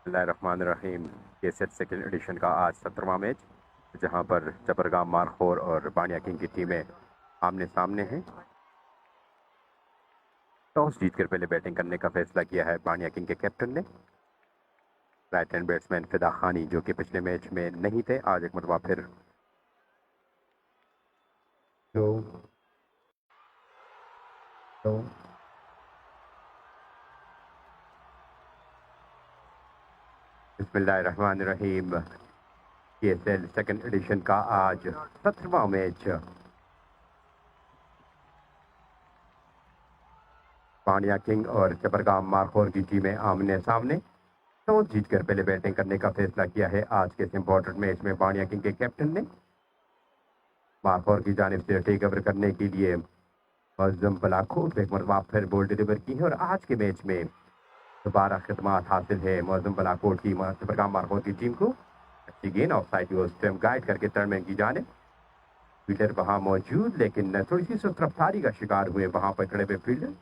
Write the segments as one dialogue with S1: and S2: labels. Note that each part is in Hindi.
S1: बिस्मिल्लाहिर्रहमानिर्रहीम। के सेट सेकेंड एडिशन का आज 17वां मैच, जहां पर जबरगाम मारखोर और बानिया किंग की टीमें आमने सामने हैं। टॉस जीतकर पहले बैटिंग करने का फैसला किया है बानिया किंग के कैप्टन ने। राइट हैंड बैट्समैन फिदा खानी, जो कि पिछले मैच में नहीं थे, आज एक मरतबा फिर तो, तो बिस्मिल्लाहिर्रहमानिर्रहीम। केएसएल सेकंड एडिशन का आज 17वां मैच, बानिया किंग और जबरगाम मारखोर की टीमें आमने सामने। टॉस जीतकर पहले बैटिंग करने का फैसला किया है आज के इस इंपॉर्टेंट मैच में बानिया किंग के कैप्टन ने। मारखोर की जानिब से टेक ओवर करने के लिए मौजम बलाकोट एक मरतबा फिर बॉल डिलीवर की है और आज के मैच में दोबारा खिदमत हासिल है मौजम बलाकोट की जबरगाम मारखोर की टीम को। अच्छी गेंद ऑफ साइड को स्टम्प गाइड करके टर्नमैन की जानिब। फील्डर वहां मौजूद, लेकिन थोड़ी सी सुस्त रफ्तारी का शिकार हुए वहां पर खड़े हुए फील्डर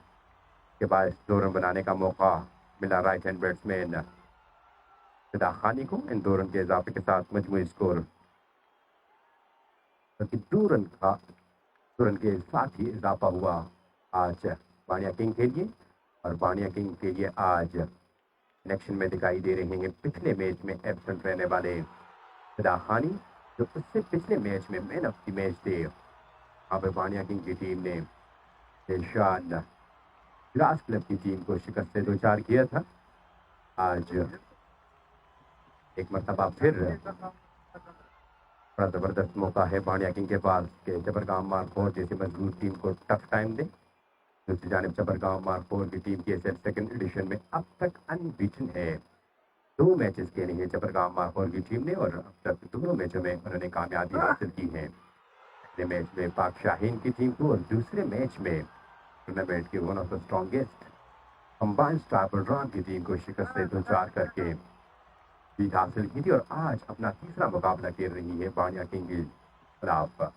S1: के बाद 2 रन बनाने का मौका मिला राइट हैंड बैट्समैन फिदा खानी को। इन 2 रन के इजाफे के साथ मजमूई स्कोर 2 रन के साथ ही इजाफा हुआ आज बानिया किंग के लिए। और बानिया किंग के लिए आज इलेक्शन में दिखाई दे रहे हैं पिछले मैच में एब्सेंट रहने वाले फिदा खानी, जो उससे पिछले मैच में मैन ऑफ द मैच थे। अब बानिया किंग की टीम ने दिलशान ग्रास क्लब की टीम को शिकस्त से 2-4 किया था। आज एक मरतबा फिर बड़ा जबरदस्त मौका है बानिया किंग के पास के जबरगाम मारखोर जैसी मजबूत टीम को टफ टाइम दे। दूसरी जानिब जबरगाम मारखोर की टीम के सेकंड एडिशन में अब तक अनबीटन है। 2 मैचेस खेले हैं जबरगाम मारखोर की टीम ने और अब तक दोनों मैचों में उन्होंने कामयाबी हासिल की है। पहले मैच में पाक शाहीन की टीम को और दूसरे मैच में टूर्नामेंट के one of the strongest combined star Balram की टीम को शिकस्त से 2-4 करके जीत हासिल की थी। और आज अपना तीसरा मुकाबला खेल रही है बानिया किंग के खिलाफ।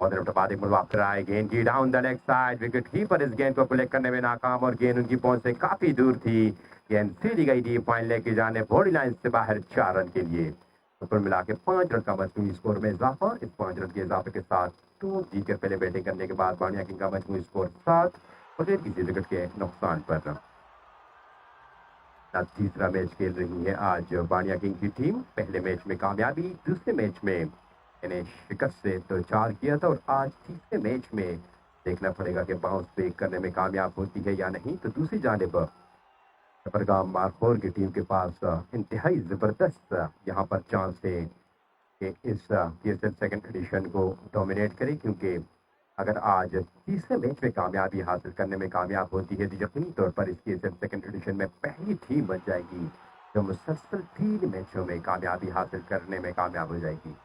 S1: और बाद एक मुकाबला कराए, गेंद की down the leg side, wicket keeper इस गेंद को कलेक्ट करने में नाकाम और गेंद उनकी पहुंच से काफी दूर थी। गेंद सीधी गई थी पॉइंट लेके जाने बॉडी लाइन से बाहर 4 रन के लिए। तो कुल मिला के 5 रन का मजमूई स्कोर में इजाफा। इस 5 रन के इजाफे के साथ टॉस जीतकर पहले बैटिंग करने के बाद बानिया किंग का मजमूई स्कोर 7 बगैर किसी विकेट के नुकसान पर। तीसरा मैच खेल रही है आज बानिया किंग की टीम। पहले मैच में कामयाबी, दूसरे मैच में इन्हें शिकस्त से 2-4 किया था और आज तीसरे मैच में देखना पड़ेगा कि बाउंस बैक करने में कामयाब होती है या नहीं। तो दूसरी जानिब जबरगाम मारखोर की टीम के पास इंतहाई जबरदस्त यहाँ पर चांस है कि इस पीएसएल सेकंड एडिशन को डोमिनेट करे, क्योंकि अगर आज तीसरे मैच में कामयाबी हासिल करने में कामयाब होती है तो यकीनी तौर पर इस पीएसएल सेकंड एडिशन में पहली टीम बन जाएगी जो मुसलसल 3 मैचों में कामयाबी हासिल करने में कामयाब हो जाएगी।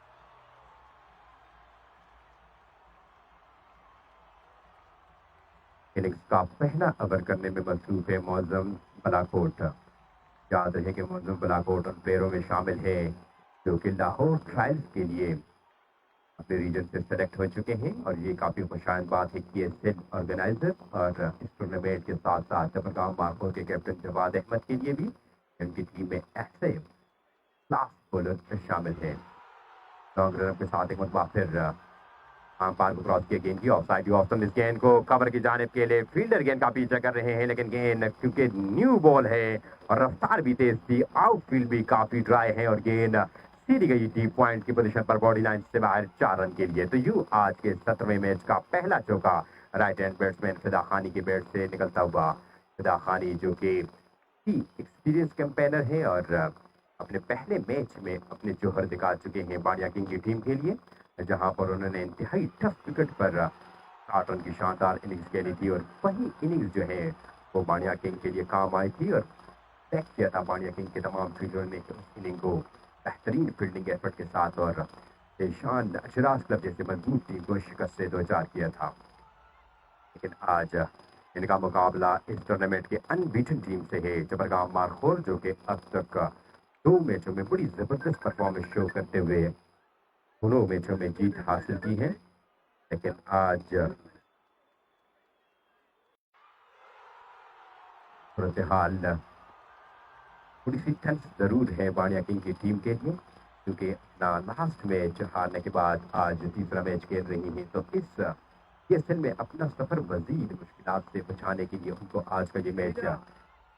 S1: इनिंग्स का पहला ओवर करने में मसरूफ है मौजम बलाकोट। याद रहे कि मौजम बलाकोट उन प्लेयरों में शामिल है जो कि लाहौर ट्रायल्स के लिए अपने रीजन से सेलेक्ट हो चुके हैं। और ये काफी खुशहाल बात है कि ये ऑर्गेनाइजर और इस टूर्नामेंट के साथ साथ जबरगाम मारखोर के कैप्टन जवाद अहमद के लिए भी उनकी टीम में ऐसे क्लास बॉलर शामिल हैं। लॉन्ग रन के साथ एक मरतबा फिर पार को क्रॉस किया, गेंद की ऑफ साइड ऑप्शन, इस गेंद को कवर की जाने के लिए फील्डर गेंद का पीछा कर रहे हैं, लेकिन गेंद क्योंकि न्यू बॉल है और रफ्तार भी तेज थी, आउटफील्ड भी काफी ड्राई है और गेंद सीधी गई थी पॉइंट की पोजीशन पर बॉडी लाइन से बाहर 4 रन के लिए। तो यूं आज के 17वें मैच का पहला चौका राइट हैंड बैट्समैन फिदा खानी के बैट से निकलता हुआ। फिदा खानी जो कि एक्सपीरियंस कैंपेनर है और अपने पहले मैच में अपने जोहर दिखा चुके हैं बानिया किंग की टीम के लिए, जहां पर उन्होंने इंतहाई टफ विकेट पर 8 रन की शानदार इनिंग्स खेली थी। और वही इनिंग्स जो है वो बानिया किंग के लिए काम आई थी और टैग किया था बानिया किंग के तमाम फील्डरों ने उस इनिंग को बेहतरीन फील्डिंग एफर्ट के साथ और दिलशान अशराज क्लब जैसे मजबूत टीम को शिकस्त से 2-4 किया था। लेकिन आज इनका मुकाबला इस टूर्नामेंट के अनबीटन टीम से है जबरगाम मारखोर, जो कि अब तक 2 मैचों में बड़ी जबरदस्त परफॉर्मेंस शो करते हुए दोनों मैचों में जीत हासिल की है। लेकिन आज सूरत हाल थोड़ी सी टेंस जरूर है बाणिया किंग की टीम के लिए, क्योंकि अपना लास्ट मैच हारने के बाद आज तीसरा मैच खेल रही है। तो इस पीएसएल में अपना सफर मजीद मुश्किलात से बचाने के लिए उनको आज का ये मैच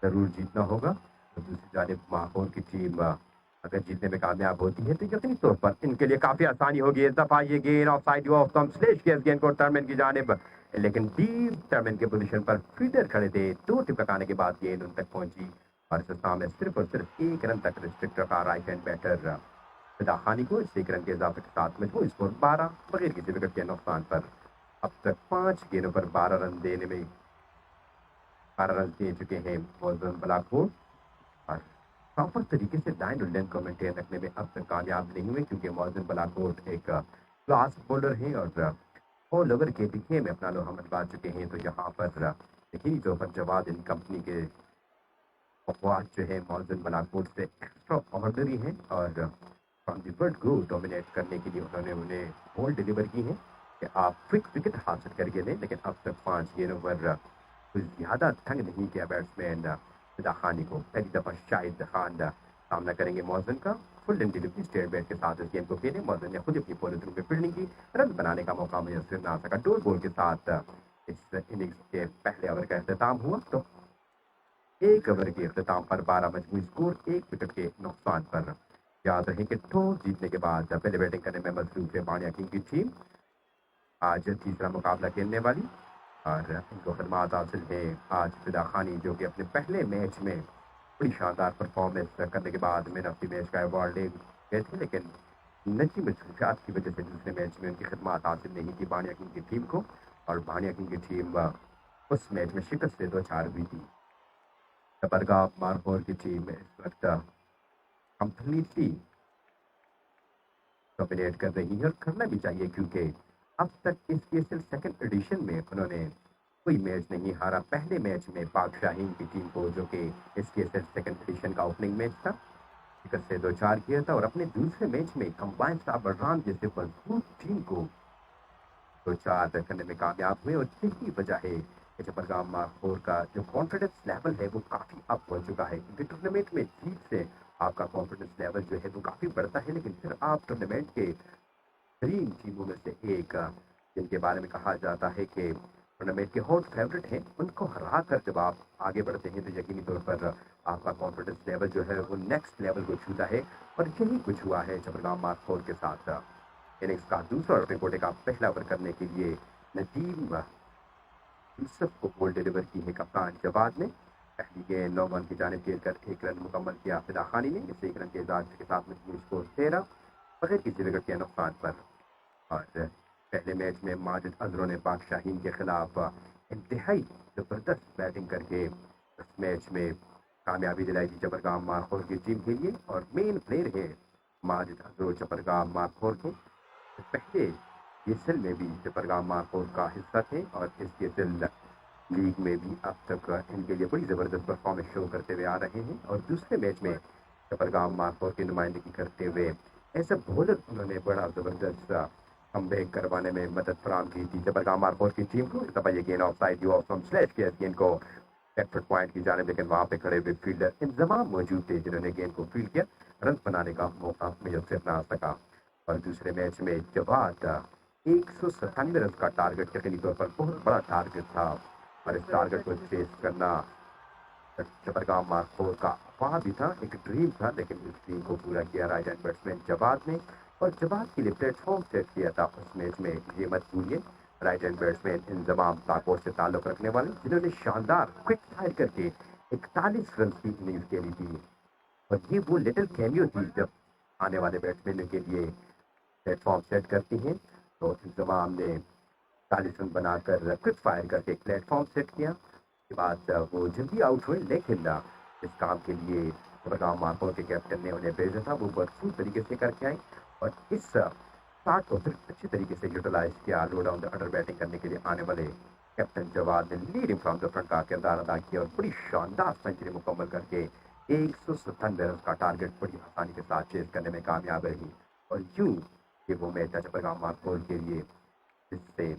S1: जरूर जीतना होगा। तो दूसरी जानिब माहौल की टीम अगर जीतने में कामयाब होती है तो यकीनी तौर पर इनके लिए काफी आसानी होगी। इस दफा ये गेंद off side of Tom slash के गेंद को टर्मिन की जानिब, लेकिन डीप टर्मिन के पोजीशन पर फील्डर खड़े थे। 2 टिपकाने के बाद गेंद उन तक पहुंची और इस में सिर्फ और सिर्फ 1 रन तक रिस्ट्रिक्ट रखा राइट हैंड बैटर फिदा खानी को। इस 1 रन के इजाफे के साथ में वो स्कोर 12 बगैर किसी विकेट के नुकसान पर अब तक 5 गेंदों पर 12 रन देने में 12 रन दे चुके हैं मौजूद बलाकोट, और प्रॉपर तरीके से लाइन और लेंथ को मेंटेन रखने में अब तक कामयाब नहीं हुए, क्योंकि मौजूद बलाकोट एक क्लास बॉलर है और ऑल ओवर के दिखे में अपना लोहा मनवा चुके हैं। तो यहाँ पर यकीनी तौर पर जवाद इन कंपनी के अफवाज जो है मौजूद बलाकोट से एक्स्ट्रा ऑर्डनरी है और फ्रॉम दी वर्ल्ड को डोमिनेट करने के लिए उन्होंने उन्हें बॉल डिलीवर की है कि आप क्विक विकेट हासिल करके दें। लेकिन अब तक 5 गेंदों पर कुछ ज्यादा तंग नहीं किया बैट्समैन फिदा खानी को। पहली दफा शाहिद खान सामना करेंगे मौजूद का। Full in delivery state bat के साथ इस गेम को खेले। मौजूद ने खुद अपनी पॉलिथीन पे फील्डिंग की, रन बनाने का मौका मुयसर ना सका। डोर बॉल के साथ इस इनिंग्स के पहले ओवर का अख्ताम हुआ। तो 1 ओवर के अख्ताम पर 12 मजमूई स्कोर 1 विकेट के नुकसान पर। याद रहे कि टॉस जीतने के बाद पहले बैटिंग करने में मसरूफ है बाणिया किंग की टीम। आज तीसरा मुकाबला खेलने वाली और इनको खदमात हासिल है आज फिदा खानी, जो कि अपने पहले मैच में बड़ी शानदार परफॉर्मेंस करने के बाद मैन ऑफ द मैच का अवार्ड ले गए थे। लेकिन निजी मसरूफियात की वजह से दूसरे मैच में उनकी खदमात हासिल नहीं की बाणिया किंग की टीम को, और बाणिया किंग की टीम उस मैच में शिकस्त से 2-4 हुई थी। बरगाह मारपोर की टीम इस वक्त कंप्लीटली डोमिनेट कर रही है और करना भी चाहिए, क्योंकि अब तक इस केसर सेकंड एडिशन में उन्होंने कोई मैच नहीं हारा। पहले मैच में पाक शाहीन की टीम को, जो कि इस केसर सेकंड एडिशन का ओपनिंग मैच था, शिकस्त से 2-4 किया था, और अपने दूसरे मैच में कंबाइंड साहब बलराम जैसे मजबूत टीम को 2-4 करने में कामयाब हुए। और यही वजह है कि जबरगाम माहौर का जो कॉन्फिडेंस लेवल है वो काफी अप हो चुका है, क्योंकि टूर्नामेंट में जीत से आपका कॉन्फिडेंस लेवल जो है वो काफी बढ़ता है। लेकिन फिर आप टूर्नामेंट के बेहतरीन टीमों में से एक जिनके बारे में कहा जाता है कि टूर्नामेंट के हॉट फेवरेट हैं, उनको हरा कर जब आप आगे बढ़ते हैं तो यकीनी तौर पर आपका कॉन्फिडेंस लेवल जो है वो नेक्स्ट लेवल को छूता है। और यही कुछ हुआ है जबरगाम मारखोर के साथ। इनिंग्स का दूसरा और रिकॉर्ड का पहला ओवर करने के लिए नदीम यूसुफ को बॉल डिलीवर की है कप्तान जवाद ने। पहली गेंद 9 रन की जानिब खेलकर 1 रन मुकम्मल किया फिदा खानी ने। इस 1 रन के इजाफे के साथ में स्कोर 13 बगैर किसी विकेट के नुकसान पर। और पहले मैच में माजिद अजहरों ने पाक शाहीन के खिलाफ इंतहाई जबरदस्त बैटिंग करके इस मैच में कामयाबी दिलाई थी जबरगाम मारखोर की टीम के लिए। और मेन प्लेयर है माजिद अजहरों जबरगाम मारखोर के। पहले केसर में भी जबरगाम मारखोर का हिस्सा थे और इस केसर लीग में भी अब तक इनके लिए बड़ी जबरदस्त परफॉर्मेंस शो करते हुए आ रहे हैं। और दूसरे मैच में जबरगाम मारखोर की नुमाइंदगी करते हुए ऐसे बॉलर उन्होंने बड़ा जबरदस्त कमबैक करवाने में मदद फराम की थी जबरगाम मारखोर की टीम को। इस दफा ये गेंद ऑफ साइड ऑफ स्लैश के गेंद को बैकफुट पॉइंट की जाने, लेकिन वहां पे खड़े हुए फील्डर इंतजाम मौजूद थे जिन्होंने गेंद को फील्ड किया। रन बनाने का मौका मुयसर ना सका। और दूसरे मैच में जवाद 197 रन का टारगेट यकीनी तौर पर बहुत बड़ा टारगेट था, और इस टारगेट को चेस करना जबरगाम मारखोर का ख्वाब भी था, एक ड्रीम था। लेकिन इस ड्रीम को पूरा किया राइट हैंड बैट्समैन जवाद ने, और जवाद के लिए प्लेटफॉर्म सेट किया था उस मैच में। ये मत भूलिए राइट हैंड बैट्समैन इंजमाम ताकोर से ताल्लुक रखने वाले, जिन्होंने शानदार क्विक फायर करके 41 रन की इनिंग्स खेली थी। और ये वो लिटिल कैमियो थी जब आने वाले बैट्समैन के लिए प्लेटफॉर्म सेट करती हैं। तो इंतजाम ने 40 रन बनाकर क्विक फायर करके एक प्लेटफॉर्म सेट किया। उसके बाद वो जल्दी आउट हुए, लेकिन इस काम के लिए जबरगाम मारखोर के कैप्टन ने उन्हें भेजा था, वो भरपूर तरीके से करके आए। और इस स्टार्ट को फिर अच्छी तरीके से यूटिलाइज किया लो डाउन द अंडर बैटिंग करने के लिए आने वाले कैप्टन जवाद ने लीडिंग फ्रॉम द फ्रंट का किरदार अदा किया और बड़ी शानदार सेंचुरी मुकम्मल करके 197 रन का टारगेट बड़ी आसानी के साथ चेज करने में कामयाब रही। और यूं ये वो मैच है जबरगाम मारखोर के लिए जिससे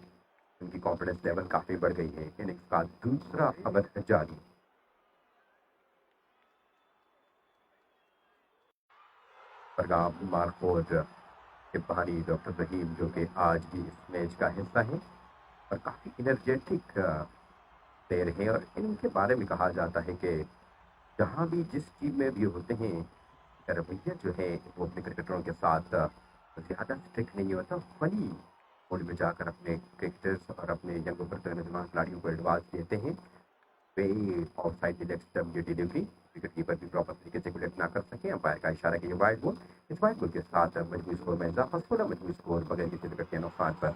S1: उनकी कॉन्फिडेंस लेवल काफी बढ़ गई है। इनिंग्स का दूसरा ओवर जारी। परगाम मारकोट के बहानी डॉक्टर रहीम जो कि आज भी इस मैच का हिस्सा है और काफ़ी एनर्जेटिक प्लेयर हैं। और इनके बारे में कहा जाता है कि जहाँ भी जिस टीम में भी होते हैं, रवैया जो है वो अपने क्रिकेटरों के साथ ज़्यादा स्ट्रिक्ट नहीं होता, फनी मोड में जाकर अपने क्रिकेटर्स और अपने यंग उभरते हुए नौजवान खिलाड़ियों को एडवांस देते हैं। वे ऑफ साइड डिलेक्ट ये डिलीवरी विकेट कीपर भी प्रॉपर तरीके से विकेट ना कर सके, अंपायर का इशारा कि ये वाइड बॉल, इस वाइड बॉल के साथ मजबूत स्कोर में इजाफा, 16 मजबूत स्कोर बगैर किसी विकेट के नुकसान पर।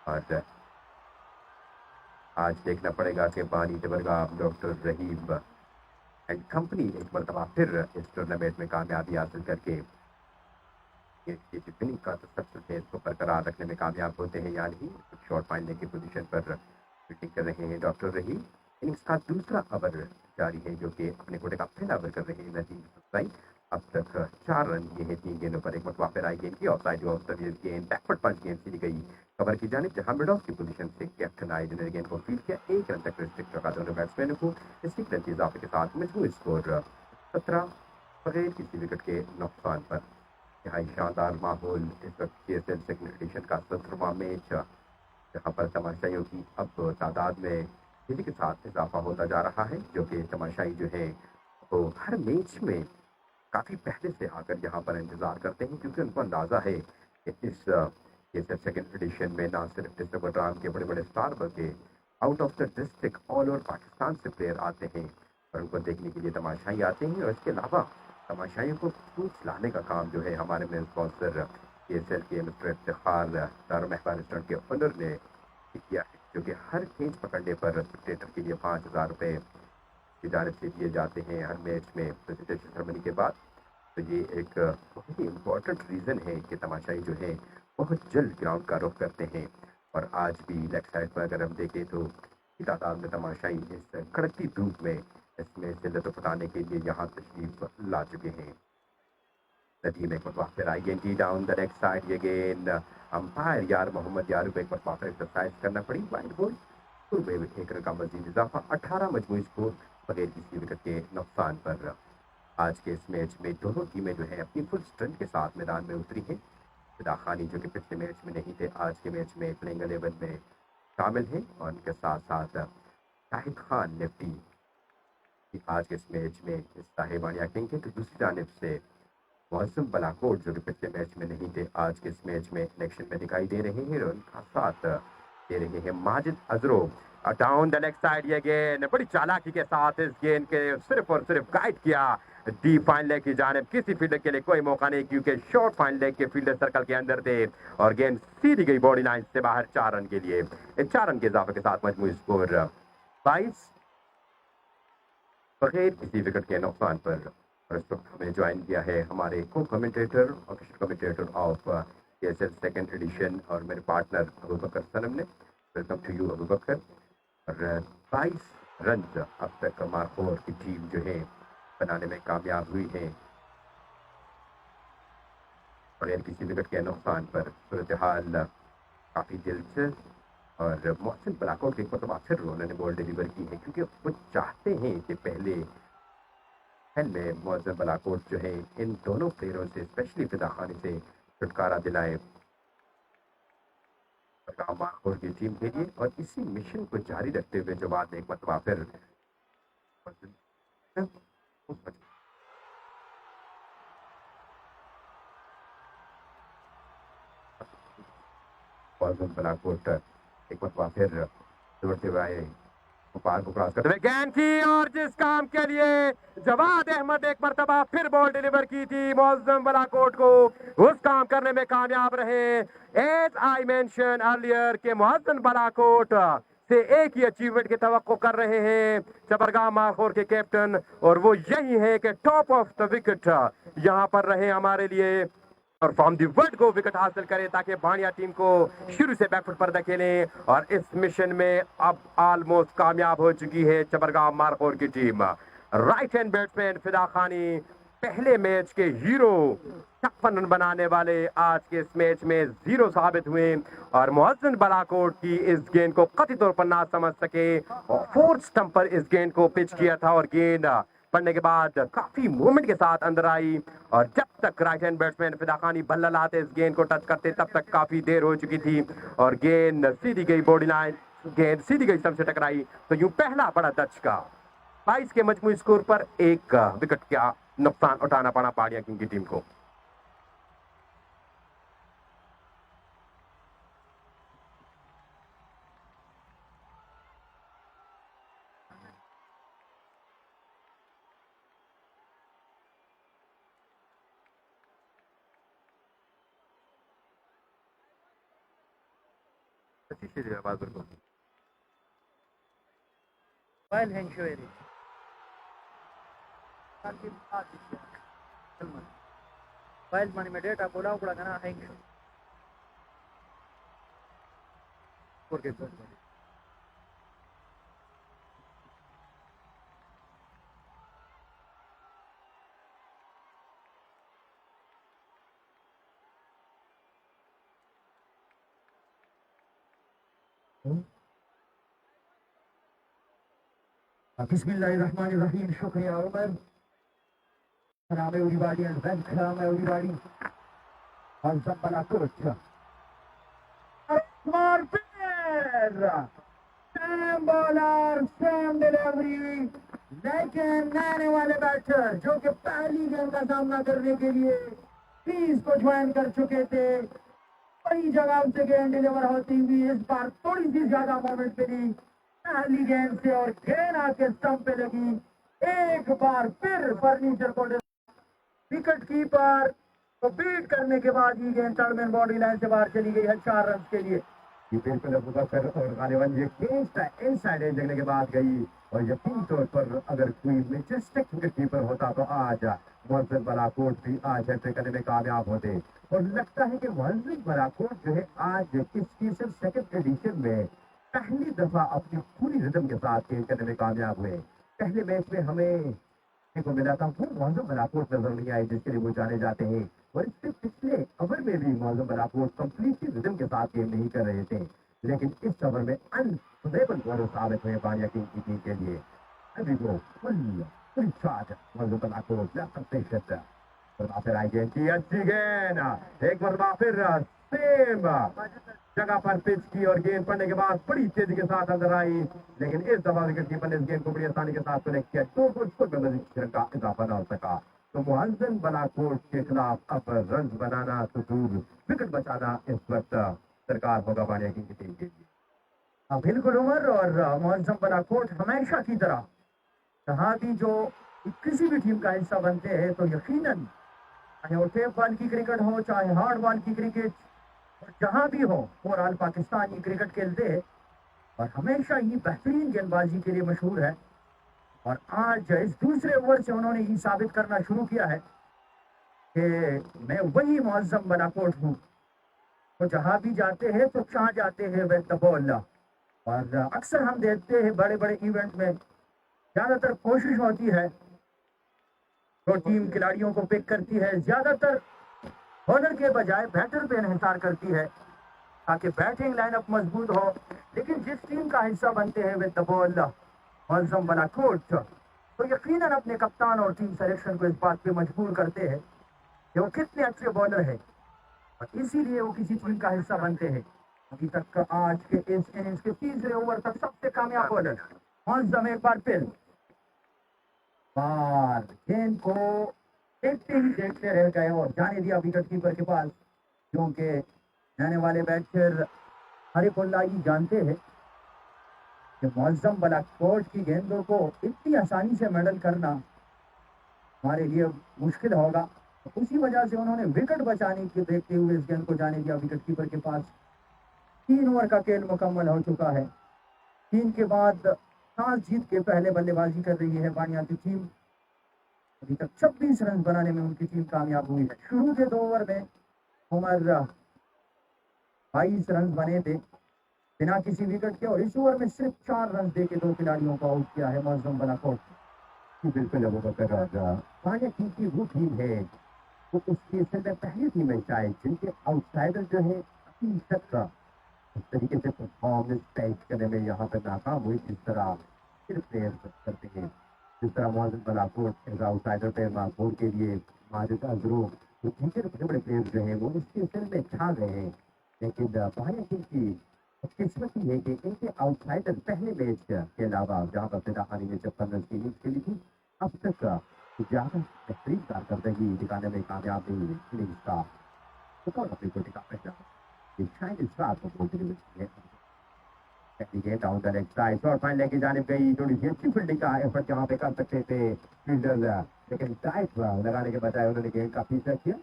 S1: और आज देखना पड़ेगा कि बानी जबरगाम डॉक्टर रहीम एंड कंपनी एक मरतबा फिर इस टूर्नामेंट में कामयाबी हासिल करके ये विनिंग का सक्सेस है इसको बरकरार रखने में कामयाब होते हैं, या नहीं। शॉट मारने की पोजीशन पर बैटिंग कर रहे हैं डॉक्टर रहीम। इनिंग्स का दूसरा ओवर जारी है जो कि अपने कोटे का पहला ओवर कर रहे हैं नदीम सत्ताई। अब तक 4 रन ये है 3 गेंदों पर। एक मरतबा फिर आई गेंद की ऑफसाइड गेंद बैकवर्ड पंच गेंद सीधी गई कवर की जानिब, जहां मिड ऑफ की पोजीशन से कैप्टन आइडन ने गेंद को फील्ड किया। 1 रन तक रिस्ट्रिक्ट रखा दोनों बैट्समैनों को। इस रन के इजाफे के साथ मजबूत स्कोर 17 बगैर किसी विकेट के नुकसान पर। यहाँ शानदार माहौल इस वक्त KSL सेकंड एडिशन का 17वां मैच, जहाँ पर तमाशाइयों की अब तादाद में तेजी के साथ इजाफा होता जा रहा है, जो कि तमाशाई जो है वो हर मैच में काफ़ी पहले से आकर यहाँ पर इंतज़ार करते हैं, क्योंकि उनको अंदाज़ा है कि इस KSL सेकंड एडिशन में ना सिर्फ डिस्ट्रिक्ट बडगाम के बड़े बड़े स्टार बल्कि out of the district all over Pakistan से प्लेयर आते हैं और उनको देखने के लिए तमाशाई आते हैं। और इसके अलावा तमाशाइयों को पूछ लाने का काम जो है हमारे मेन स्पॉन्सर KSL के मिस्टर इफ्तिखार दारुल-महबा रेस्टोरेंट के ओनर ने किया है, जो कि हर कैच पकड़ने पर स्पेक्टेटर के लिए 5,000 रुपये की जानिब से दिए जाते हैं हर मैच में प्रेजेंटेशन सेरेमनी के बाद। तो ये एक बहुत ही इम्पोर्टेंट रीज़न है कि तमाशाई जो है बहुत जल्द ग्राउंड का रुख करते हैं। और आज भी लेग साइड पर अगर हम देखें तो तादाद में तमाशाई इस कड़कती धूप में इसमें से लुत्फ उठाने के लिए यहाँ तशरीफ ला चुके हैं। नदीम एक मरतबा फिर आई गेंद डाउन द नेक्स्ट साइड, ये गेंद अंपायर यार मोहम्मद यारू को एक मरतबा फिर एक्सरसाइज करना पड़ी। वाइड बॉल पूर्व में 1 रन का मजीद इजाफा, 18 मजमूई स्कोर बगैर किसी विकेट के नुकसान पर। आज के इस मैच में दोनों टीमें जो है अपनी फुल स्ट्रेंथ के साथ मैदान में उतरी हैं। फिदा खानी जो कि पिछले मैच में नहीं थे, आज के मैच में प्लेइंग 11 में शामिल हैं, और उनके साथ साथ शाहिद खान निफ्टी आज के इस मैच में हिस्सा है वानिया किंग के। तो दूसरी जानिब से मौसम बलाकोट जो कि पिछले मैच में नहीं थे, आज के इस मैच में इलेक्शन में दिखाई दे रहे हैं और उनका साथ दे रहे हैं माजिद अजरो। डाउन द लेग साइड, ये गेंद बड़ी चालाकी के साथ इस गेंद के सिर्फ और सिर्फ गाइड किया डी फाइन लेग की जानिब। किसी फील्डर के लिए कोई मौका नहीं, क्योंकि शॉर्ट फाइन लेग के फील्डर सर्कल के अंदर थे और गेंद सीधी गई बॉडी लाइन से बाहर 4 रन के लिए। 4 रन के इजाफे के साथ मजमूई स्कोर 22 बगैर किसी विकेट के नुकसान पर। और इस वक्त हमें ज्वाइन किया है हमारे को commentator official commentator of KSL second edition और मेरे पार्टनर अबू बकर सनम ने। वेलकम टू यू अबू बकर। और 22 रन अब तक मारकोट की टीम जो है बनाने में कामयाब हुई है बगैर किसी विकेट के नुकसान पर। सूरत हाल काफ़ी दिलचस्प और मोहसिन बलाकोट के एक मरतबा फिर उन्होंने बॉल डिलीवर की है, क्योंकि वो चाहते हैं कि पहले में मोहसिन बलाकोट जो है इन दोनों प्लेयरों से स्पेशली फिदा खानी से छुटकारा दिलाए मारकोट की टीम के लिए। और इसी मिशन को जारी रखते हुए जो बात एक मरतबा फिर बलाकोट एक मरतबा फिर दौड़ते हुए आए को क्रॉस करते हुए गेंद की, और जिस काम के लिए जवाद अहमद एक मरतबा फिर बॉल डिलीवर की थी मौजम बलाकोट को, उस काम करने में कामयाब रहे। एज आई मेंशन अर्लियर के मौजम बलाकोट से एक ही अचीवमेंट की तवक्को कर रहे हैं चबरगाम मारकोट के कैप्टन, और वो यही है कि टॉप ऑफ द विकेट यहाँ पर रहे हमारे लिए और फ्रॉम दी वर्ल्ड को विकेट हासिल करें, ताकि बानिया टीम को शुरू से बैकफुट पर धकेलें। और इस मिशन में अब ऑलमोस्ट कामयाब हो चुकी है चबरगाम मारकोट की टीम। राइट हैंड बैट्समैन फिदा खानी पहले मैच के हीरो 56 रन बनाने वाले आज के इस मैच में 0 साबित हुए, और मोहसिन बलाकोट की इस गेंद को कतई तौर पर ना समझ सके और फोर्थ स्टंप पर इस गेंद को पिच किया था और गेंद पढ़ने के बाद काफी मूवमेंट के साथ अंदर आई और जब तक राइट हैंड बैट्समैन फिदा खानी बल्ला लाते इस गेंद को टच करते तब तक काफी देर हो चुकी थी और गेंद सीधी गई बॉडी लाइन, गेंद सीधी गई स्टंप से टकराई। तो यूं पहला बड़ा टच का 22 के मजमूई स्कोर पर एक विकेट का नुकसान उठाना पड़ा पहाड़िया किंग की टीम को।
S2: While Henshueri. While money में डेटा बोला उड़ा करना Henshu.
S3: Bismillahirrahmanirrahim. Shukriya Umar. Salam everybody and welcome everybody. On Zabbala coach. Akbar Peer. Sam bowler, Sam delivery. लेकिन नए वाले बैटर जो कि पहली गेंद का सामना करने के लिए क्रीज को ज्वाइन कर चुके थे, बड़ी जगह से गेंद डिलीवर होती हुई इस बार थोड़ी सी ज्यादा मोमेंट मिली पहली गेंद से और गेंद आके स्टंप पे लगी। एक बार फिर फर्नीचर को विकेट कीपर को बीट करने के बाद ही गेंद टर्मिन बाउंड्री लाइन से बाहर चली गई है 4 रन के लिए।
S1: बिल्कुल अबूबकर और गालिबन ये गेंद इनसाइड एज लगने के बाद गई और यकीन तौर पर अगर कोई मैजेस्टिक विकेट कीपर होता तो आज मोहसिन बलाकोट भी आज हैट्रिक करने में कामयाब होते। और लगता है कि मोहसिन बलाकोट जो है आज इसकी सिर्फ सेकंड एडिशन में पहली दफा अपनी पूरी रिदम के साथ खेल करने में कामयाब हुए। पहले मैच में हमें को मिला था वो मौजूद बलाकोट नजर नहीं आए जिसके लिए वो जाने जाते हैं और इससे पिछले ओवर में भी मौजूद बलाकोट कंप्लीटली रिदम के साथ गेम नहीं कर रहे थे, लेकिन इस ओवर में अनस्टेबल बॉलर साबित हुए पहाड़िया किंग की टीम के लिए। अभी वो फुल शॉट मौजूद बलाकोट फिर आई गेंद की अच्छी गेंद एक बार फिर सेम जगह पर पिच की और गेंद पड़ने के बाद बड़ी तेजी के साथ अंदर आई, लेकिन इस दफा विकेट कीपर ने इस गेंद को बड़ी आसानी के साथ कनेक्ट किया। 2 फुट में मजीद का इजाफा ना हो सका तो मोहसिन बलाकोट के खिलाफ अब रन बनाना तो दूर विकेट बचाना इस वक्त सरकार होगा पहाड़िया किंग की टीम के लिए।
S3: बिल्कुल उमर और मोहसिन बलाकोट हमेशा की तरह जहाँ भी जो किसी भी टीम का हिस्सा बनते हैं तो यकीनन चाहे वो टेप बॉल की क्रिकेट हो चाहे हार्ड बॉल की क्रिकेट जहां भी हो ओवरऑल पाकिस्तानी क्रिकेट खेलते हैं और हमेशा ही बेहतरीन गेंदबाजी के लिए मशहूर है। और आज इस दूसरे ओवर से उन्होंने ये साबित करना शुरू किया है कि मैं वही मोहसिन बलाकोट हूँ। तो जहां भी जाते हैं तो कहाँ जाते हैं विद द बॉल। और अक्सर हम देखते हैं बड़े बड़े इवेंट में ज्यादातर कोशिश होती है तो टीम खिलाड़ियों को पिक करती है, ज्यादातर बॉलर के बजाय बैटर पे इन्हिसार करती है ताकि बैटिंग लाइनअप मजबूत हो। लेकिन जिस टीम का हिस्सा बनते हैं विद द बॉल मोहसिन बलाकोट तो यकीनन अपने कप्तान और टीम सिलेक्शन को इस बात पे मजबूर करते हैं कि वो कितने अच्छे बॉलर हैं और इसीलिए वो किसी टीम का हिस्सा बनते हैं। अभी तक आज के इस इनिंग्स के तीसरे ओवर तक सबसे कामयाब बॉलर मोहसिन एक बार फिर गेंद को देखते ही देखते रह गए और जाने दिया विकेट कीपर के पास, क्योंकि जाने वाले बैटर हरिफुल्लाह ही जानते हैं कि मोहसिन बलाकोट की गेंदों को इतनी आसानी से मेडल करना हमारे लिए मुश्किल होगा। तो उसी वजह से उन्होंने विकेट बचाने के देखते हुए इस गेंद को जाने दिया विकेट कीपर के पास। 3 ओवर का खेल मुकम्मल हो चुका है। 3 के बाद टॉस जीत के पहले बल्लेबाजी कर रही है पहाड़िया की टीम। अभी तक 26 रन बनाने में उनकी टीम कामयाब हुई है। शुरू के 2 ओवर में उमर 22 रन बने थे बिना किसी विकेट के और इस ओवर में सिर्फ 4 रन दे के 2 खिलाड़ियों को आउट किया है मोहसिन बलाकोट।
S1: बिल्कुल अबूबकर पहाड़िया किंग की वो टीम है तो उसकी सिर्फ पहली टीम है शायद जिनके आउटसाइडर जो है अभी तक इस तरीके से परफॉर्मेंस टाइप करने में यहाँ पर नाकाम हुई जिस तरह सिर्फ प्लेयर करते हैं। जिस तरह मोहम्मद बलाकोट एज आउटसाइडर पे माकूर के लिए माजिद अजरू जो पीछे बड़े बड़े प्लेयर्स रहे वो इसके सिर में छा गए हैं, लेकिन बाहर की किस्मत ही है कि इनके आउटसाइडर पहले मैच के अलावा जहाँ पर फिदा खानी ने 56 रन की इनिंग्स खेली थी, अब तक ज्यादा बेहतरीन कारकर्दगी दिखाने में कामयाब नहीं हुई इनिंग्स का रिकॉर्ड अपनी को टिका पहला शायद इस रात को बोलते हुए है डाउन द लेग साइड और फाइन लेके जाने गई, थोड़ी सी अच्छी फील्डिंग का एफर्ट जहाँ पे कर सकते थे फील्डर, लेकिन टाइट लगाने के बजाय उन्होंने गेंद का पीछा किया।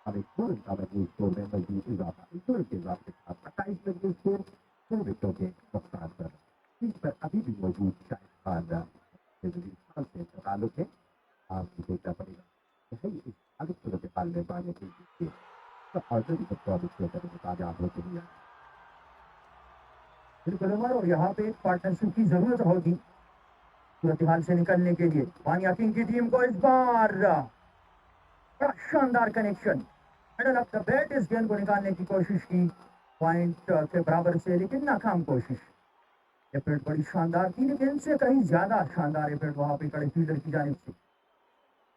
S1: अब एक तुरंत का मजबूत स्कोर में मजबूत इजाफा तुरंत के इजाफे के साथ 28 रन के स्कोर 2 विकेटों के नुकसान पर इस पर अभी भी मौजूद शायद से ताल्लुक है। आपको देखना पड़ेगा सही इस अलग सूरत हाल में पाने के लिए तो ऑलरेडी 24 के तरह कामयाब होते हुए
S3: बिल्कुल उमर, और यहाँ पे एक पार्टनरशिप की जरूरत होगी सूरत हाल से निकलने के लिए। वानिया किंग की टीम को इस बार बड़ा शानदार connection middle of the bat, इस गेंद को निकालने की कोशिश की पॉइंट के बराबर से, लेकिन नाकाम कोशिश। एफर्ट बड़ी शानदार थी, लेकिन इनसे कहीं ज्यादा शानदार एफर्ट वहां पे खड़े फील्डर की जानिब से।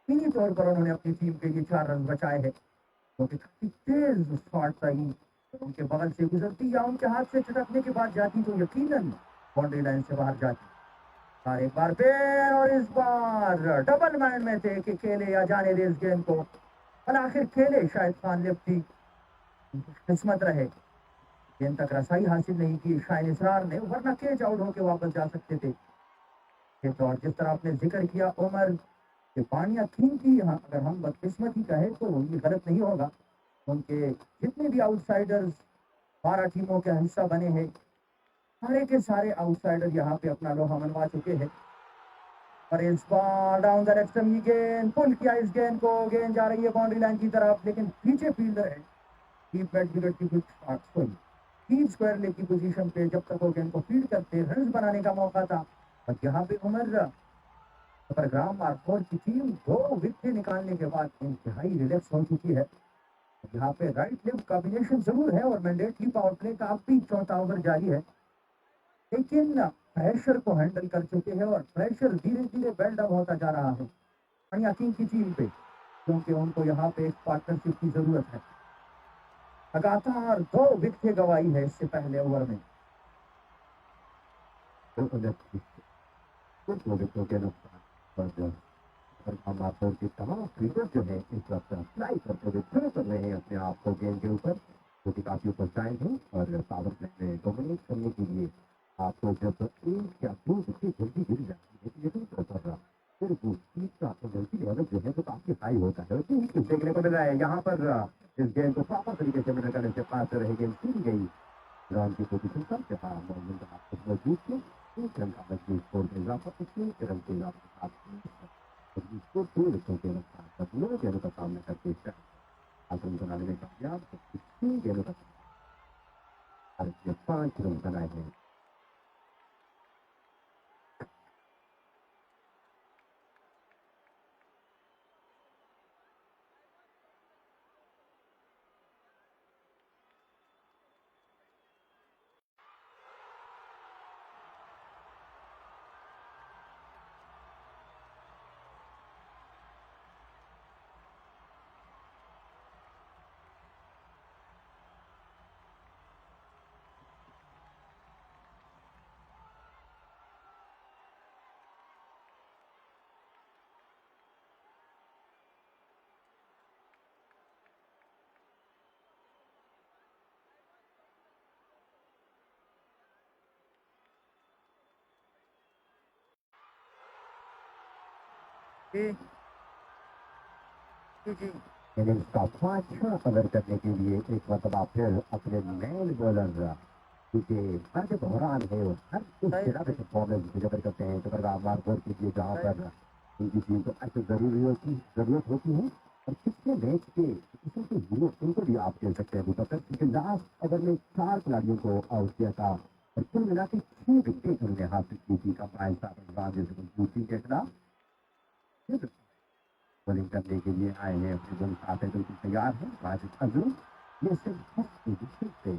S3: इन्हीं तौर पर उन्होंने अपनी टीम के लिए 4 रन बचाए हैं, क्योंकि काफी तेज शॉट सही उनके बगल से गुजरती या उनके हाथ से छटकने के बाद जाती तो यकीनन बाउंड्री लाइन से बाहर जाती। और एक बार फिर, और इस बार डबल माइंड में थे कि खेले या जाने दे इस गेंद को, और आखिर खेले शायद खान लिफ्टी, किस्मत रहे गेंद तक रसाई हासिल नहीं की शायद इसरार ने, वरना कैच आउट होकर वापस जा सकते थे। और जिस तरह आपने जिक्र किया उमर कि पानिया किंग की, यहाँ अगर हम बदकिस्मती कहे तो ये गलत नहीं होगा, उनके जितने भी आउटसाइडर्स 12 टीमों के हिस्सा बने हैं, सारे के सारे आउटसाइडर यहाँ पे अपना लोहा मनवा चुके हैं। और इस बार डाउन द लेफ्ट ये गेंद पुल किया, इस गेंद को, गेंद जा रही है बाउंड्री लाइन की तरफ, लेकिन पीछे फील्डर है डीप बैट विकेट की कुछ शॉट्स हुई तीन स्क्वायर लेग की पोजीशन पे, जब तक वो गेंद को फील्ड करते रन बनाने का मौका था। और यहाँ पे उमर ग्राम मार्कोर की टीम 2 विकेट निकालने के बाद इंतहाई रिलैक्स हो चुकी है। यहाँ पे राइट लेफ्ट कॉम्बिनेशन जरूर है और मैंडेटरी पावर प्ले का अब भी 4था ओवर जारी है, लेकिन प्रेशर को हैंडल कर चुके हैं और प्रेशर धीरे धीरे बिल्डअप होता जा रहा है वानिया किंग की टीम पे, क्योंकि उनको यहाँ पे एक पार्टनरशिप की जरूरत है। लगातार 2 विकेट गंवाई है इससे पहले ओवर में।
S1: विकेटों के नुकसान पर हमारे के तमाम फील्डर जो है इस वक्त अप्लाई करते हुए खड़े कर रहे हैं अपने आप को गेंद के ऊपर, जो कि काफी ऊपर टाइम है और पावर प्ले में डोमिनेट करने के लिए आपको जब 1 या 2 विकेट जल्दी गिर जाती है तो यकीन कर फिर वो तीसरा एनर्जी लेवल जो है तो काफी हाई होता है। देखने को मिल रहा है यहाँ पर इस गेंद को प्रॉपर तरीके से मिडल करने से पास रही गेंद छीन गई ग्राउंड की पोजीशन पर, जहाँ मौजूद थे 1 रन का मजबूत स्कोर का इजाफा 1 रन के इजाफे स्कोर 2 विकेटों के नुकसान पर 9 गेंदों का सामना करके रन बनाने में कामयाब, 3 गेंदों का 5 रन बनाए हैं। इनिंग्स का 5वां कवर करने के लिए एक मतलब फिर अपने मैन बॉलर क्योंकि हर जो बहरान है और हर उस जगह पे परफॉर्मेंस डिलीवर करते हैं, तो मार्कोर के लिए जहाँ पर उनकी टीम को ऐसे जरूरत होती है। और पिछले मैच के किसी के हीरो उनको भी आप कह सकते हैं मुतफर, क्योंकि लास्ट ओवर में 4 खिलाड़ियों को आउट किया था और कुल मिला के 6 विकेट उन्होंने हासिल की थी कमाल साहब जैसे मजबूती के खिलाफ बॉलिंग करने के लिए आए हैं। अपने बॉल खाते बिल्कुल तैयार है माजिद अजरू, ये सिर्फ से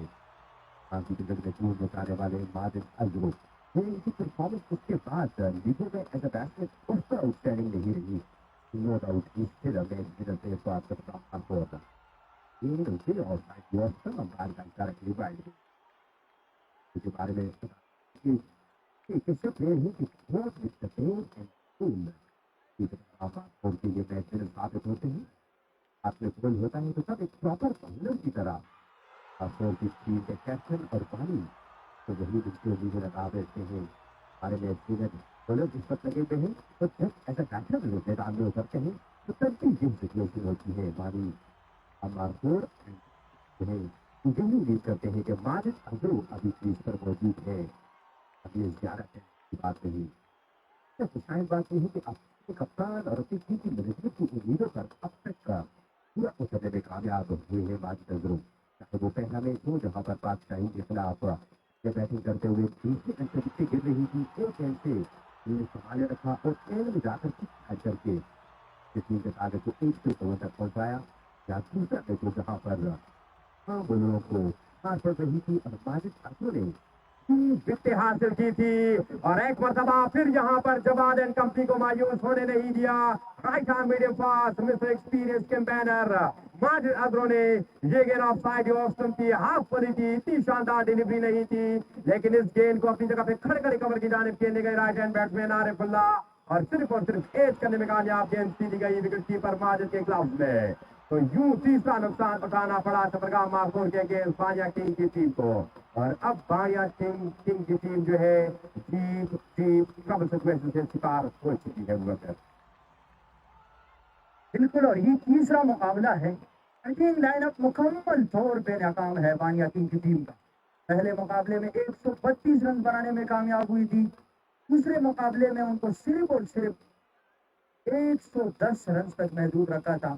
S1: शांति की जगह में टूर बताने वाले माजिद अजरू इनकी परफॉर्मेंस उसके बाद लीगों में एज अ बैट्समैन उस पर आउटस्टैंडिंग नहीं रही। No doubt still a match winner पे पास करता होगा। ये उनके और साइड वॉटसन अंपायर का करेक्टली वाइड के बारे में कि कैसे प्लेयर है कि बहुत with the ball and cool की तरह और के ये मैच विनर साबित होते हैं। आपने गोल होता है तो सब एक प्रॉपर बॉलर की तरह आपको की टीम के कैप्टन और पानी तो वही उनकी उम्मीदें लगा देते हैं। हमारे मैच विनर बॉलर जिस पर लगे हुए हैं तो जब ऐसा बैटर लोग मैदान में उतरते हैं तो तब भी ये सिचुएशन होती है। हमारी अमरपुर यही उम्मीद करते हैं कि माजिद अजरू अभी क्रीज पर मौजूद है। अभी 11 की बात नहीं तो शायद बात यह है कि अपने कप्तान और अपनी टीम की मैनेजमेंट की उम्मीदों पर अब तक का पूरा उतरने में कामयाब हुए हैं माजिद अजरू। चाहे वो पहला मैच हो जहां पर पाकिस्तान के खिलाफ ये बैटिंग करते हुए दूसरे अंक विकेट गिर रही थी एक गेंद से उन्हें संभाले रखा और एंड में जाकर करके टीम के टारगेट को 1 तक पहुंचाया। या दूसरा मैच जहां पर बोलरों को मार पड़ रही थी और माजिद अजरू ने विकेट हासिल की थी और एक मरतबा फिर यहाँ पर जवाद एंड कंपनी को मायूस होने नहीं दिया। Right hand medium fast mister experience campaigner Majid अजरू ने ये गेंद ऑफ साइड ऑप्शन की हाफ पड़ी थी। इतनी शानदार डिलीवरी नहीं थी लेकिन इस गेंद को अपनी जगह पे खड़े खड़े कवर की जानिब खेलने गए राइट हैंड बैट्समैन आरिफुल्ला और सिर्फ एज करने में कामयाब। गेंद सीधी गई विकेट कीपर माजिद के ग्लव्स में। तो यूं तीसरा नुकसान उठाना पड़ा चपरगांव मारकोट के अगेंस्ट बानिया किंग की टीम को। और अब बानिया किंग की टीम जो है जीत ट्रबल सिचुएशन से शिकार हो चुकी है।
S3: बिल्कुल, और ये तीसरा मुकाबला है। बैटिंग लाइनअप मुकम्मल तौर पे नाकाम है बानिया किंग की टीम का। पहले मुकाबले में 132 रन बनाने में कामयाब हुई थी। दूसरे मुकाबले में उनको सिर्फ और सिर्फ 110 रन तक महदूद रखा था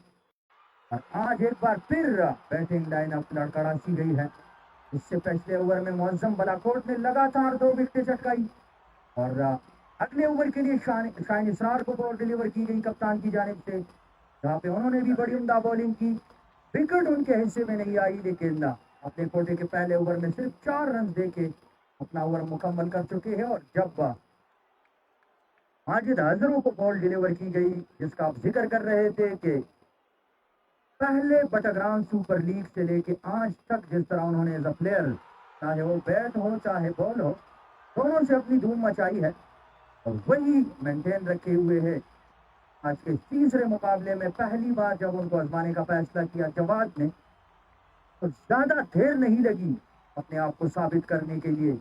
S3: और आज एक बार फिर बैटिंग लाइनअप लड़खड़ासी गई है। इससे पिछले ओवर में मुअज्जम बलाकोट ने लगातार 2 विकेटें चटकाई और अगले ओवर के लिए शाइन इसरार को बॉल डिलीवर की गई कप्तान की जानिब से, जहाँ पे उन्होंने भी बड़ी उम्दा बॉलिंग की। विकेट उनके हिस्से में नहीं आई लेकिन अपने कोटे के पहले ओवर में सिर्फ 4 रन देके अपना ओवर मुकम्मल कर चुके हैं। और जब माजिद अजरू को बॉल डिलीवर की गई जिसका आप जिक्र कर रहे थे कि पहले बटाग्राम सुपर लीग से लेके आज तक जिस तरह उन्होंने एज अ प्लेयर चाहे वो बैट हो चाहे बॉल हो दोनों से अपनी धूम मचाई है और वही मेंटेन रखे हुए है। आज के तीसरे मुकाबले में पहली बार जब उनको आजमाने का फैसला किया जवाद ने तो ज्यादा देर नहीं लगी अपने आप को साबित करने के लिए।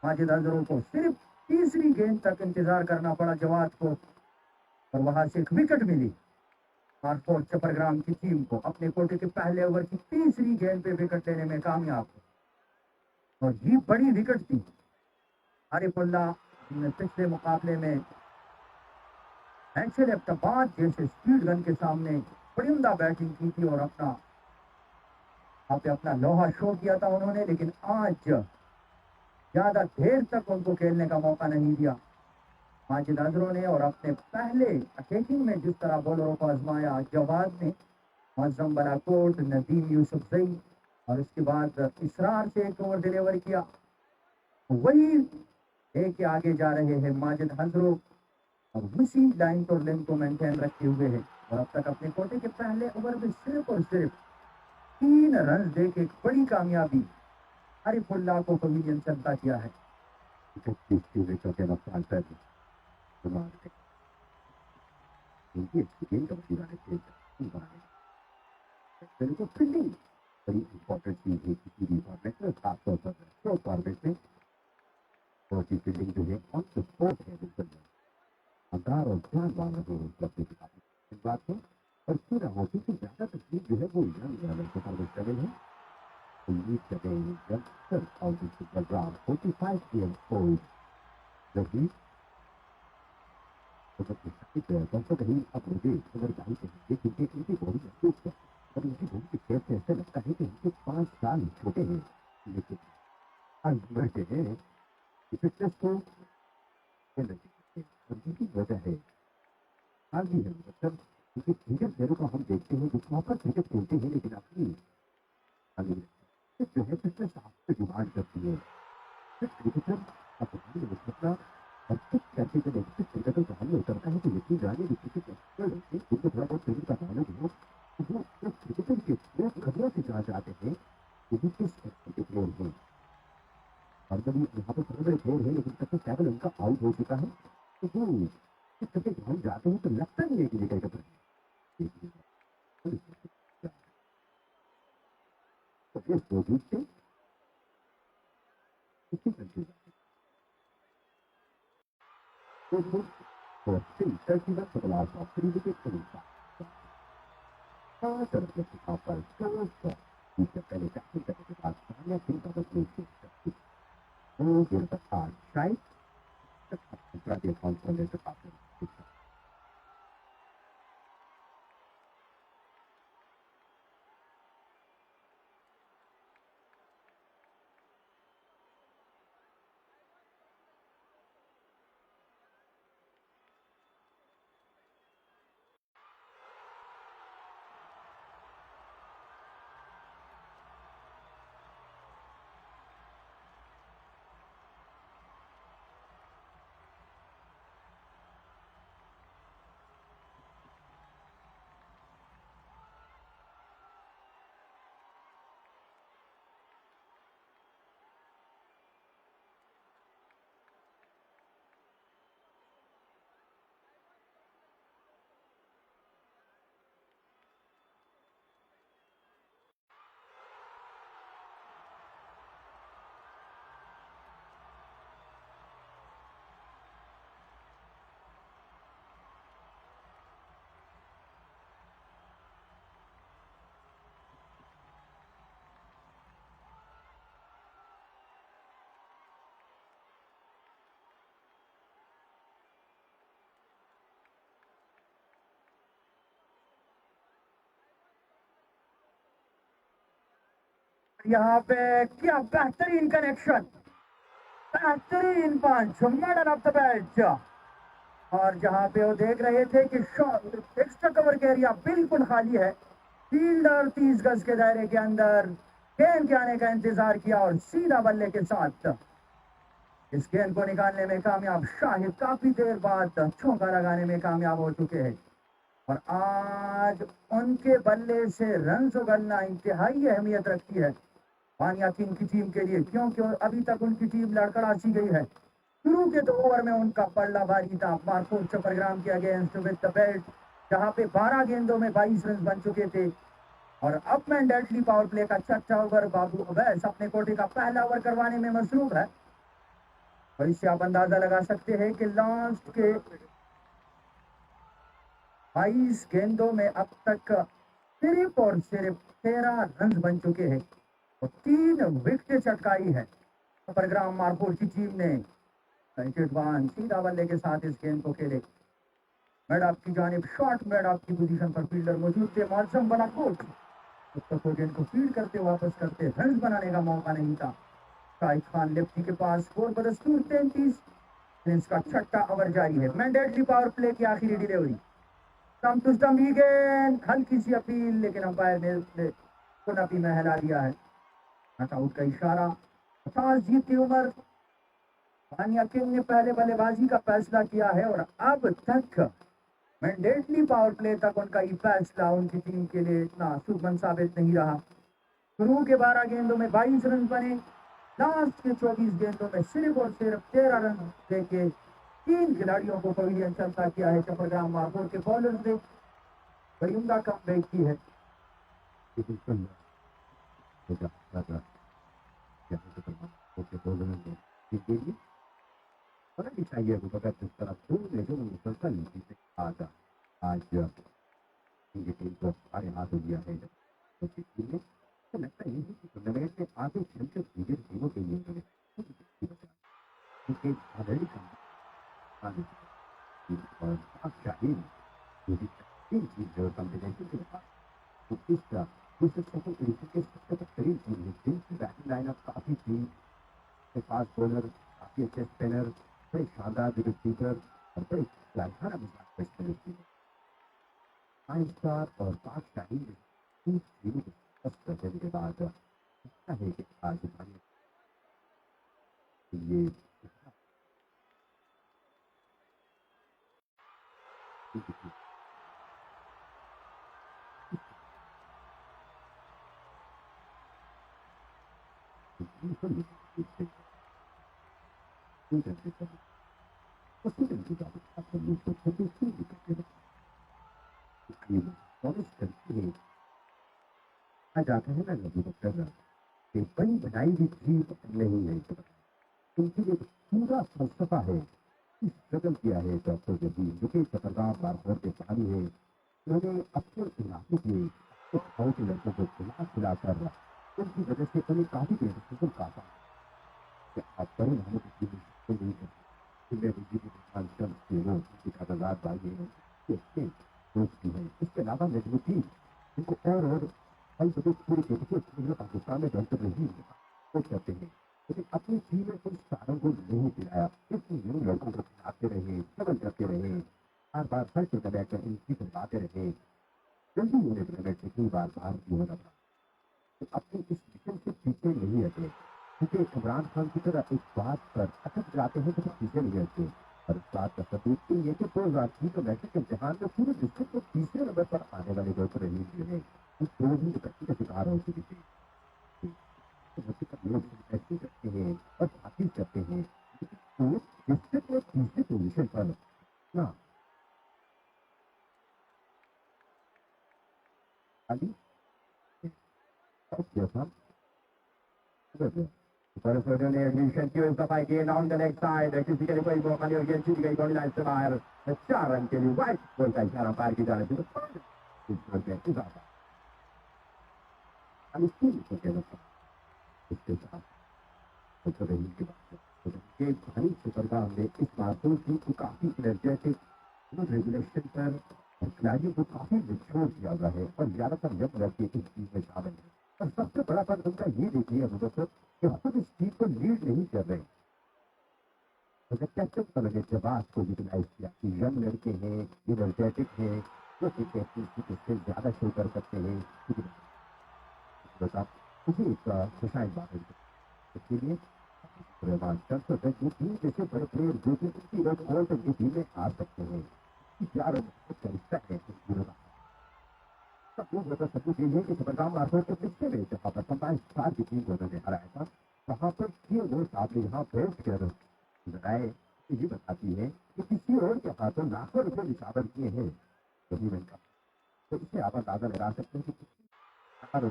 S3: माजिद अजरू को सिर्फ तीसरी गेंद तक इंतजार करना पड़ा जवाद को और वहां से एक विकेट मिली मारकोट चपरग्राम की टीम को। अपने कोटे के पहले ओवर की तीसरी गेंद पे विकेट लेने में कामयाब और ये बड़ी विकेट थी। आरिफुल्ला ने पिछले मुकाबले में एंशल अब्बास जैसे स्पीड गन के सामने बड़ी उम्दा बैटिंग की थी और अपना लोहा शो किया था उन्होंने, लेकिन आज ज्यादा देर तक उनको खेलने का मौका नहीं दिया माजिद अजरू ने। और अपने पहले अटैकिंग में जिस तरह बॉलरों को आजमाया जवाद ने, मुअज्जम बलाकोट, नदीम यूसुफजई और उसके बाद इसरार से एक ओवर डिलीवर किया, वही लेके आगे जा रहे हैं माजिद अजरू और उसी लाइन और लेंथ को मेंटेन रखे हुए हैं। और अब तक अपने कोटे के पहले ओवर में सिर्फ और सिर्फ 3 रन देके एक बड़ी कामयाबी आरिफुल्ला को पवेलियन चलता किया है।
S1: फील्डिंग बड़ी इंपॉर्टेंट चीज है किसी भी फॉर्मेट में, खासतौर पर शो फॉर्मेट में। और की फील्डिंग जो है ऑन द स्पॉट है, बिल्कुल अंधार और ध्यान वाला जो उपलब्ध इस बात को और पूरा होती कि ज्यादा तकलीफ जो है वो यंग लड़कों पर मुश्तमिल है। उम्मीद करते हैं यंगस्टर और प्रोग्राम 45 ईयर्स ओल्ड जो कि तो कहीं अब मुझे अगर गाड़ी कहेंगे क्योंकि इनकी बॉडी महसूस है और इनकी बॉडी के खेल से ऐसा लगता है कि इनके 5 साल छोटे हैं, लेकिन अल्टीमेट है फिटनेस को उनकी वजह है आज भी है। मतलब क्योंकि क्रिकेट प्लेयरों को हम देखते हैं जो प्रॉपर क्रिकेट खेलते हैं लेकिन अपनी जो है फिटनेस आपसे डिमांड करती है। क्रिकेटर अब मुस्तफा अब तक करते जब एक क्रिकेटर कहानी उतरता है तो यकीन जाने कि किसी एक्सपर्ट से उनको थोड़ा बहुत क्रिकेट का नॉलेज हो तो वो उस क्रिकेटर के वो खबरों से जान जाते हैं कि वो किस एक्सपर्ट के प्लेयर हैं। और जब यहाँ पे बड़े बड़े प्लेयर हैं लेकिन तब तक टैकल उनका आउट हो चुका है तो वो इस करके ग्राउंड जाते हैं तो लगता नहीं है कि विकेट कीपर तो इस वजूद से किसी कंट्री तो वो for filter की वक्त बदलाव का खरीद के तरीका तरफ के सिखाव पर इससे पहले टैकल करने के बाद पहले फिर का बदले से वो गिरता था शायद दूसरा देखा करने से काफी
S3: यहाँ पे क्या बेहतरीन कनेक्शन, बेहतरीन पंच, मर्डर ऑफ द मैच। और जहाँ पे वो देख रहे थे कि शॉट एक्स्ट्रा कवर का एरिया बिल्कुल खाली है, फील्डर 30 गज के दायरे के अंदर गेंद के आने का इंतजार किया और सीधा बल्ले के साथ इस गेंद को निकालने में कामयाब। शाहिद काफी देर बाद चौका लगाने में कामयाब हो चुके हैं और आज उनके बल्ले से रन उगलना इंतहाई अहमियत रखती है वानिया किंग की टीम के लिए, क्योंकि अभी तक उनकी टीम लड़खड़ासी गई है। शुरू के 2 ओवर में उनका पल्ला भारी था मार्कोस चपरग्राम के अगेंस्ट विद द बेल्ट, जहां पे 12 गेंदों में 22 रन बन चुके थे। और अब मैंडेटली पावर प्ले का छठा ओवर बाबू अवैस अपने कोटे का पहला ओवर करवाने में मसरूफ है और इससे आप अंदाजा लगा सकते हैं कि लास्ट के 22 गेंदों में अब तक सिर्फ और सिर्फ 13 रन बन चुके हैं और 3 विकेट चटकाई है चपरग्राम मार्कोस की टीम ने। संकेतवान सीधा बल्ले के साथ इस गेंद को खेले, मिड ऑफ की जानिब शॉर्ट मिड ऑफ की पोजीशन पर फील्डर मौजूद थे मौसम बलाकोट, तब तक वो गेंद को फील्ड करते वापस करते रन बनाने का मौका नहीं था। शाहिद खान लेफ्टी के पास स्कोर बदस्तूर 33, इसका छठा ओवर जारी है। मैंडेटली पावर प्ले की आखिरी डिलीवरी, स्टंप टू स्टंप ही गेंद, हल्की सी अपील लेकिन अंपायर ने पुनः में हिला दिया है। नॉकआउट का इशारा। 50 जीत की उम्र, वानिया किंग ने पहले बल्लेबाजी का फैसला किया है और अब तक मैंडेटली पावर प्ले तक उनका ये फैसला उनकी टीम के लिए इतना सुगम साबित नहीं रहा। शुरू के 12 गेंदों में 22 रन बने, लास्ट के 24 गेंदों में सिर्फ और सिर्फ 13 रन देके 3 खिलाड़ियों को पवेलियन चलता किया है चपरग्राम मार्कोस के बॉलर ने। बड़ी उम्दा कमबैक की है।
S1: होना चाहिए वो बगैर जिस तरह पूरे जो मुसलसल नीति से आज इनकी टीम को हमारे हाथ हो गया है तो टीम ने तो लगता है कि टूर्नामेंट में आगे चलकर दूसरी टीमों के लिए क्योंकि ऑलरेडी और आप चाहिए यदि तीन चीज कॉम्बिनेशन के बाद तो इस दूसरे सेकंड तरीके के सबसे बेहतरीन टीम है। टीम की बैटिंग लाइनअप काफी थी, फास्ट बॉलर, काफी अच्छे स्पिनर, बड़े शानदार विकेट कीपर और बड़े शानदार फाइव स्टार और पाक शाही तीन टीमों के करने के बाद लगता है कि आज हमारे ये जाते हैं ना नबी डॉक्टर कि बड़ी बनाई हुई चीज नहीं है, उनके लिए पूरा फलसफा है, स्ट्रगल किया है डॉक्टर जबीर जो कि चक्रगाम मार्फत के पानी है। उन्होंने अपने इलाके के कुछ गाँव के लड़कों को खिलाकर उनकी वजह से उन्हें काफी देर से काटा कि आप करें हमें कुछ नहीं करते दोस्ती है। इसके अलावा नजमुद्दीन इनको और कई बड़े पूरे पाकिस्तान में डॉक्टर रहीम वो कहते हैं, लेकिन अपनी टीम में कुछ सारों को नहीं दिलाया, इसलिए लड़कों को खिलाते रहे, स्ट्रगल करते रहे, बार बार सर से दबा कर इनकी करवाते रहे। जल्दी होने में कई बार बाहर भी होना था, तो अपनी इस मिशन से पीछे नहीं हटे, क्योंकि इमरान खान की तरह एक बात पर अटक जाते हैं तो पीछे नहीं हटते। और इस बात का सबूत तो ये कि 2003 के मैट्रिक इम्तिहान में पूरे डिस्ट्रिक्ट में तीसरे नंबर पर आने वाले डॉक्टर रहीम जो है वो भी विपत्ति का शिकार हो चुकी थी। लोग ऐसे करते हैं और बाकी करते हैं, तो डिस्ट्रिक्ट में तीसरे पोजिशन पर ना खाली ने एडमिशन की दफा गेंद ऑन द लेग साइड, किसी के लिए कोई मौका नहीं, गेंद छूट गई बॉडी लाइन से बाहर। 4 रन के लिए वाइट बॉल का इशारा पार की जाने से इसके साथ सुपरगाम ने इस मासूम टीम को काफी एनर्जेटिक रेगुलेशन पर और खिलाड़ियों को काफी निचोड़ दिया गया है और ज्यादातर जब लड़के इस टीम में शामिल है। और सबसे बड़ा बात उनका ये देखिए अबू बकर कि हम इस टीम को लीड नहीं कर रहे। तो जब कैप्टन उन्होंने जवाब को यूटिलाइज किया कि यंग लड़के हैं, एनर्जेटिक हैं, जो स्किल ज्यादा शो कर सकते हैं, मुझे एक खुशाइन बात है इसके लिए जैसे बड़े प्लेयर जो कि उनकी रोज ऑल तक ये टीम में आ सकते हैं। सबूत ये है कि सुपरगाम मार्फत के पिछले में जहाँ पर 27 की टीम को उन्होंने हराया था, वहाँ पर 6 ओवर आपने यहाँ बैठ कर बताए ये बताती है कि किसी और के हाथों लाखों रुपए निशावर किए हैं रहीम का। तो इससे आप अंदाजा लगा सकते हैं कि और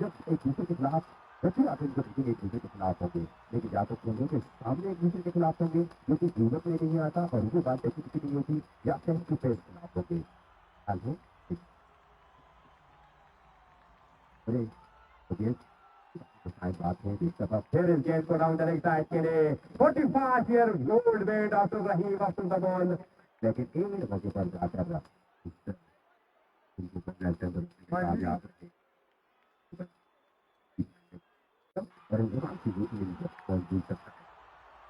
S1: जब एक दूसरे के खिलाफ जैसे आप इनको देखेंगे एक दूसरे के खिलाफ होंगे, लेकिन या तो दोनों के सामने एक दूसरे के खिलाफ होंगे जो कि कीमत में नहीं आता और वो बात देखी किसी नहीं होती, या फिर उनके फेस खिलाफ होंगे। बात है इस दफा फिर इस गेंद को राउंड लेग साइड के लिए 45 year old man doctor Rahim of the ball, लेकिन एक मौके पर जाकर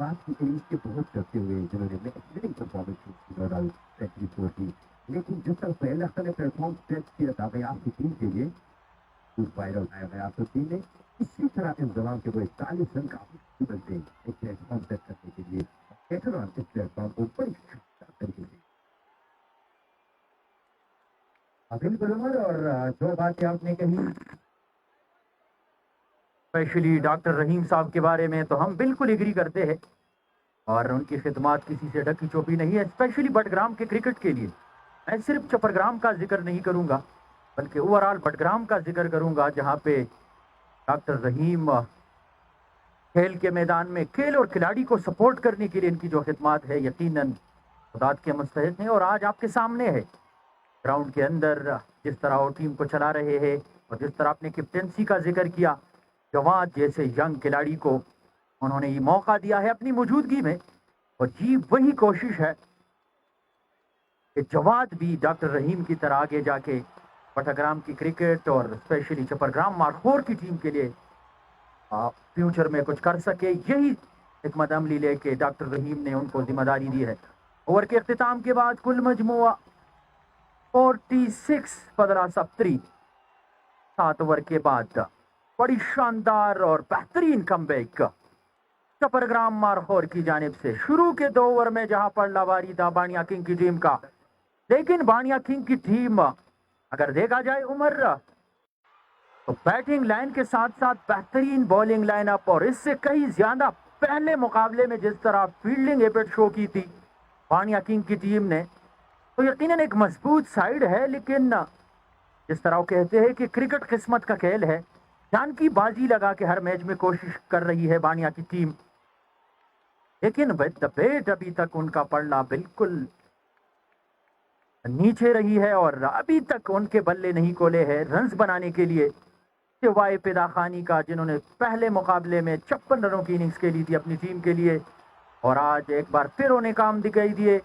S1: बात की इंग्लिश के बहुत करते हुए जिन्होंने परफॉर्मेंस की, लेकिन जिस तरह पहले ने प्लेटफॉर्म सेट किया था गयास की टीम के लिए वायरल आया गयास की टीम ने इसी तरह इंतजाम के वो 41 रन काफी बनते एक प्लेटफॉर्म सेट करने के लिए इस प्लेटफॉर्म को बड़ी तरीके से बिल्कुल उमर। और जो बातें आपने कही
S2: स्पेशली डॉक्टर रहीम साहब के बारे में तो हम बिल्कुल एग्री करते हैं और उनकी खिदमत किसी से ढकी चोपी नहीं है। स्पेशली बडग्राम के क्रिकेट के लिए मैं सिर्फ चपरग्राम का जिक्र नहीं करूंगा बल्कि ओवरऑल बडग्राम का जिक्र करूंगा, जहां पे डॉक्टर रहीम खेल के मैदान में खेल और खिलाड़ी को सपोर्ट करने के लिए इनकी जो खिदमत है यकीनन खुदात के मुस्तहिक है। और आज आपके सामने है ग्राउंड के अंदर जिस तरह वो टीम को चला रहे हैं और जिस तरह आपने कैप्टेंसी का जिक्र किया, जवाद जैसे यंग खिलाड़ी को उन्होंने ये मौका दिया है अपनी मौजूदगी में। और जी वही कोशिश है कि जवाद भी डॉक्टर रहीम की तरह आगे जाके बडग्राम की क्रिकेट और स्पेशली चपरग्राम मारखोर की टीम के लिए फ्यूचर में कुछ कर सके। यही हिकमत अमली लेके डॉक्टर रहीम ने उनको जिम्मेदारी दी है। ओवर के अख्तिताम के बाद कुल मजमुआ 46 15 सप्तरी 7 ओवर के बाद बड़ी शानदार और बेहतरीन कमबैक चपरग्राम मारखोर की जानिब से। शुरू के 2 ओवर में जहां पर लावारी था बानिया किंग की टीम का, लेकिन बानिया किंग की टीम अगर देखा जाए उमर तो बैटिंग लाइन के साथ साथ बेहतरीन बॉलिंग लाइनअप और इससे कहीं ज्यादा पहले मुकाबले में जिस तरह फील्डिंग एफर्ट शो की थी बानिया किंग की टीम ने, तो यकीनन एक मजबूत साइड है। लेकिन जिस तरह वो कहते हैं कि क्रिकेट किस्मत का खेल है, जान की बाजी लगा के हर मैच में कोशिश कर रही है बानिया की टीम। लेकिन विद द बैट अभी तक उनका पड़ना बिल्कुल नीचे रही है और अभी तक उनके बल्ले नहीं खोले हैं रन्स बनाने के लिए, सिवाय पिदा खानी का, जिन्होंने पहले मुकाबले में 56 रनों की इनिंग्स खेली थी अपनी टीम के लिए और आज एक बार फिर उन्हें काम दिखाई दिए।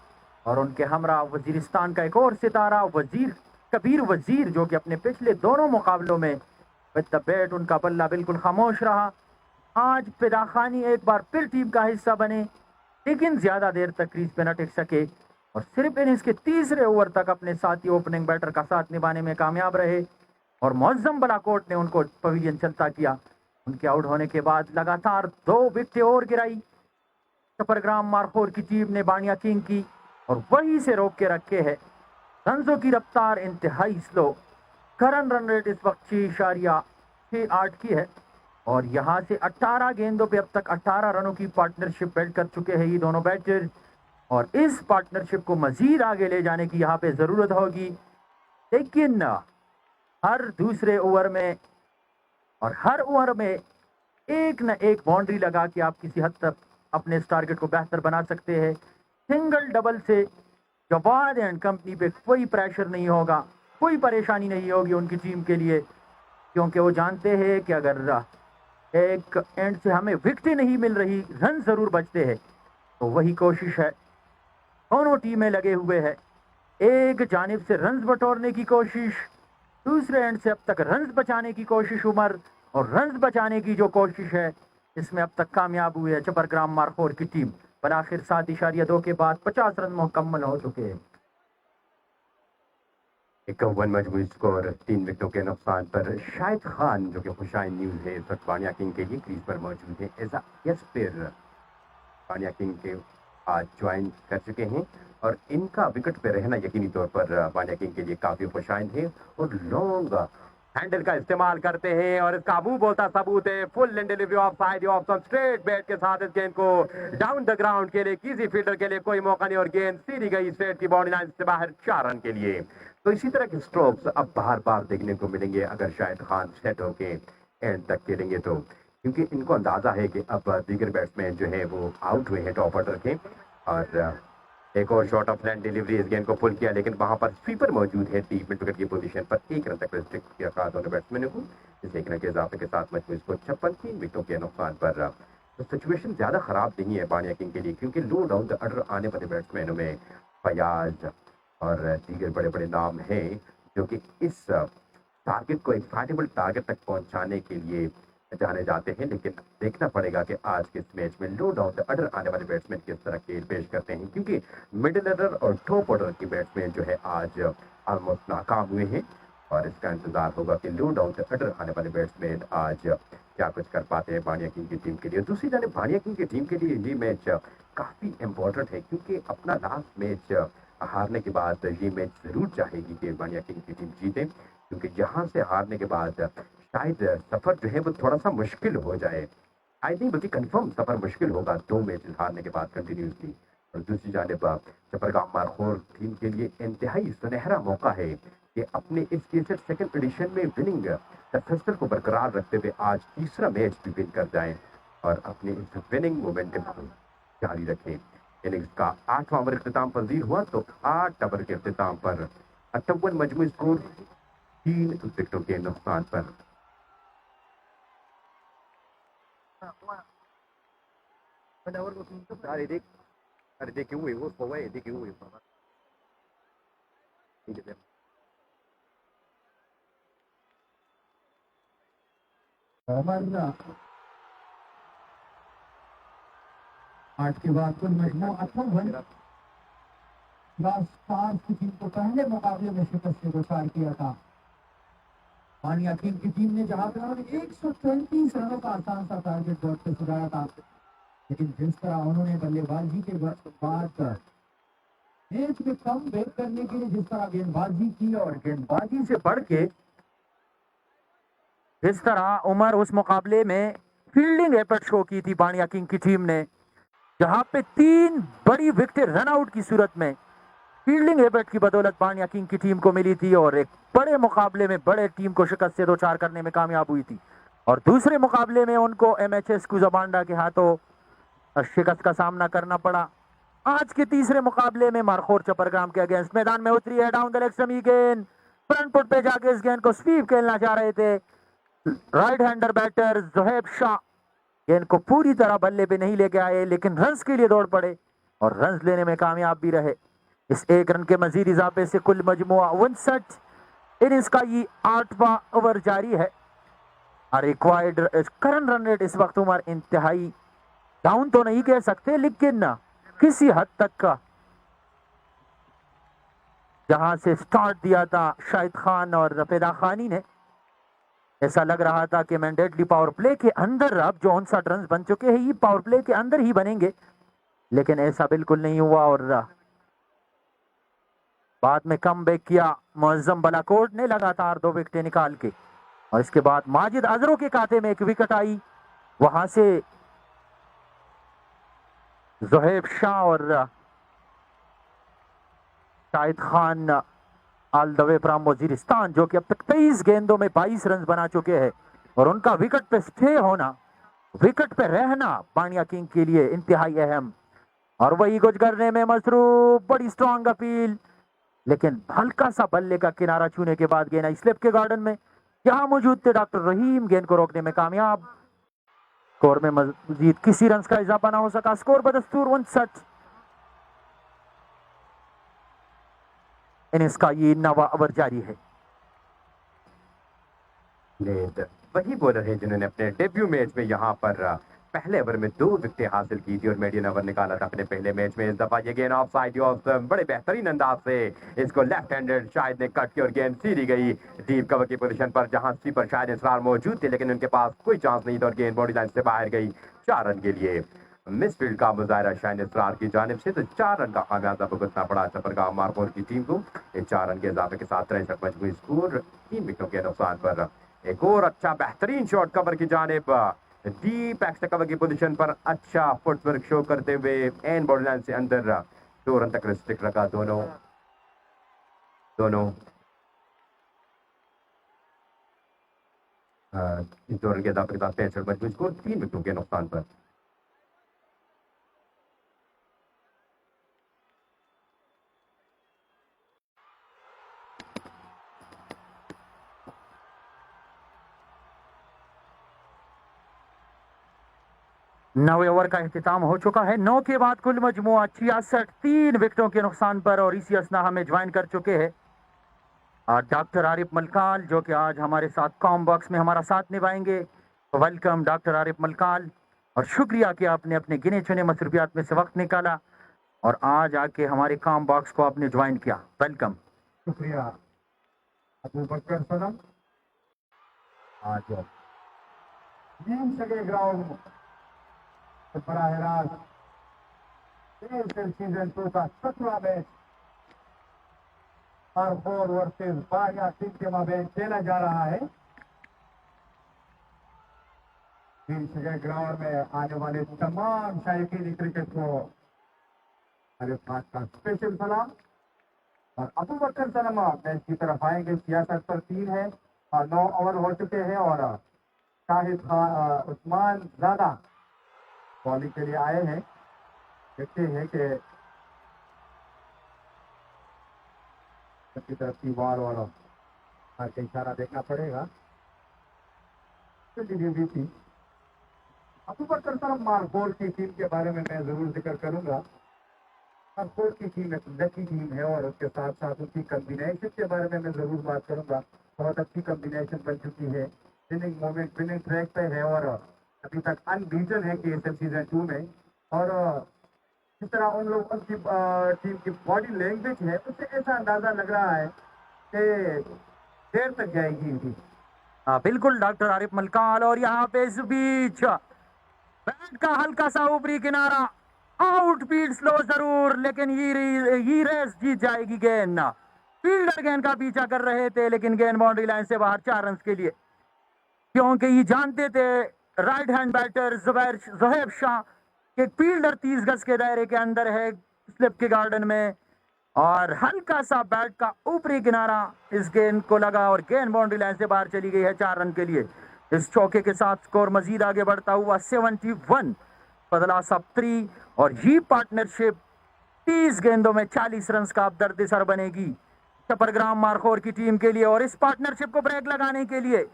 S2: और उनके हमरा वजीरिस्तान का एक और सितारा वजीर कबीर वजीर, जो कि अपने पिछले दोनों मुकाबलों में विद द बैट उनका बल्ला बिल्कुल खामोश रहा। आज पिदा खानी एक बार फिर टीम का हिस्सा बने, लेकिन ज्यादा देर तक क्रीज पे न टिक सके और सिर्फ इनिंग्स के तीसरे ओवर तक अपने साथी ओपनिंग बैटर का साथ निभाने में कामयाब रहे और मुअज्जम बलाकोट ने उनको पवेलियन चलता किया। उनके आउट होने के बाद लगातार 2 विकेटें और गिराई चपरग्राम मारखोर की टीम ने बानिया किंग की और वहीं से रोक के रखे है। रन्सों की रफ्तार इंतहाई स्लो, करंट रन रेट इस वक्त 6.68 की है और यहां से 18 गेंदों पे अब तक 18 रनों की पार्टनरशिप बिल्ड कर चुके हैं ये दोनों बैटर और इस पार्टनरशिप को मजीद आगे ले जाने की यहाँ पे जरूरत होगी। लेकिन हर दूसरे ओवर में और हर ओवर में एक न एक बाउंड्री लगा के आप किसी हद तक अपने इस टारगेट को बेहतर बना सकते हैं। सिंगल डबल से जवाद एंड कंपनी पे कोई प्रेशर नहीं होगा, कोई परेशानी नहीं होगी उनकी टीम के लिए, क्योंकि वो जानते हैं कि अगर एक एंड से हमें विकेटें नहीं मिल रही, रन जरूर बचते हैं। तो वही कोशिश है, दोनों टीमें लगे हुए हैं, एक जानिब से रन्स बटोरने की कोशिश, दूसरे एंड से अब तक रन्स बचाने की कोशिश उमर, और रन्स बचाने की जो कोशिश है इसमें अब तक कामयाब हुई है चपरग्राम मारखोर की टीम। पर आखिर 7.2 के बाद 50 रन मुकम्मल हो चुके हैं।
S1: 51 मजमूई स्कोर, 3 विकेटों के नुकसान पर शाहिद खान, जो कि खुशाइन न्यूज है, इस वक्त बानिया किंग के लिए क्रीज पर मौजूद है। एज यस्पिर बानिया किंग के आज ज्वाइन कर चुके हैं और इनका विकेट पे रहना यकीनी तौर पर बानिया किंग के लिए काफी खुशाइन है और लॉन्ग हैंडल का इस्तेमाल करते हैं और इसका मुंह बोलता सबूत है। Full and delivery of side of straight bat के साथ इस गेंद को डाउन द ग्राउंड के लिए किसी फील्डर के लिए कोई मौका नहीं और गेंद सीधी गई स्ट्रेट की बाउंड्री लाइन से बाहर 4 रन के लिए। तो इसी तरह के स्ट्रोक्स अब बार बार देखने को मिलेंगे अगर शाहिद खान सेट होके एंड तक खेलेंगे तो, क्योंकि इनको अंदाजा है कि अब दीगर बैट्समैन जो है वो आउट हुए हैं टॉप ऑर्डर के। और एक और शॉट ऑफ लैंड डिलीवरी इस गेंद को पुल किया, लेकिन वहां पर स्वीपर मौजूद है डीप मिड विकेट की पोजीशन पर, 1 रन तक रिस्ट्रिक्ट किया था दोनों बैट्समैनों को। इस 1 रन के इजाफे के साथ मजमूई स्कोर 56, 3 विकेटों के नुकसान पर। तो सिचुएशन ज्यादा खराब नहीं है बानिया किंग के लिए, क्योंकि लो डाउन द ऑर्डर आने वाले बैट्समैनों में फयाज और दीगर बड़े बड़े नाम हैं जो कि इस टारगेट को एक फाइनेबल टारगेट तक पहुंचाने के लिए जाने जाते हैं। लेकिन देखना पड़ेगा कि आज के इस मैच में लो डाउन द ऑर्डर आने वाले बैट्समैन किस तरह खेल पेश करते हैं, क्योंकि मिडिल ऑर्डर और टॉप ऑर्डर के बैट्समैन जो है आज ऑलमोस्ट नाकाम हुए हैं और इसका इंतजार होगा कि लो डाउन द ऑर्डर आने वाले बैट्समैन आज क्या कुछ कर पाते हैं बानिया किंग की टीम के लिए। दूसरी जाने बानिया किंग की टीम के लिए ये मैच काफी इंपॉर्टेंट है, क्योंकि अपना लास्ट मैच हारने के बाद ये मैच जरूर चाहेगी कि बानिया किंग की टीम जीते, क्योंकि यहाँ से हारने के बाद शायद सफर जो है वो थोड़ा सा मुश्किल हो जाए। आई थिंक बल्कि कंफर्म सफर मुश्किल होगा 2 मैच हारने के बाद कंटिन्यूसली। और दूसरी जानिब चपरगाम मारखोर टीम के लिए इंतहाई सुनहरा मौका है कि अपने इस केसर सेकंड एडिशन में विनिंग तसलसल को बरकरार रखते हुए आज तीसरा मैच भी विन कर जाएं और अपने इस विनिंग मोमेंटम को जारी रखें। इनिंग्स का 8वां ओवर इख्तिताम पजीर हुआ तो 8 ओवर के इख्तिताम पर 58 मजमूई स्कोर, 3 विकेटों के नुकसान पर।
S3: ओवर 8 के बाद कुल मजमू 58 स्टार्स की टीम को पहले मुकाबले में शिकस्त से गुजार किया था। बानिया किंग की टीम ने जहां पर उन्होंने 134 रनों का आसान सा टारगेट बोर्ड पे सुधारा था, लेकिन जिस तरह उन्होंने बल्लेबाजी के बाद मैच में कम बैक करने के लिए जिस तरह गेंदबाजी की और
S2: गेंदबाजी से बढ़ के जिस तरह उमर उस मुकाबले में फील्डिंग एफर्ट शो की थी बाणिया किंग की टीम ने, जहां पे 3 बड़ी विकेटें रन आउट की सूरत में फील्डिंग एफर्ट की बदौलत बाणिया किंग की टीम को मिली थी और एक बड़े मुकाबले में बड़े टीम को शिकस्त से 2-4 करने में कामयाब हुई थी। और दूसरे मुकाबले में उनको एमएचएस कुजाबांडा के हाथों शिकस्त का सामना करना पड़ा। आज के तीसरे मुकाबले में मारखोर चपरग्राम के अगेंस्ट मैदान में उतरी है डाउन द लेग स्टंप गेंद, फ्रंट फुट पे जाके इस गेंद को स्वीप खेलना चाह रहे थे right hander batter Zohaib Shah. गेंद को पूरी तरह बल्ले पे नहीं लेके आए, लेकिन रन्स के लिए दौड़ पड़े और रन्स लेने में कामयाब भी रहे। इस 1 रन के मजीद इजाफे से कुल मजमुआ 59। इनिंग्स का ये 8वां ओवर जारी है और रिक्वायर्ड करंट रन रेट इस वक्त उमर इंतहाई डाउन तो नहीं कह सकते, लेकिन किसी हद तक का जहां से स्टार्ट दिया था शाहिद खान और रफेदा खानी ने, ऐसा लग रहा था कि मैंडेटली पावर प्ले के अंदर अब जो 59 रन बन चुके हैं ये पावर प्ले के अंदर ही बनेंगे, लेकिन ऐसा बिल्कुल नहीं हुआ और बाद में कम बैक किया मुअज्जम बलाकोट ने लगातार 2 विकेटें निकाल के। और इसके बाद माजिद अजरों के खाते में 1 विकेट आई, वहां से जोहेब शाह और Shahid Khan all the way from Waziristan, जो कि अब तक 23 गेंदों में 22 रन बना चुके हैं और उनका विकेट पे स्टे होना, विकेट पे रहना बाणिया किंग के लिए इंतहाई अहम। और वही कुछ करने में मसरूफ, बड़ी स्ट्रॉन्ग अपील, लेकिन हल्का सा बल्ले का किनारा छूने के बाद गेंद स्लिप के गार्डन में जहां मौजूद थे डॉक्टर रहीम, गेंद को रोकने में कामयाब। स्कोर में मजीद किसी रन का इजाफा ना हो सका, स्कोर बदस्तूर 59। इनिंग्स का ये 9वां ओवर जारी है।
S1: वही बॉलर है जिन्होंने अपने डेब्यू मैच में यहाँ पर पहले ओवर में 2 विकेटें हासिल की थी और मीडियम ओवर निकाला था अपने पहले मैच में। इस दफा ये गेंद ऑफ साइड ऑफ बड़े बेहतरीन अंदाज से इसको लेफ्ट हैंडेड शाहिद ने कट की और गेंद सीधी गई डीप कवर की पोजीशन पर, जहां स्वीपर शाहिद इसरार मौजूद थे, लेकिन उनके पास कोई चांस नहीं था और गेंद बॉडी लाइन से बाहर गई 4 रन के लिए। मिसफील्ड का मुजाहरा शाहिद इसरार की जानिब से, तो 4 रन का खामियाजा भुगतना पड़ा चपरगांव मारखोर की टीम को। इन 4 रन के इजाफे के साथ 63 मजमूई स्कोर 3 विकेटों के नुकसान पर। एक और अच्छा बेहतरीन शॉट कवर की जानिब, डीप एक्स्ट्रा कवर की पोजीशन पर अच्छा फुटवर्क शो करते हुए एन बॉडी लाइन से अंदर 2 रन तक रिस्ट्रिक्ट रखा दोनों इस 2 रन के इजाफे के साथ 63 मजमूई स्कोर 3 विकेटों के नुकसान पर।
S2: नवे ओवर का इख्तिताम हो चुका है। 9 के बाद कुल मजमुआ 66, 3 विकेटों के नुकसान पर। और इसी असना हमें ज्वाइन कर चुके हैं डॉक्टर आरिफ मलकाल, जो कि आज हमारे साथ कॉम बॉक्स में हमारा साथ निभाएंगे। वेलकम डॉक्टर आरिफ मलकाल, और शुक्रिया कि आपने अपने गिने चुने मसरूफियात में से वक्त निकाला और आज आके हमारे कॉम बॉक्स को आपने ज्वाइन किया। वेलकम।
S3: शुक्रिया अबू बकर सनम। आज 3 जगह ग्राउंड बराह रास्त सीजन 2 का 17वां मैच मारखोर वर्सेस बाणिया किंग के माबैन खेला जा रहा है। 3 जगह ग्राउंड में आने वाले तमाम शायकीन क्रिकेट को मेरे पास का स्पेशल सलाम। और अबू बकर सनम मैच की तरफ आएंगे। सियासत पर 3 है और 9 ओवर हो चुके हैं और शाहिद खान उस्मान ज़ादा बॉलिंग के लिए आए हैं। देखते हैं कि की तरफ की बॉल और का इशारा देखना पड़ेगा। थी अबू बकर सनम मारखोर की टीम के बारे में मैं जरूर जिक्र करूंगा। मारखोर की टीम एक लकी टीम है और उसके साथ साथ उनकी कम्बिनेशन के बारे में मैं जरूर बात करूंगा। बहुत अच्छी कम्बिनेशन बन चुकी है, विनिंग मोमेंट विनिंग ट्रैक पे है और अभी तक अनबीटन है केएसएल सीजन 2 में। और जिस तरह उन लोग उनकी टीम की बॉडी लैंग्वेज है, उससे ऐसा अंदाजा लग रहा है कि देर तक जाएगी इनकी।
S2: बिल्कुल डॉक्टर आरिफ मलकाल। और यहाँ पे इस बीच बैट का हल्का सा ऊपरी किनारा, आउट फील्ड स्लो जरूर, लेकिन ये रेस जीत जाएगी गेंद। फील्डर गेंद का पीछा कर रहे थे, लेकिन गेंद बाउंड्री लाइन से बाहर 4 रन के लिए। क्योंकि ये जानते थे right hand batter Zohaib Shah कि फील्डर 30 गज के दायरे के अंदर है स्लिप के गार्डन में, और हल्का सा बैट का ऊपरी किनारा इस गेंद को लगा और गेंद बाउंड्री लाइन से बाहर चली गई है 4 रन के लिए। इस चौके के साथ स्कोर मजीद आगे बढ़ता हुआ 71 बदला सब 3, और ये पार्टनरशिप 30 गेंदों में 40 रन का दर्द सर बनेगी चपरग्राम मारखोर की टीम के लिए। और इस पार्टनरशिप को ब्रेक लगाने के लिए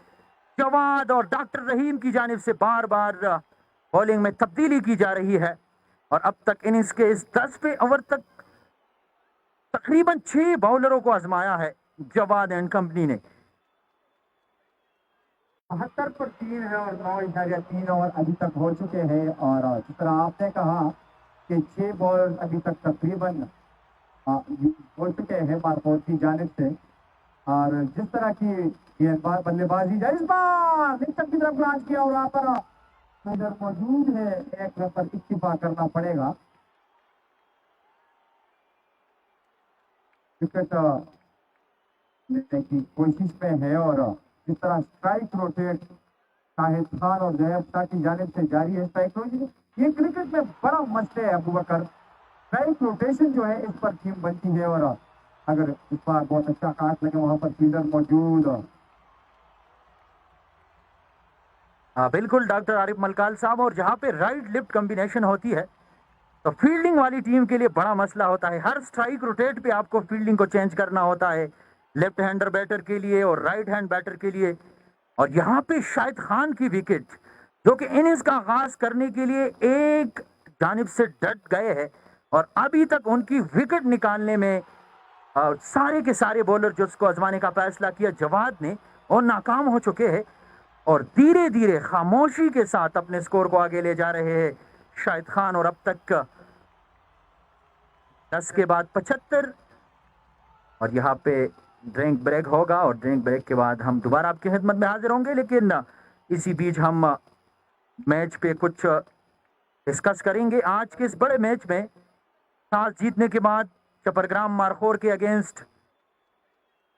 S2: जवाद और डॉक्टर रहीम की जानिब से बार बार बॉलिंग में तब्दीली की जा रही है, और अब तक इनिंग्स के इस 10वें ओवर तक तकरीबन 6 बॉलरों को आजमाया है जवाद एंड कंपनी ने।
S3: 72 पर 3 है और 9.3 ओवर अभी तक हो चुके हैं। और जिस तरह आपने कहा कि 6 बॉल अभी तक तकरीबन हो चुके हैं मारखोर की जानिब से, और जिस तरह की गेंदबाज बल्लेबाजी जाए इस बार निकट की तरफ लॉन्च किया और वहां पर फील्डर मौजूद है, एक रन पर इत्तिफाक करना पड़ेगा। विकेट लेने की कोशिश में है, और जिस तरह स्ट्राइक रोटेट शाहिद खान और जयब शाह की जानिब से जारी है स्ट्राइक रोटेशन। ये क्रिकेट में बड़ा मसले है अबू बकर, स्ट्राइक रोटेशन जो है इस पर टीम बनती है, और अगर इस बार बहुत अच्छा काट लगे वहां पर फील्डर मौजूद।
S2: हाँ बिल्कुल डॉक्टर आरिफ मलकाल साहब, और जहाँ पे राइट लेफ्ट कॉम्बिनेशन होती है तो फील्डिंग वाली टीम के लिए बड़ा मसला होता है। हर स्ट्राइक रोटेट पे आपको फील्डिंग को चेंज करना होता है, लेफ्ट हैंडर बैटर के लिए और राइट हैंड बैटर के लिए। और यहाँ पे शाहिद खान की विकेट जो कि इनिंग्स का आगाज करने के लिए एक जानिब से डट गए हैं, और अभी तक उनकी विकेट निकालने में सारे के सारे बॉलर जो उसको आजमाने का फैसला किया जवाद ने और नाकाम हो चुके हैं, और धीरे धीरे खामोशी के साथ अपने स्कोर को आगे ले जा रहे हैं शाहिद खान। और अब तक 10 के बाद 75, और यहाँ पे ड्रिंक ब्रेक होगा, और ड्रिंक ब्रेक के बाद हम दोबारा आपकी खिदमत में हाजिर होंगे। लेकिन इसी बीच हम मैच पे कुछ डिस्कस करेंगे। आज के इस बड़े मैच में टॉस जीतने के बाद चपरग्राम मारखोर के अगेंस्ट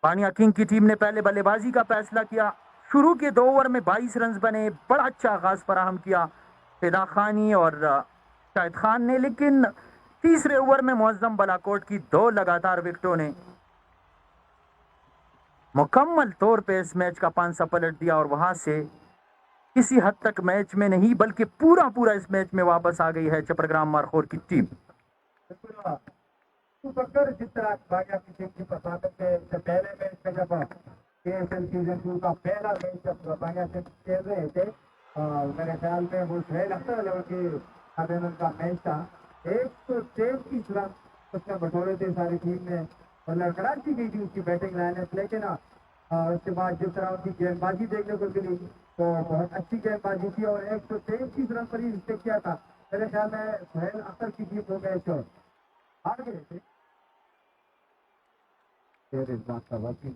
S2: पानिया किंग की टीम ने पहले बल्लेबाजी का फैसला किया। शुरू के 2 ओवर में 22 रन बने, बड़ा अच्छा आगाज फराहम किया फिदा खानी और शाहिद खान ने, लेकिन तीसरे ओवर में मुअज्जम बलाकोट की 2 लगातार विकेटों ने मुकम्मल तौर पे इस मैच का पांसा पलट दिया, और वहां से किसी हद तक मैच में नहीं बल्कि पूरा पूरा इस मैच में वापस आ गई है चपरग्राम मारखोर की टीम।
S3: जिस तरह बागिया की टीम की परफॉर्मेंस है, इससे पहले मैच में जब केएसएल सीजन 2 का पहला मैच जब बागिया से खेल रहे थे, मेरे ख्याल में वो सुहेल अख्तर लेवल की का मैच था। 133 रन उसने बटोरे थे सारी टीम ने, और लड़खड़ाती गई थी उसकी बैटिंग लाइनअप। लेकिन उसके बाद जिस तरह उनकी गेंदबाजी देखने को मिली तो बहुत अच्छी गेंदबाजी थी, और 133 रन पर ही रिस्टेक किया था। मेरे ख्याल में सुहेल अख्तर की टीम हो मैच हार गए थे। फिर इस बात का वक्त ही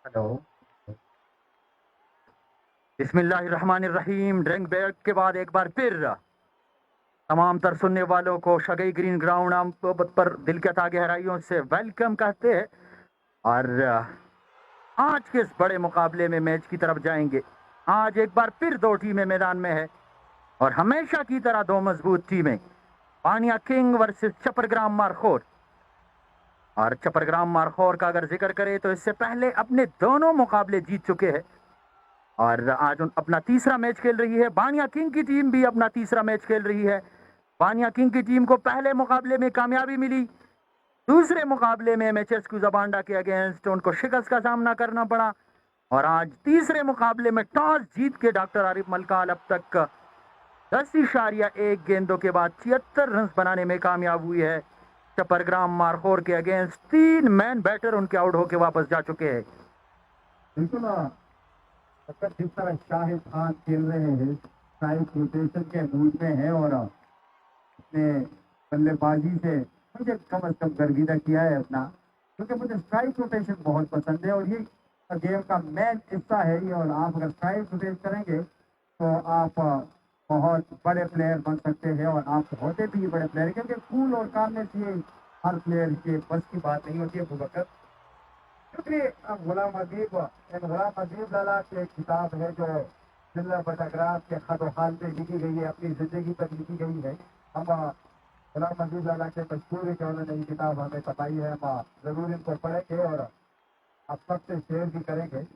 S3: हेलो।
S2: बिस्मिल्लाहिर्रहमानिर्रहीम। ड्रिंक ब्रेक के बाद एक बार फिर तमाम तर सुनने वालों को शगई ग्रीन ग्राउंड आमतौर पर दिल के अता गहराइयों से वेलकम कहते हैं। और आज के इस बड़े मुकाबले में मैच की तरफ जाएंगे। आज एक बार फिर दो टीमें मैदान में है और हमेशा की तरह दो मजबूत टीमें, पानिया किंग वर्सेस चपरग्राम मारखोर। और चपरग्राम मारखोर का अगर जिक्र करें तो इससे पहले अपने दोनों मुकाबले जीत चुके हैं और आज अपना तीसरा मैच खेल रही है। बानिया किंग की टीम भी अपना तीसरा मैच खेल रही है। बानिया किंग की टीम को पहले मुकाबले में कामयाबी मिली, दूसरे मुकाबले में एमएचएस कुजाबांडा के अगेंस्ट उनको शिकस्त का सामना करना पड़ा और आज तीसरे मुकाबले में टॉस जीत के डॉक्टर आरिफ मलकाल अब तक 10.1 गेंदों के बाद 76 रन बनाने में कामयाब हुई है। चपरग्राम मारखोर के अगेंस्ट 3 मैन बैटर उनके आउट होकर वापस जा चुके हैं।
S3: बिल्कुल अगर जिस तरह शाहिद खान खेल रहे हैं, स्ट्राइक रोटेशन के मूड में है और अपने बल्लेबाजी से मुझे कम से कम गर्विदा किया है अपना, क्योंकि मुझे स्ट्राइक रोटेशन बहुत पसंद है और ये गेम का मेन हिस्सा है ये। और आप अगर स्ट्राइक रोटेट करेंगे तो आप बहुत बड़े प्लेयर बन सकते हैं और आप होते भी बड़े प्लेयर, क्योंकि कूल और कामने से हर प्लेयर के बस की बात नहीं होती है अबूबकर। क्योंकि गुलाम हबीब लाला की एक किताब है जो जिला बटाग्राम के खदोहाल पे लिखी गई है, अपनी जिंदगी पर लिखी गई है। हम गुलाम हबीब लाला के मशहूर है कि उन्होंने ये किताब हमें बताई है, हम जरूर इनको पढ़ेंगे और आप सबसे शेयर भी करेंगे।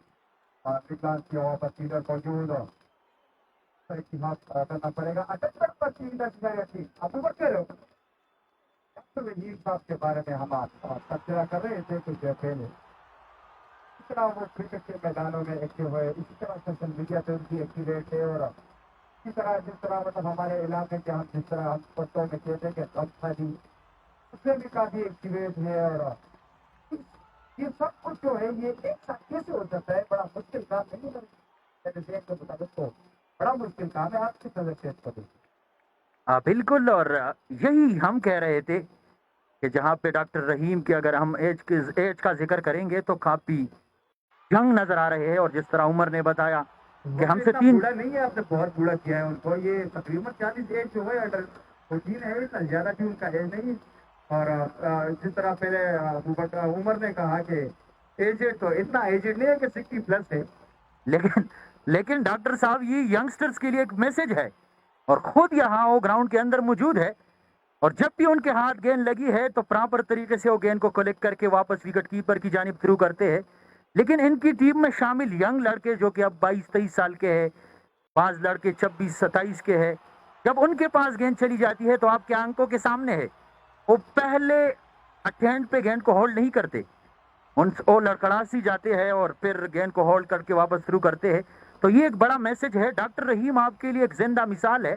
S3: विकास की वहाँ पर सीडर मौजूद करना पड़ेगा। अटक पर 3 अबूबकर साहब के बारे में हम चर्चा कर रहे थे कुछ देर पहले। इस तरह वो क्रिकेट के मैदानों में एक्टिव है, इसी तरह सोशल मीडिया पे उनकी एक्टिवेट है और इसी तरह जिस तरह मतलब हमारे इलाके के हम जिस तरह हम पत्तों में कहते हैं कि कम्पनी उससे भी काफी एक्टिवेट है। और ये सब कुछ जो है ये एक साथ कैसे हो सकता है, बड़ा मुश्किल काम नहीं है मेरे देश के मुताबिक, तो बड़ा मुश्किल काम है। आपकी नजर से
S2: बिल्कुल, और यही हम कह रहे थे कि जहाँ पे डॉक्टर रहीम की अगर हम एज का जिक्र करेंगे तो काफी यंग नजर आ रहे हैं। और जिस तरह उमर ने बताया कि हमसे 3
S3: बूढ़ा नहीं है, आपने बहुत बूढ़ा किया है उनको। ये तकरीबन 40 एज जो है अंडर 14 है, इतना ज्यादा भी उनका एज नहीं। और जिस तरह पहले उमर ने कहा कि एजेड, तो इतना एजेड नहीं है कि 60 प्लस है।
S2: लेकिन डॉक्टर साहब ये यंगस्टर्स के लिए एक मैसेज है और खुद यहाँ वो ग्राउंड के अंदर मौजूद है और जब भी उनके हाथ गेंद लगी है तो प्रॉपर तरीके से वो गेंद को कलेक्ट करके वापस विकेट कीपर की जानिब थ्रू करते हैं। लेकिन इनकी टीम में शामिल यंग लड़के जो कि अब 22-23 साल के हैं, 5 लड़के 26-27 के हैं, जब उनके पास गेंद चली जाती है तो आपके आंखों के सामने है वो पहले अटेंड पे गेंद को होल्ड नहीं करते, वो लड़खड़ासी जाते हैं और फिर गेंद को होल्ड करके वापस थ्रू करते हैं। तो ये एक बड़ा मैसेज है। डॉक्टर रहीम आपके लिए एक जिंदा मिसाल है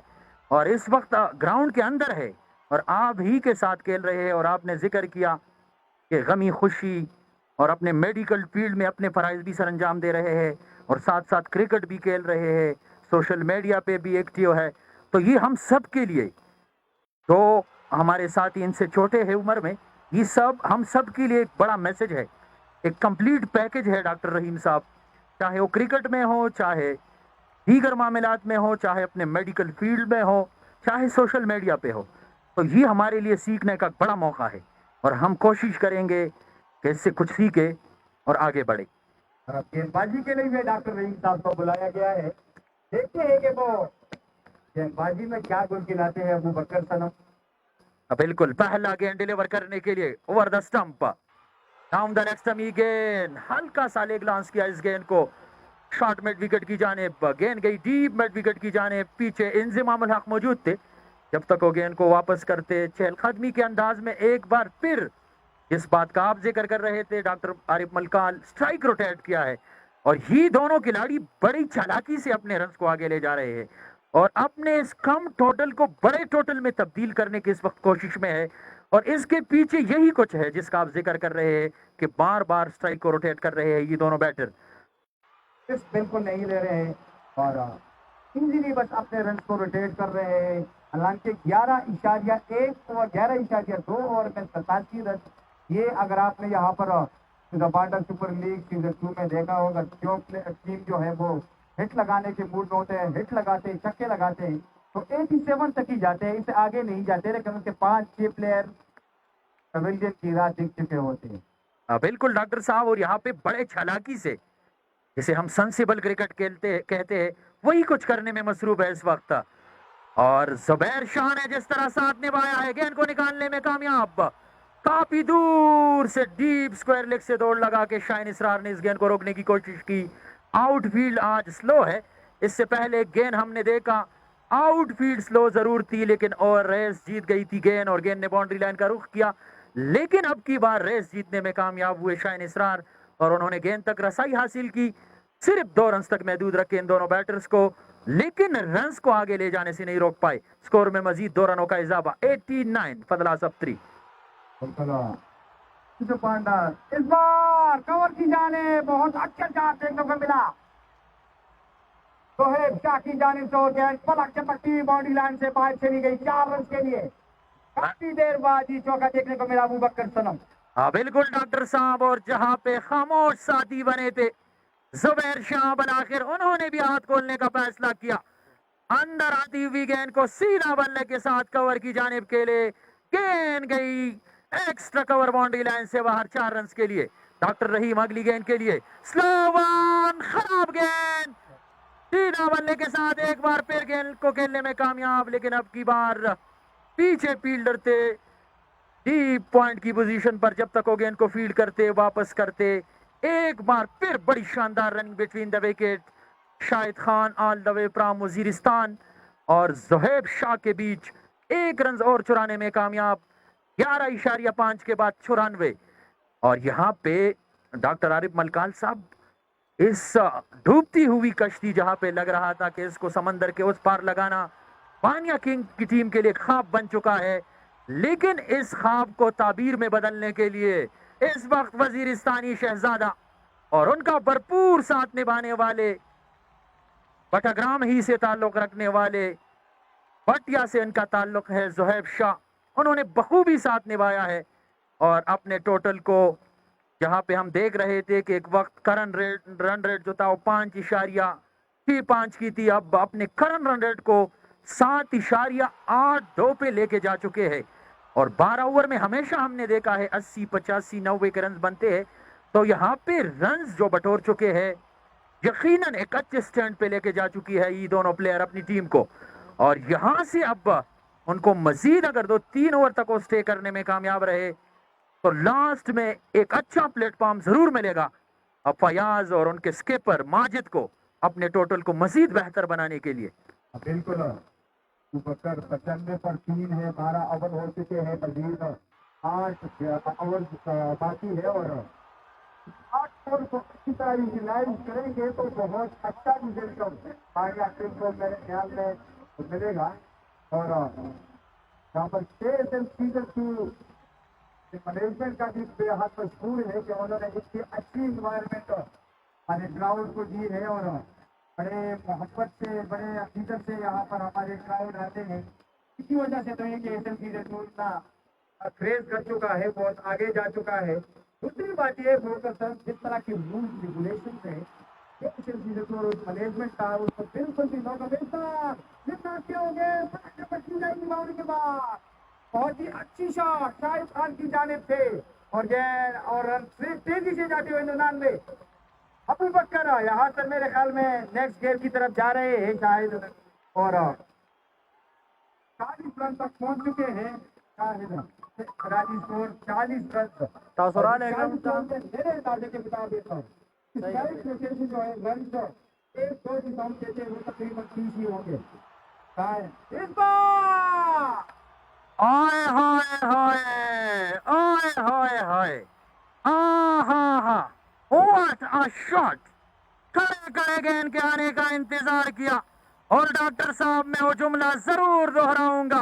S2: और इस वक्त ग्राउंड के अंदर है और आप ही के साथ खेल रहे हैं। और आपने जिक्र किया कि गमी खुशी और अपने मेडिकल फील्ड में अपने फराइज भी सर अंजाम दे रहे हैं और साथ साथ क्रिकेट भी खेल रहे हैं, सोशल मीडिया पे भी एक्टिव है। तो ये हम सब के लिए, तो हमारे साथी इनसे छोटे हैं उम्र में, ये सब हम सब के लिए एक बड़ा मैसेज है, एक कंप्लीट पैकेज है डॉक्टर रहीम साहब। चाहे वो क्रिकेट में हो, चाहे दीगर मामलात में हो, चाहे अपने मेडिकल फील्ड में हो, चाहे सोशल मीडिया पे हो, तो ये हमारे लिए सीखने का बड़ा मौका है और हम कोशिश करेंगे कि इससे कुछ सीखे और आगे बढ़े।
S3: और अब गेंदबाजी के लिए भी डॉक्टर रहीम साहब को बुलाया गया है। देखते हैं कि वो गेंदबाजी में क्या गुल खिलाते हैं अबूबकर सनम।
S2: बिल्कुल, पहला गेंद डिलीवर करने के लिए over the stump, down the leg stump, गेंद हल्का सा लेग लॉन्च किया इस गेंद को शॉर्ट मिड विकेट की जानिब, गेंद गई डीप मिड विकेट की जानिब। पीछे इंजिमामुल हक मौजूद थे जब तक वो गेंद को वापस करते। चहलकदमी के अंदाज में एक बार फिर जिस बात का आप जिक्र कर रहे थे डॉक्टर आरिफ मलकाल, स्ट्राइक रोटेट किया है और ये दोनों खिलाड़ी बड़ी चालाकी से अपने रन को आगे ले जा रहे हैं और अपने इस कम टोटल को बड़े टोटल में तब्दील करने की इस वक्त कोशिश में है। और इसके पीछे यही कुछ है जिसका आप जिक्र कर रहे हैं कि बार बार स्ट्राइक को रोटेट कर रहे हैं ये दोनों बैटर।
S3: बिल्कुल नहीं ले रहे हैं और इजीली बस अपने रन को रोटेट कर रहे हैं। हालांकि 11.1 और 11.2 ओवर में 87 रन, ये अगर आपने यहाँ पर
S4: बाटा सुपर लीग सीजन 2 में देखा होगा, जो टीम जो है वो हिट लगाने के मूड में होते हैं, हिट लगाते हैं, छक्के लगाते हैं, तो 87 तक ही जाते हैं, इससे आगे नहीं जाते, लेकिन उनके 5-6 प्लेयर पवेलियन की राह देख चुके होते हैं।
S2: बिल्कुल डॉक्टर साहब, और यहाँ पे बड़े चालाकी से, जिसे हम सेंसिबल क्रिकेट कहते हैं, वही कुछ करने में मसरूफ है इस वक्त। और जुबैर शाह ने जिस तरह साथ निभाया है, गेंद को निकालने में कामयाब, काफी दूर से डीप स्क्वायर लेग से दौड़ लगा के शाहीन इसरार ने इस गेंद को रोकने की कोशिश की। आउटफील्ड आज स्लो है, इससे पहले गेंद हमने देखा आउटफील्ड स्लो जरूर थी, लेकिन और रेस जीत गई थी गेंद, और गेंद ने बाउंड्री लाइन का रुख किया, लेकिन अब की बार रेस जीतने में कामयाब हुए शाहीन इसरार, और उन्होंने गेंद तक रसाई हासिल की। सिर्फ 2 रन तक महदूद रखे इन दोनों बैटर्स को, लेकिन रन्स को आगे ले जाने से नहीं रोक पाए। स्कोर में मजीद 2 रनों का इजाफा, 89 फॉर सब 3।
S4: पांडा इस बार कवर की जाने बहुत अच्छा चांस देखने को मिला, सोहेब शाह की जानिब से, और गेंद पलक चपकती बाउंड्री लाइन से बाहर चली गई 4 रन के लिए। काफी देर बाद ये चौका देखने को मिला अबूबकर सनम।
S2: हाँ बिल्कुल डॉक्टर साहब, और जहां पे खामोश साथी बने थे जुबैर शाह, आखिर उन्होंने भी हाथ खोलने का फैसला किया। अंदर आती हुई गेंद को सीधा बल्ले के साथ कवर की जानिब के लिए, गेंद गई एक्स्ट्रा कवर बाउंड्री लाइन से बाहर 4 रन के लिए। डॉक्टर रहीम अगली गेंद के लिए स्लो वन, खराब गेंद, सीधा बल्ले के साथ एक बार फिर गेंद को खेलने में कामयाब, लेकिन अब की बार पीछे फील्डर थे डीप पॉइंट की पोजीशन पर, जब तक वो गेंद को फील्ड करते वापस करते। एक बार फिर बड़ी शानदार running between the wicket, Shahid Khan all the way from Waziristan और जोहेब शाह के बीच 1 रन और चुराने में कामयाब, 11.5 के बाद 94। और यहाँ पे डॉक्टर आरिफ मलकान साहब, इस डूबती हुई कश्ती जहां पे लग रहा था कि इसको समंदर के उस पार लगाना बानिया किंग की टीम के लिए ख्वाब बन चुका है, लेकिन इस ख्वाब को ताबीर में बदलने के लिए इस वक्त वजीरिस्तानी शहजादा और उनका भरपूर साथ निभाने वाले, बटाग्राम ही से ताल्लुक रखने वाले, बटिया से उनका ताल्लुक है, जोहेब शाह, उन्होंने बखूबी साथ निभाया है। और अपने टोटल को, जहां पे हम देख रहे थे कि एक वक्त करंट रन रेट जो था वो 5.5 की थी, अब अपने करंट रन रेट को 7.82 पे लेके जा चुके हैं। और 12 ओवर में हमेशा हमने देखा है 80, 85, 90 के रन बनते हैं, तो यहाँ पे रन जो बटोर चुके हैं, यकीनन एक अच्छे स्टैंड पे लेके जा चुकी है ये दोनों प्लेयर अपनी टीम को। और यहां से अब उनको मजीद अगर 2-3 ओवर तक वो स्टे करने में कामयाब रहे तो लास्ट में एक अच्छा प्लेटफॉर्म जरूर मिलेगा अब फयाज और उनके स्किपर माजिद को अपने टोटल को मजीद बेहतर बनाने के लिए।
S4: बिल्कुल, 95 पर 3 है, 12 ओवर हो चुके हैं, मजीद 8 ओवर बाकी है, और 8 ओवर को अच्छी तरह यूटिलाइज करेंगे तो बहुत अच्छा रिजल्ट आगे टीम को मेरे ख्याल में मिलेगा। और यहाँ पर सीजन 2 मैनेजमेंट का भी बेहद मशहूर है कि उन्होंने इतनी अच्छी इन्वायरमेंट हमारे ग्राउंड को दी है, और बड़े मोहब्बत से, बड़े अकीदत से यहाँ पर हमारे क्राउड आते हैं। इसी वजह से तो है कि एसएम सीजन 2 इतना क्रेज कर चुका है, बहुत आगे जा चुका है। दूसरी बात ये सर, जिस तरह के रूल्स रेगुलेशन है एसएम सीजन 2 और मैनेजमेंट का, उसको बिल्कुल भी नो कमेंट। जितना क्यों हो गए बची जाएगी बाउंड्री के बाद, बहुत ही अच्छी शॉट शाहिद खान की जानिब थे, और गेंद और रन तेजी से जाते हुए 99। अबू बकर यहाँ पर मेरे ख्याल में नेक्स्ट गेम की तरफ जा रहे हैं शाहिद, और 40 रन तक पहुंच चुके हैं शाहिद। राजी स्कोर 40 रन, मेरे अंदाजे के मुताबिक जो है रन 1-2 की काउंट देते हैं, वो तकरीबन 30 ही होंगे। इस बार
S2: आए हाय हाय, आए हाय हाय, हा, व्हाट अ शॉट। खड़े गेंद के आने का इंतजार किया, और डॉक्टर साहब मैं वो जुमला जरूर दोहराऊंगा,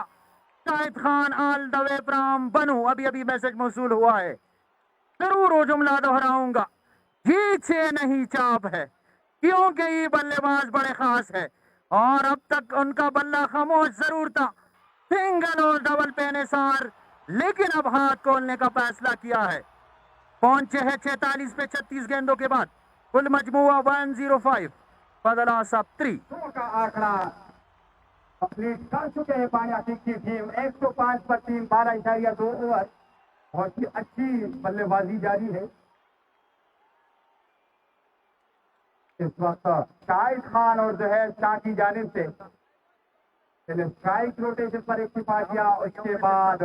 S2: Shahid Khan all the way from बनू, अभी मैसेज मौसूल हुआ है, जरूर वो जुमला दोहराऊंगा, जीत से नहीं चाप है, क्योंकि ये बल्लेबाज बड़े खास है, और अब तक उनका बल्ला खामोश जरूर था, सिंगल और डबल पे निसार, लेकिन अब हाथ खोलने का फैसला किया है। पहुंचे हैं 46 पे 36 गेंदों के बाद। कुल मजमुआ 105, बदला सब 3।
S4: का आंकड़ा कंप्लीट कर चुके हैं बाणिया किंग की टीम। 105 पर 3, 12.2 ओवर। बहुत ही अच्छी बल्लेबाजी जारी है इस वक्त। शाहिद खान और जहर शाह की जानिब से पहले स्ट्राइक रोटेशन पर इक्तिफा किया, उसके बाद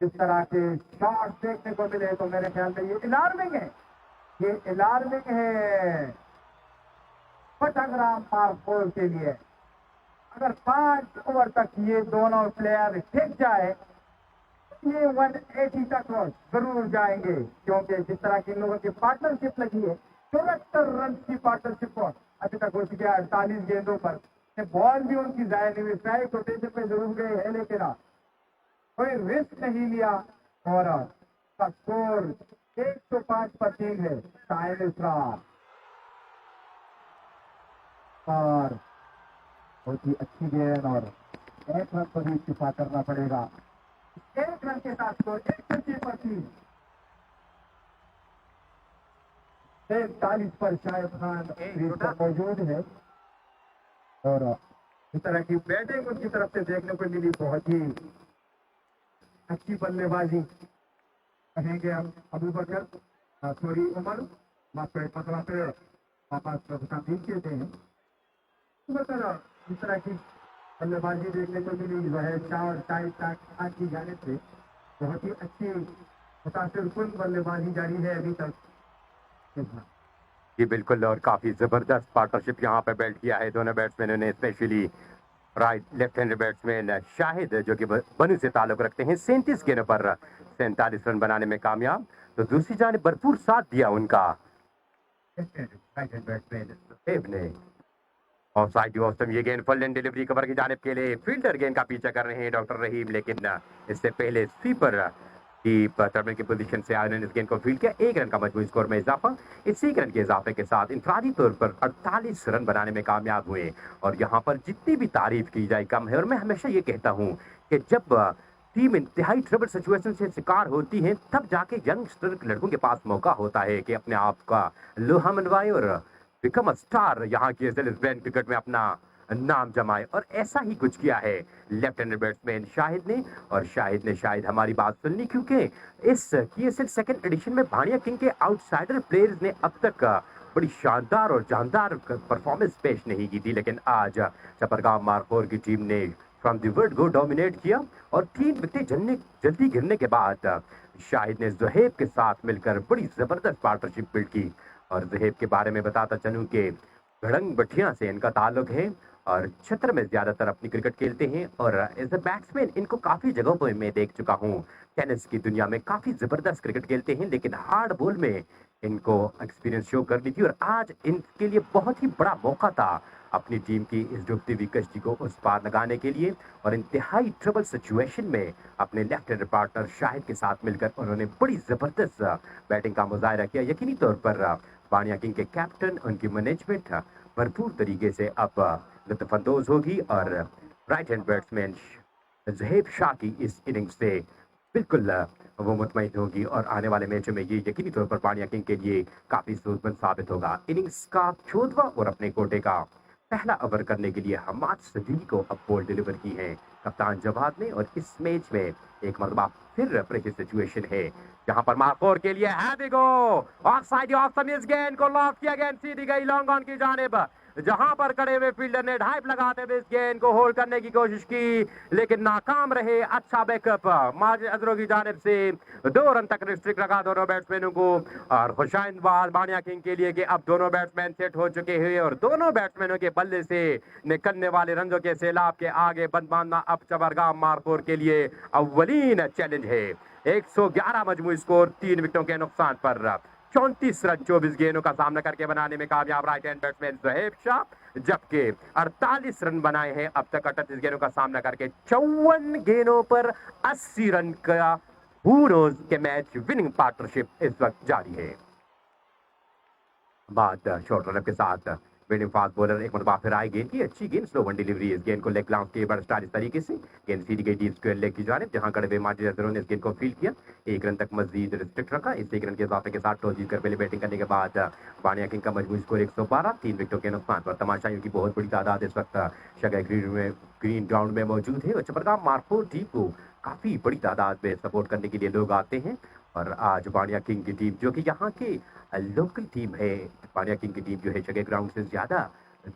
S4: इस तरह के शॉट देखने को मिले तो मेरे ख्याल में ये अलार्मिंग है, ये अलार्मिंग है बटग्राम मार्कोल के लिए। अगर 5 ओवर तक ये दोनों प्लेयर टिक जाए, ये 180 तक जरूर जाएंगे, क्योंकि जिस तरह की इन लोगों की पार्टनरशिप लगी है, 74 रन की पार्टनरशिप अभी तक हो चुकी है 48 गेंदों पर। बॉल भी उनकी जाया नहीं हुई, स्ट्राइक रोटेशन पे जरूर गए हैं, लेकिन कोई रिस्क नहीं लिया और स्कोर 105 पर 3 है। शाहिद इसरार और बहुत ही अच्छी गेंद और 1 रन पर भी इस्तीफा करना पड़ेगा। 1 रन के साथ स्कोर 105 पर 3। 41 पर शाहिद खान क्रीज पर मौजूद है और इस तरह की बैटिंग उनकी तरफ से देखने को मिली। बहुत ही अच्छी बल्लेबाजी कहेंगे हम अबू बकर, सॉरी उमर, मतलब पे वापस तब्दील कहते हैं। इस तरह की बल्लेबाजी देखने को मिली जो है शाह और शाहिद खान की जानिब से। बहुत ही अच्छी मुतासिरकुन बल्लेबाजी जारी है अभी तक।
S1: जी बिल्कुल, और काफी जबरदस्त पार्टनरशिप यहाँ पे बिल्ड किया है दोनों बैट्समैनों ने, specially right left hand batsman Shahid जो कि बनू से ताल्लुक रखते हैं, 37 गेंदों पर 47 रन बनाने में कामयाब। तो दूसरी जानिब भरपूर साथ दिया उनका राइट हैंड बैट्समैन सुहेब ने। ऑफ साइड ऑफ ये गेंद फुल एंड डिलीवरी कवर की जानिब के लिए फील्डर गेंद का पीछा कर रहे हैं डॉक्टर रहीम, लेकिन इससे पहले स्वीपर की टर्मिनल की पोजीशन से आयोन ने इस गेंद को फील्ड किया। 1 रन का मजबूत स्कोर में इजाफा। इस 1 रन के इजाफे के साथ इंफरादी तौर पर 48 रन बनाने में कामयाब हुए। और यहाँ पर जितनी भी तारीफ की जाए कम है, और मैं हमेशा ये कहता हूँ कि जब टीम इंतहाई ट्रबल सिचुएशन से शिकार होती है, तब जाके यंगस्टर लड़कों के पास मौका होता है कि अपने आप का लोहा मनवाए और बिकम अ स्टार यहाँ की ब्रांड क्रिकेट में अपना नाम जमाए। और ऐसा ही कुछ किया है लेफ्ट हैंड बैट्समैन शाहिद ने। और शाहिद ने शायद हमारी बात सुननी, क्योंकि इस KSL सेकंड एडिशन में भाड़िया किंग के आउटसाइडर प्लेयर्स ने अब तक बड़ी शानदार और जानदार परफॉर्मेंस पेश नहीं की थी, लेकिन आज चपरगांव मारखोर की टीम ने from the word go dominate किया। और 3 विकेटें जल्दी गिरने के बाद शाहिद ने ज़ुहैब के साथ मिलकर बड़ी जबरदस्त पार्टनरशिप बिल्ड की। और ज़ुहैब के बारे में बताता चलूं कि गढ़ंग बठिया से इनका ताल्लुक है और छत्र में ज्यादातर अपनी क्रिकेट खेलते हैं। और एज अ बैट्समैन इनको काफी जगहों पर मैं देख चुका हूँ, टेनिस की दुनिया में काफी जबरदस्त क्रिकेट खेलते हैं, लेकिन हार्ड बॉल में इनको एक्सपीरियंस शो कर दी थी। और आज इनके लिए बहुत ही बड़ा मौका था अपनी टीम की इस डूबती हुई कश्ती को उस पार लगाने के लिए। और इंतहाई ट्रबल सिचुएशन में अपने लेफ्ट हैंड पार्टनर शाहिद के साथ मिलकर उन्होंने बड़ी जबरदस्त बैटिंग का मुजाहरा किया। यकीनी तौर पर बाणिया किंग के कैप्टन, उनकी मैनेजमेंट भरपूर तरीके से अब लुत्फानंदोज होगी। और right hand batsman Zuhaib Shah की इस इनिंग्स से बिल्कुल वो मुतमईन होगी और आने वाले मैचों में ये यकीनी तौर पर बाणिया किंग के लिए काफी सूझबूझ साबित होगा। इनिंग्स का 14वां और अपने कोटे का पहला ओवर करने के लिए हमाद सदीक को अब बॉल डिलीवर की है कप्तान जवाद ने। और इस मैच में एक मरतबा फिर प्रेशर सिचुएशन है जहां पर मारकोर के लिए ऑफ साइड ऑफ इस गेंद को लॉक किया, गेंद सीधी गई लॉन्ग ऑन की जानिब, जहां पर खड़े हुए फील्डर ने ढाइप लगाते हुए इस गेंद को होल्ड करने की कोशिश की, लेकिन नाकाम रहे। अच्छा बैकअप माजिद अजहर की जानिब से 2 रन तक रिस्ट्रिक्ट रखा दोनों बैट्समैनों को। और खुशाइंद बाज बाणिया किंग के लिए कि अब दोनों बैट्समैन सेट हो चुके हैं और दोनों बैट्समैनों के बल्ले से निकलने वाले रनों के सैलाब के आगे बंद बांधना अब चबरगाम मारकोर के लिए अव्वलीन चैलेंज है। 111 मजमूई स्कोर 3 विकेटों के नुकसान पर 34 रन 24 गेंदों का सामना करके बनाने में कामयाब right hand batsman Zuhaib Shah, जबकि 48 रन बनाए हैं अब तक 38 गेंदों का सामना करके। 54 गेंदों पर 80 रन का हूरोज के मैच विनिंग पार्टनरशिप इस वक्त जारी है। बाद शॉर्ट रन के साथ मीडियम फास्ट बॉलर एक मरतबा फिर आए, गेंद की अच्छी गेंद, स्लो वन डिलीवरी, इस गेंद को लेग ग्लाउंस के बड़ा स्टार इस तरीके से गेंद सीधी गई डीप स्क्वायर लेग की जानिब, जहां कड़वे माजिद अजहरों ने इस गेंद को फील्ड किया, 1 रन तक मजीद रिस्ट्रिक्ट रखा। इस 1 रन के इजाफे के साथ टॉस जीतकर पहले बैटिंग करने के बाद बानिया किंग का मजमूई स्कोर 112, 3 विकेटों के नुकसान पर। तमाशाइयों की बहुत बड़ी तादाद इस वक्त शगै ग्रीन ग्राउंड में मौजूद है और चपरगाम मारफोर टीम को काफी बड़ी तादाद में सपोर्ट करने के लिए लोग आते हैं। और आज बानिया किंग की टीम जो कि यहाँ की लोकल टीम है, बानिया किंग की टीम जो है शगै ग्राउंड से ज्यादा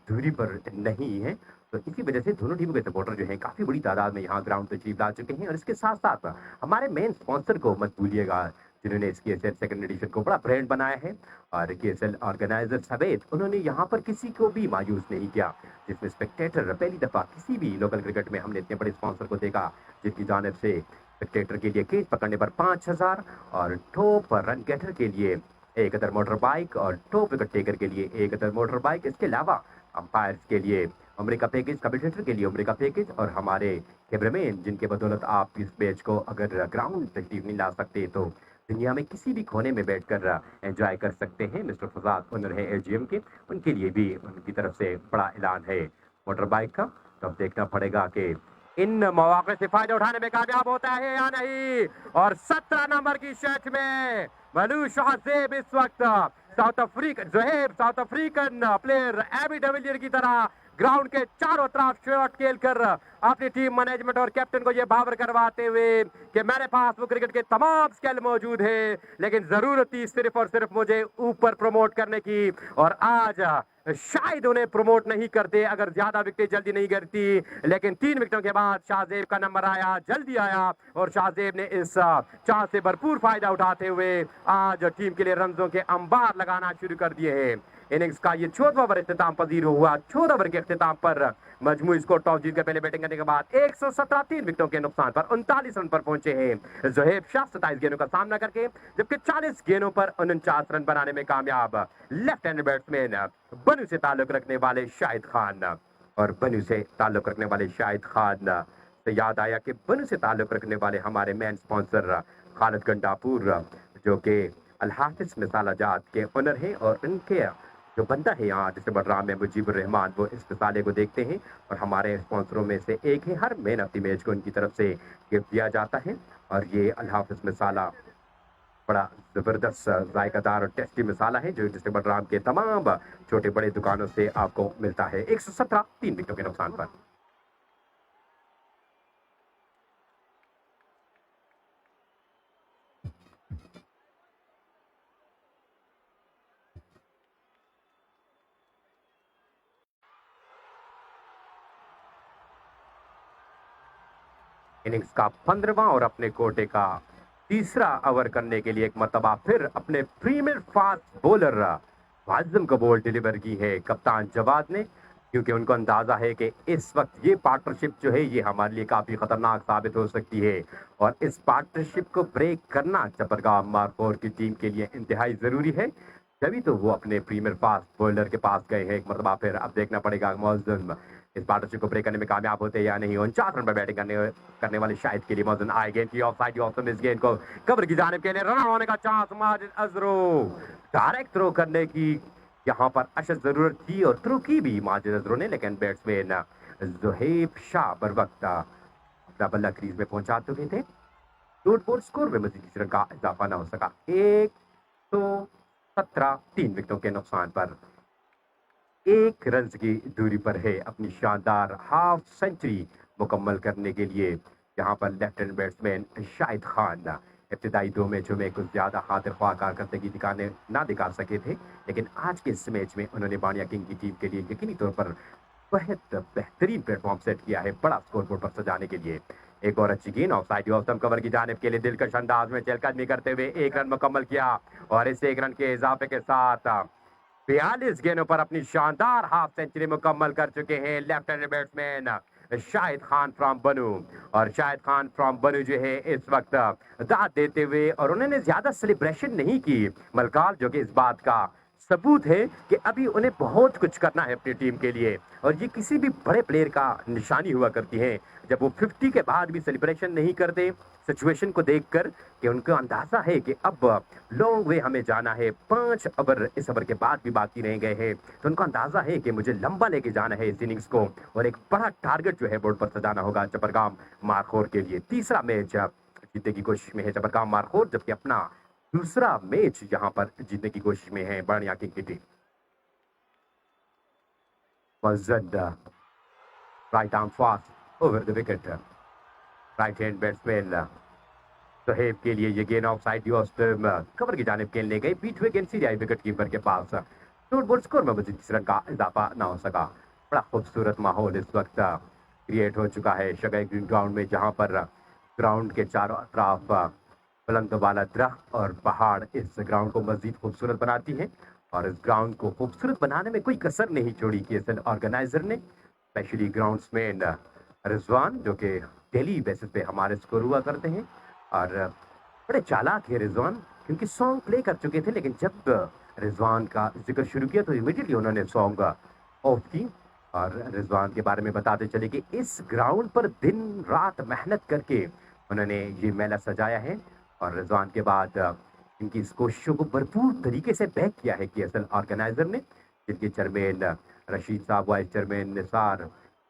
S1: दूरी पर नहीं है, तो इसी वजह से दोनों टीमों के सपोर्टर जो हैं काफी बड़ी तादाद में यहाँ ग्राउंड पर तशरीफ ला चुके हैं। और इसके साथ साथ हमारे मेन स्पॉन्सर को मत भूलिएगा, जिन्होंने इस KSL सेकंड एडिशन को बड़ा ब्रांड बनाया है और KSL ऑर्गेनाइजर समेत उन्होंने यहाँ पर किसी को भी मायूस नहीं किया। जिसमें स्पेक्टेटर पहली दफा किसी भी लोकल क्रिकेट में हमने इतने बड़े स्पॉन्सर को देखा, जिनकी जानिब से स्पेक्टेटर के लिए केच पकड़ने पर 5000 और टॉप रन गेटर के लिए 1 अदर मोटर बाइक और टॉप विकेट टेकर के लिए 1 अदर मोटर बाइक। इसके अलावा अंपायर्स के लिए उम्र का पैकेज, कमेंटेटर के लिए उम्र का पैकेज और हमारे कैमरामैन जिनके बदौलत आप इस मैच को अगर ग्राउंड तशरीफ नहीं ला सकते तो दुनिया में किसी भी कोने में बैठकर एंजॉय कर सकते हैं। मिस्टर फजाद ओनर है LGM के, उनके लिए भी उनकी तरफ से बड़ा ऐलान है मोटर बाइक का। तो अब देखना पड़ेगा कि इन मौके से फायदा उठाने में कामयाब होता है या नहीं। और 17 नंबर की शर्ट में मनु शाहजेब इस वक्त South African player AB de Villiers की तरह ग्राउंड के चारों तरफ शॉट खेलकर अपनी टीम मैनेजमेंट और कैप्टन को यह भावर करवाते हुए कि मेरे पास वो क्रिकेट के तमाम स्किल मौजूद है, लेकिन जरूरत थी सिर्फ और सिर्फ मुझे ऊपर प्रमोट करने की। और आज शायद उन्हें प्रमोट नहीं करते अगर ज्यादा विकेट जल्दी नहीं गिरती, लेकिन 3 विकेटों के बाद शाहजेब का नंबर आया, जल्दी आया और शाहजेब ने इस चांस से भरपूर फायदा उठाते हुए आज टीम के लिए रनों के अंबार लगाना शुरू कर दिए हैं। इनिंग्स का ये 14वां ओवर इख्तिताम पजीर हुआ। 14 ओवर के इख्तिताम पर मजमूई स्कोर टॉस जीतकर पहले बैटिंग करने के बाद 117, 3 विकेटों के नुकसान पर 39 रन पर पहुंचे हैं जोहेब शाह 27 गेंदों का सामना करके, जबकि 40 गेंदों पर 49 रन बनाने में कामयाब लेफ्ट हैंड बैट्समैन बनू से ताल्लुक रखने वाले शाहिद खान। और बनू से ताल्लुक रखने वाले शाहिद खान से याद आया कि बनू से ताल्लुक रखने वाले हमारे मेन स्पॉन्सर खालिद गंडापुर जो कि अल हाफिज मिसाला जात के ओनर हैं और इनके जो बंदा है यहाँ जिसे बडराम में मुजीबुर रहमान, वो इस मिसाले को देखते हैं और हमारे स्पॉन्सरों में से एक है। Her man of the match को उनकी तरफ से गिफ्ट दिया जाता है और ये अल हाफिज मिसाला बड़ा जबरदस्त जायकादार और टेस्टी मिसाला है जो जिसे बडराम के तमाम छोटे बड़े दुकानों से आपको मिलता है। 117, 3 विकेटों के नुकसान पर। इनिंग्स का 15वां और अपने कोटे का तीसरा ओवर करने के लिए एक मरतबा फिर अपने प्रीमियर फास्ट बॉलर वाजिम को बॉल डिलीवर की है कप्तान जवाद ने, क्योंकि उनको अंदाजा है कि इस वक्त ये पार्टनरशिप जो है ये हमारे लिए काफी खतरनाक साबित हो सकती है और इस पार्टनरशिप को ब्रेक करना चपरगाम मारफोर की टीम के लिए इंतहाई जरूरी है। तभी तो वो अपने प्रीमियर फास्ट बॉलर के पास गए हैं एक मरतबा फिर। अब देखना पड़ेगा मौजूद इस पार्टनरशिप को ब्रेक करने में कामयाब होते हैं या नहीं। 49 रन पर बैटिंग करने वाले शाहिद के लिए मौजूद आए गेंद की ऑफ साइड इस गेंद को कवर की जानिब के लिए रन होने का चांस माजिद अजहरों डायरेक्ट थ्रो करने की यहाँ पर अशद जरूरत थी और थ्रो की भी माजिद अजहरों ने, लेकिन बैट्समैन जोहेब शाह बर वक्त अपना बल्ला क्रीज में पहुंचा चुके थे। डॉट बॉल स्कोर में मजीद किसी रन का इजाफा न हो सका। 117, 3 विकेटों के नुकसान पर 1 रन की दूरी पर है अपनी शानदार हाफ सेंचुरी मुकम्मल करने के लिए यहाँ पर left hand batsman Shahid Khan. इब्तिदाई 2 मैचों में कुछ ज्यादा खातिर ख्वाह कारकर्दगी दिखा सके थे, लेकिन आज के इस मैच में उन्होंने बानिया किंग की टीम के लिए यकीनी तौर पर बहुत बेहतरीन प्लेटफॉर्म सेट किया है बड़ा स्कोर बोर्ड पर सजाने के लिए। एक और अच्छी गेंद ऑफ साइड ऑफ कवर की जानिब के लिए दिलकश अंदाज में चहलकदमी करते हुए 1 रन मुकम्मल किया और इस 1 रन के इजाफे के साथ 42 गेंदों पर अपनी शानदार हाफ सेंचुरी मुकम्मल कर चुके हैं left hand batsman Shahid Khan from बनू। और शाहिद खान फ्रॉम बनू जो है इस वक्त दाद देते हुए, और उन्होंने ज्यादा सेलिब्रेशन नहीं की मलकाल, जो कि इस बात का सबूत है कि अभी उन्हें बहुत कुछ करना है अपनी टीम के लिए, और ये किसी भी बड़े प्लेयर का निशानी हुआ करती है जब वो 50 के बाद भी सेलिब्रेशन नहीं करते, सिचुएशन को देखकर कि उनको अंदाजा है कि अब लॉन्ग वे हमें जाना है, 5 ओवर इस ओवर के बाद भी बाकी रह गए हैं, तो उनको अंदाजा है कि मुझे लंबा लेके जाना है इस इनिंग्स को और एक बड़ा टारगेट जो है बोर्ड पर सजाना होगा चपरगाम मारखोर के लिए। तीसरा मैच जीतने की कोशिश में है चपरगाम मारखोर, जबकि अपना दूसरा मैच यहां पर जीतने की कोशिश में है बाणिया किंग की team. Right arm fast over the wicket, right hand batsman Sohaib के लिए ये गेंद ऑफ साइड कवर की जानिब खेलने गई, बीच हुए गेंद सीधे आई विकेट कीपर के पास। शॉर्ट बॉल स्कोर में मजीद 30 रन का इजाफा ना हो सका। बड़ा खूबसूरत माहौल इस वक्त क्रिएट हो चुका है शगई ग्रीन ग्राउंड में, जहां पर ग्राउंड के चारों तरफ बुलंद वाला दरख्त और पहाड़ इस ग्राउंड को मजीद खूबसूरत बनाती है, और इस ग्राउंड को खूबसूरत बनाने में कोई कसर नहीं छोड़ी केएसएल ऑर्गेनाइजर ने, स्पेशली ग्राउंड्समैन रिजवान जो कि डेली बेसिस पे हमारे स्कोर हुआ करते हैं, और बड़े चालाक है रिजवान, क्योंकि सॉन्ग प्ले कर चुके थे, लेकिन जब रिजवान का जिक्र शुरू किया तो इमीडिएटली उन्होंने सॉन्ग ऑफ की। और रिजवान के बारे में बताते चले कि इस ग्राउंड पर दिन रात मेहनत करके उन्होंने ये मेला सजाया है, और रिजवान के बाद इनकी इस कोशिशों को भरपूर तरीके से बैक किया है केएसएल ऑर्गेनाइजर ने, जिनके चेयरमैन रशीद साहब, वाइस चेयरमैन निसार,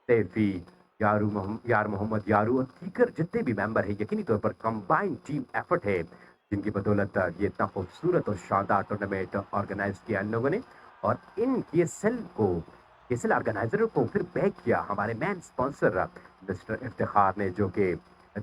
S1: सैफी, यार मोहम्मद यारू और दीगर जितने भी मेंबर हैं, यकीनी तौर पर कंबाइंड टीम एफर्ट है जिनकी बदौलत ये इतना खूबसूरत और शानदार टूर्नामेंट ऑर्गेनाइज किया इन लोगों ने। और इन केएसएल ऑर्गेनाइजरों को फिर बैक किया हमारे मैन स्पॉन्सर मिस्टर इफ्तिखार ने, जो कि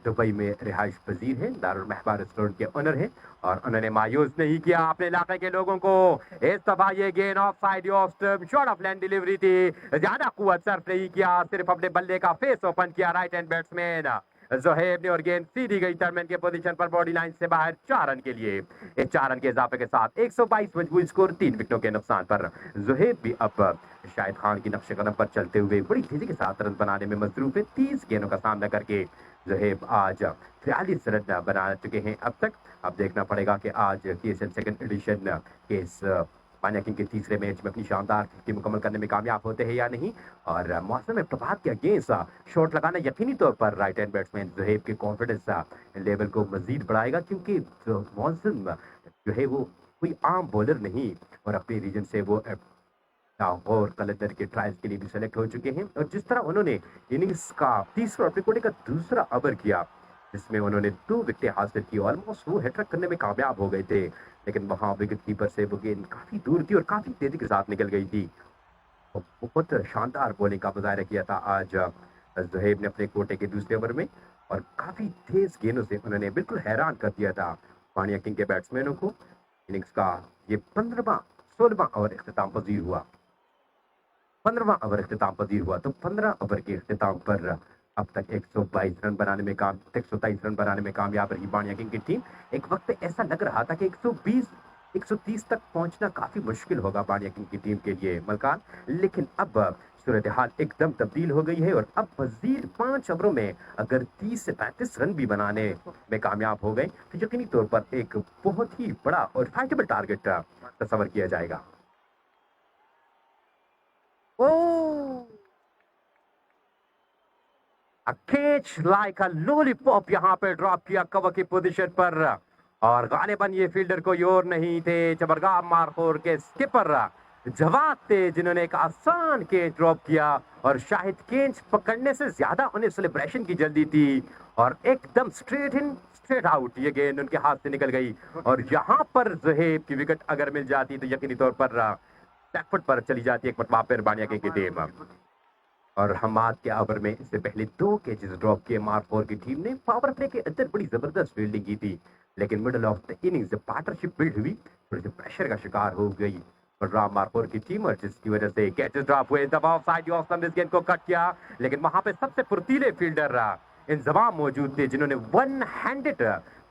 S1: दुबई में रिहाइश पजीर है, दारुल महबा रेस्टोरेंट के ओनर है, और उन्होंने मायूस नहीं किया अपने इलाके के लोगों को। इस दफा ये गेंद off side off stump short of land delivery थी, ज्यादा कुव्वत सर्फ नहीं किया, सिर्फ अपने बल्ले का फेस ओपन किया राइट हैंड बैट्समैन जोहेब ने, और गेंद सीधी गई टर्मैन के पोजीशन पर बॉडी लाइन से बाहर 4 रन के लिए। इस 4 रन के इजाफे के साथ 122 मजबूत स्कोर, 3 विकेटों के नुकसान पर जोहेब भी अब शाहिद खान की नक्शे कदम पर चलते हुए बड़ी तेजी के साथ रन बनाने में मसरूफ है। 30 गेंदों का सामना करके जोहेब आज 43 रन बना चुके हैं अब तक। अब देखना पड़ेगा कि आज केएसएल सेकंड एडिशन के इस बाणिया किंग के तीसरे मैच में अपनी शानदार फिफ्टी मुकम्मल करने में कामयाब होते हैं या नहीं। और मौसम में प्रभात के अगेंस्ट शॉट लगाना यकीनी तौर पर राइट हैंड बैट्समैन जोहेब के कॉन्फिडेंस लेवल को मजीद बढ़ाएगा, क्योंकि मौसम जो है वो कोई आम बॉलर नहीं, और अपने रीजन से वो और कलंदर के ट्रायल्स के लिए भी सेलेक्ट हो चुके हैं। और जिस तरह उन्होंने इनिंग्स का तीसरा और पिकोटे का दूसरा ओवर किया, जिसमें उन्होंने 2 विकेटें हासिल की, ऑलमोस्ट वो हैट्रिक करने में कामयाब हो गए थे, लेकिन वहां विकेट कीपर से वो गेंद काफी दूर थी और काफी तेजी के साथ निकल गई थी। और बहुत शानदार बॉलिंग का मुजाहरा किया था आज जोहेब ने अपने कोटे के दूसरे ओवर में, और काफी तेज गेंदों से उन्होंने बिल्कुल हैरान कर दिया था बाणिया किंग के बैट्समैनों को। इनिंग्स का ये 16वां ओवर इख्तिताम पजीर हुआ, 15वां ओवर इख्तिताम पजीर हुआ। तो 15 ओवर के इख्तिताम पर अब तक 123 रन बनाने में 127 रन बनाने में कामयाब रही बाणिया किंग की टीम। एक वक्त ऐसा लग रहा था कि 130 तक पहुंचना काफी मुश्किल होगा बाणिया किंग की टीम के लिए मलकान, लेकिन अब सूरत हाल एकदम तब्दील हो गई है, और अब मजीद 5 ओवरों में अगर 30 से 35 रन भी बनाने में कामयाब हो गए तो यकीनी तौर पर एक बहुत ही बड़ा और फाइटेबल टारगेट तस्वर किया जाएगा। A catch like a lollipop यहाँ पे ड्रॉप किया कवर की पोजीशन पर, और गालिबन ये फील्डर कोई और नहीं थे, चपरगाम मारखोर के स्किपर जवाब थे, जिन्होंने एक आसान कैच ड्रॉप किया, और शाहिद कैच पकड़ने से ज्यादा उन्हें सेलिब्रेशन की जल्दी थी, और एकदम स्ट्रेट इन स्ट्रेट आउट ये गेंद उनके हाथ से निकल गई। और यहाँ पर जोहेब की विकेट अगर मिल जाती तो यकीनी तौर पर बैकफुट पर चली जाती एक मरतबा फिर बाणिया किंग की टीम। और हमाद के ओवर में इससे पहले 2 कैचेस ड्रॉप किए मारखोर की टीम ने। पावर प्ले के अंदर बड़ी जबरदस्त फील्डिंग की थी, लेकिन मिडल ऑफ द इनिंग्स जब पार्टनरशिप बिल्ड हुई थोड़ी सी प्रेशर का शिकार हो गई बलराम मारखोर की टीम, और जिसकी वजह से कैचेस ड्रॉप हुए। दबाव साइड ऑफ इस गेंद को कट किया, लेकिन वहां पे सबसे फुर्तीले फील्डर इंजमाम मौजूद थे, जिन्होंने 1 हैंडेड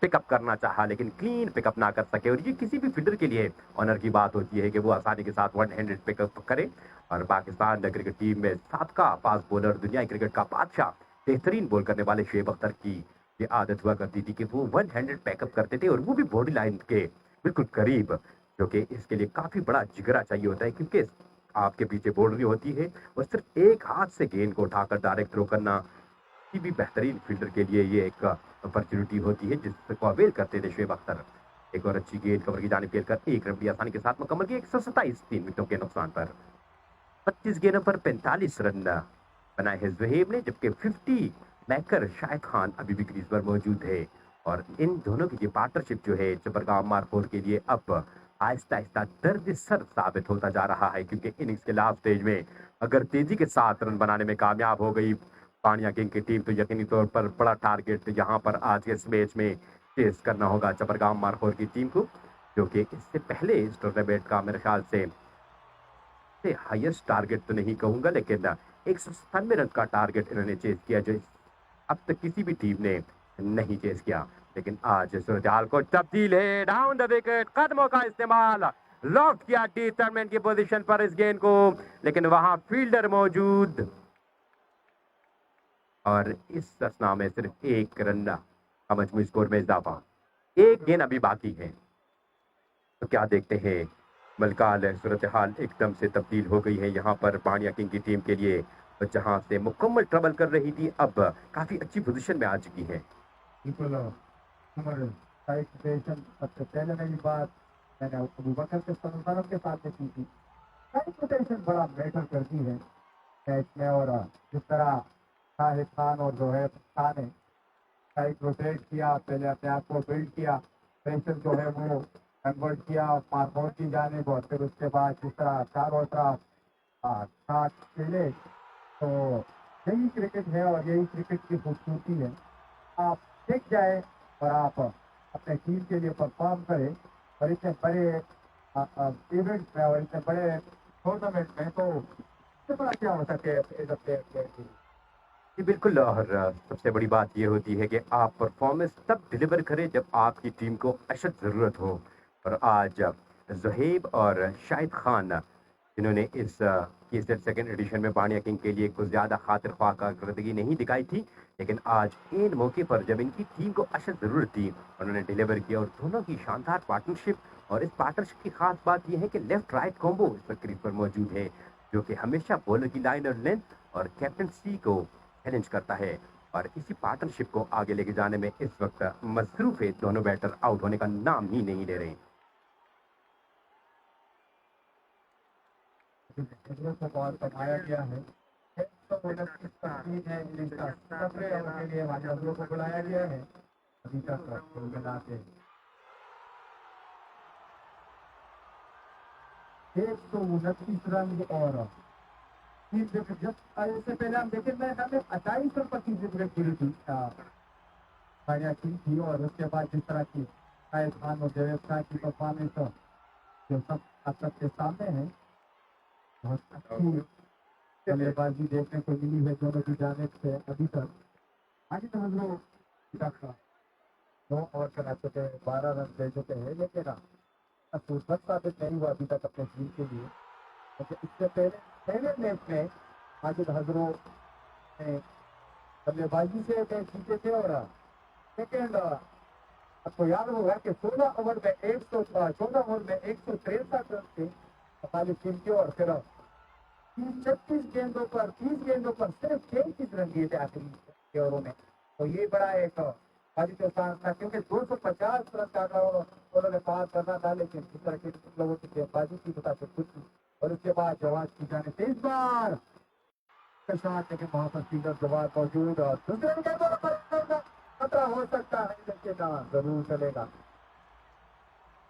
S1: पिकअप करना चाहा लेकिन क्लीन पिकअप ना कर सके। और ये किसी भी फील्डर के लिए ऑनर की बात होती है कि वो आसानी के साथ 1 हैंडेड पिकअप करे। और पाकिस्तान क्रिकेट टीम में साबका फास्ट बॉलर, दुनिया क्रिकेट का बादशाह, बेहतरीन बॉल करने वाले शुएब अख्तर की ये आदत हुआ करती थी कि वो 1 हैंडेड पिकअप करते थे, और वो भी बॉडी लाइन के बिल्कुल करीब, जो कि इसके लिए काफ़ी बड़ा जिगरा चाहिए होता है, क्योंकि आपके पीछे बाउंड्री होती है और सिर्फ एक हाथ से गेंद को उठाकर डायरेक्ट थ्रो करना किसी भी बेहतरीन फील्डर के लिए ये एक अपॉर्चुनिटी होती है, जिसको अवेल करते थे शोएब अख्तर। एक और अच्छी गेंद कवर की जानिब खेलकर एक रन भी आसानी के साथ मुकम्मल की 127 3 विकेटों के नुकसान पर। 25 गेंदों पर 45 रन बनाए हैं ज़ुहैब ने, जबकि 50 मैकर शाहिद खान अभी भी क्रीज पर मौजूद है। और इन दोनों की ये पार्टनरशिप जो है चपरगांव मारखोर के लिए अब आहिस्ता आहिस्ता दर्द सर साबित होता जा रहा है, क्योंकि इनिंग्स के लास्ट स्टेज में अगर तेजी के साथ रन बनाने में कामयाब हो गई पानिया किंग की टीम, तो यकीनी तौर पर बड़ा टारगेट यहाँ पर आज के इस मैच में चेस करना होगा चपरगांव मारखोर की टीम को, जो कि इससे पहले इस टूर्नामेंट का मेरे ख्याल से हाईएस्ट टारगेट तो नहीं कहूंगा, लेकिन 197 रन का टारगेट इन्होंने चेस किया, जो अब तक किसी भी टीम ने नहीं चेस किया। लेकिन आज सूरज हाल को तब्दील है, डाउन द विकेट, कदमों का इस्तेमाल, लॉक किया टी टर्नमैन की पोजीशन पर इस गेंद को, लेकिन वहां फील्डर मौजूद और इस असना में सिर्फ एक रन का मजमूई स्कोर में इजाफा। एक गेंद अभी बाकी है, तो क्या देखते हैं मलकाल सूरत हाल एकदम से तब्दील हो गई है यहाँ पर पानिया किंग की टीम के लिए, जहां से मुकम्मल ट्रबल कर रही थी अब काफी अच्छी पोजीशन में आ चुकी है।
S4: बिल्कुल उमर साइड सिचुएशन सबसे पहले मेरी बात मैंने अबू बकर के सल्लल्लाहु के साथ में की थी। साइड सिचुएशन बड़ा मैटर करती है मैच में, और जिस तरह शाहिद खान और जोहेब खान ने साइड रोटेट किया, पहले अपने आप को बिल्ड किया, प्रेशर जो है वो कन्वर्ट किया मारखोर की जानिब, और फिर उसके बाद जिस तरह चारों तरफ साथ खेले, तो यही क्रिकेट है और यही क्रिकेट की खूबसूरती है। आप टिक जाए और आप अपने टीम के लिए परफॉर्म करें, और इतने बड़े इवेंट्स में और इतने बड़े टूर्नामेंट में तो इससे बड़ा क्या हो सके एज अ प्लेयर।
S1: जी बिल्कुल, और सबसे बड़ी बात ये होती है कि आप परफॉर्मेंस तब डिलीवर करें जब आपकी टीम को अशद ज़रूरत हो। और आज ज़ुहैब और शाहिद खान जिन्होंने इस केसर सेकंड एडिशन में पानिया किंग के लिए कुछ ज़्यादा खातिर ख्वाह कारकर्दगी नहीं दिखाई थी, लेकिन आज इन मौके पर जब इनकी टीम को अशद ज़रूरत थी उन्होंने डिलीवर किया। और दोनों की शानदार पार्टनरशिप, और इस पार्टनरशिप की खास बात यह है कि लेफ्ट राइट कॉम्बो इस पर क्रीज पर मौजूद है, जो कि हमेशा बॉलर की लाइन और लेंथ और कैप्टनसी को चैलेंज करता है। और इसी पार्टनरशिप को आगे लेके जाने में इस वक्त मसरूफ है दोनों बैटर आउट होने का नाम ही नहीं ले रहे।
S4: को बॉल बनाया गया है, तो 29 तस्वीर है इनिंग्स का 17 ओवर के लिए वाजों को बुलाया गया है। अभी तक मिलाते 129 रन और 30 विकेट। जब इससे पहले हम देखें मैं हमें 28 रन पर 30 विकेट गिरी थी पानिया की थी, और उसके बाद जिस तरह की शाहिद खान और जोहेब खान की परफॉर्मेंस जो सब आप सबके सामने है, बहुत अच्छी बल्लेबाजी देखने को मिली है दोनों की जानिब से अभी तक। आज तो हम लोग 9 ओवर करा चुके हैं, 12 रन दे चुके हैं, लेकिन फुर्सत साबित नहीं हुआ अभी तक अपने टीम के लिए। क्योंकि इससे पहले मैच में माजिद हजरो ने बल्लेबाजी से मैच जीते थे, और सेकेंड आपको याद होगा कि 16 ओवर में 163 रन थे खाली टीम के, और फिर 36 गेंदों पर 30 गेंदों पर सिर्फ 33 रन दिए थे आखिरी के ओवरों में। तो ये बड़ा एक बाजी आसान था, क्योंकि 250 रन का उन्होंने पार करना था, लेकिन इस तरह के लोगों की गेंदबाजी की बता कुछ थी। और उसके बाद जवाब की जाने से इस बार शॉट, लेकिन वहां पर फील्डर जवाब मौजूद, और दूसरे गेंदों पर खतरा हो सकता है, लेकिन जरूर चलेगा।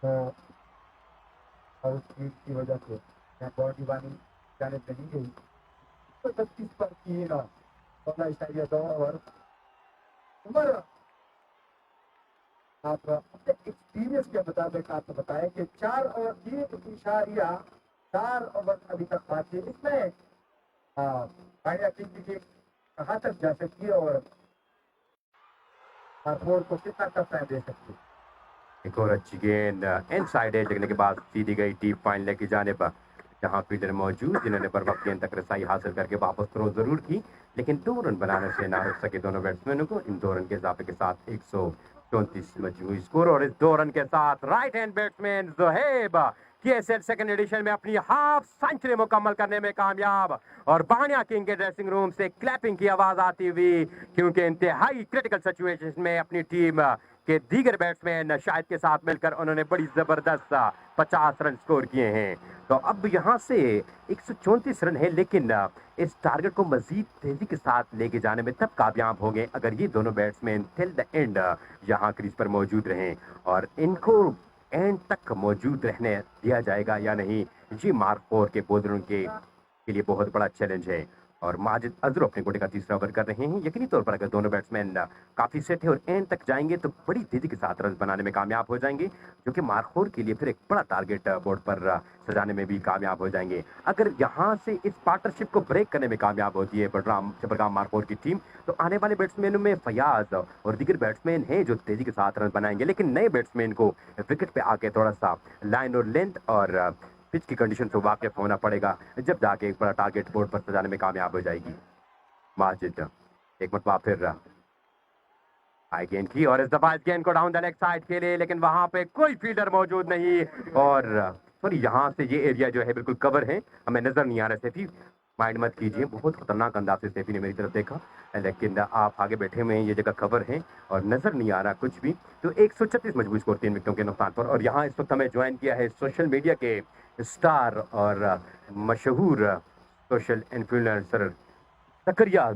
S4: तो और उस चीज की वजह से बॉल दीवानी जाने नहीं गई। तो 25 पर 3 16 2 ओवर। उमर आप अपने एक्सपीरियंस के मुताबिक आपको बताएं कि 4 ओवर 3.4 ओवर अभी तक बाकी है, इसमें पानिया किंग की टीम कहाँ तक जा सकती है और मारखोर को कितना टफ टाइम दे सकती है।
S1: एक और अच्छी गेंद इनसाइड एज लगने के बाद सीधी गई डीप फाइनल की जानिब, जहां फील्डर मौजूद जिन्होंने पर वक्त गेंद तक रसाई हासिल करके वापस थ्रो जरूर की, लेकिन 2 रन बनाने से ना हो सके दोनों बैट्समैनों को। इन 2 रन के इजाफे के साथ 34 मजमूई स्कोर और इस 2 रन के साथ right hand batsman Zoheb KSL second edition में अपनी हाफ सेंचुरी मुकम्मल करने में कामयाब। और बानिया किंग के ड्रेसिंग रूम से क्लैपिंग की आवाज आती हुई, क्योंकि इंतहाई क्रिटिकल सिचुएशन में अपनी टीम के दीगर बैट्समैन शाहिद के साथ मिलकर उन्होंने बड़ी जबरदस्त 50 रन स्कोर किए हैं। तो अब यहाँ से 134 रन है, लेकिन इस टारगेट को मजीद तेजी के साथ लेके जाने में तब कामयाब होंगे अगर ये दोनों बैट्समैन टिल द एंड यहाँ क्रीज पर मौजूद रहें। और इनको एंड तक मौजूद रहने दिया जाएगा या नहीं, ये मार्क 4 के बॉलरों के लिए बहुत बड़ा चैलेंज है। और माजिद अजहर अपने कोटे का तीसरा ओवर कर रहे हैं। यकीनी तौर पर अगर दोनों बैट्समैन काफी सेट है और एंड तक जाएंगे तो बड़ी तेजी के साथ रन बनाने में कामयाब हो जाएंगे, जो कि मार्क 4 के लिए फिर एक बड़ा टारगेट बोर्ड पर सजाने में भी कामयाब हो जाएंगे। अगर यहाँ से इस पार्टनरशिप को ब्रेक करने में कामयाब होती है चपरगाम मार्क 4 की टीम, तो आने वाले बैट्समैनों में फयाज और दीगर बैट्समैन हैं जो तेजी के साथ रन बनाएंगे, लेकिन नए बैट्समैन को विकेट पे आके थोड़ा सा लाइन और लेंथ और पिच की कंडीशन से वाकिफ होना पड़ेगा, जब जाके एक बड़ा टारगेट बोर्ड पर सजाने में कामयाब हो जाएगी। माजिद एक मरतबा फिर हाई गेंद की और इस दफा इस गेंद को डाउन द लेग साइड के लिए, लेकिन वहां पे कोई फील्डर मौजूद नहीं। और सॉरी, यहाँ से ये एरिया जो है बिल्कुल कवर है, हमें नजर नहीं आ रहा। सैफी माइंड मत कीजिए, बहुत खतरनाक अंदाज से सैफी ने मेरी तरफ देखा, लेकिन आप आगे बैठे हुए हैं, ये जगह कवर है और नजर नहीं आ रहा कुछ भी। तो 136 मजबूत स्कोर 3 विकेटों के नुकसान पर। और यहाँ इस वक्त हमें ज्वाइन किया है सोशल मीडिया के स्टार और मशहूर सोशल इन्फ्लुएंसर जकरिया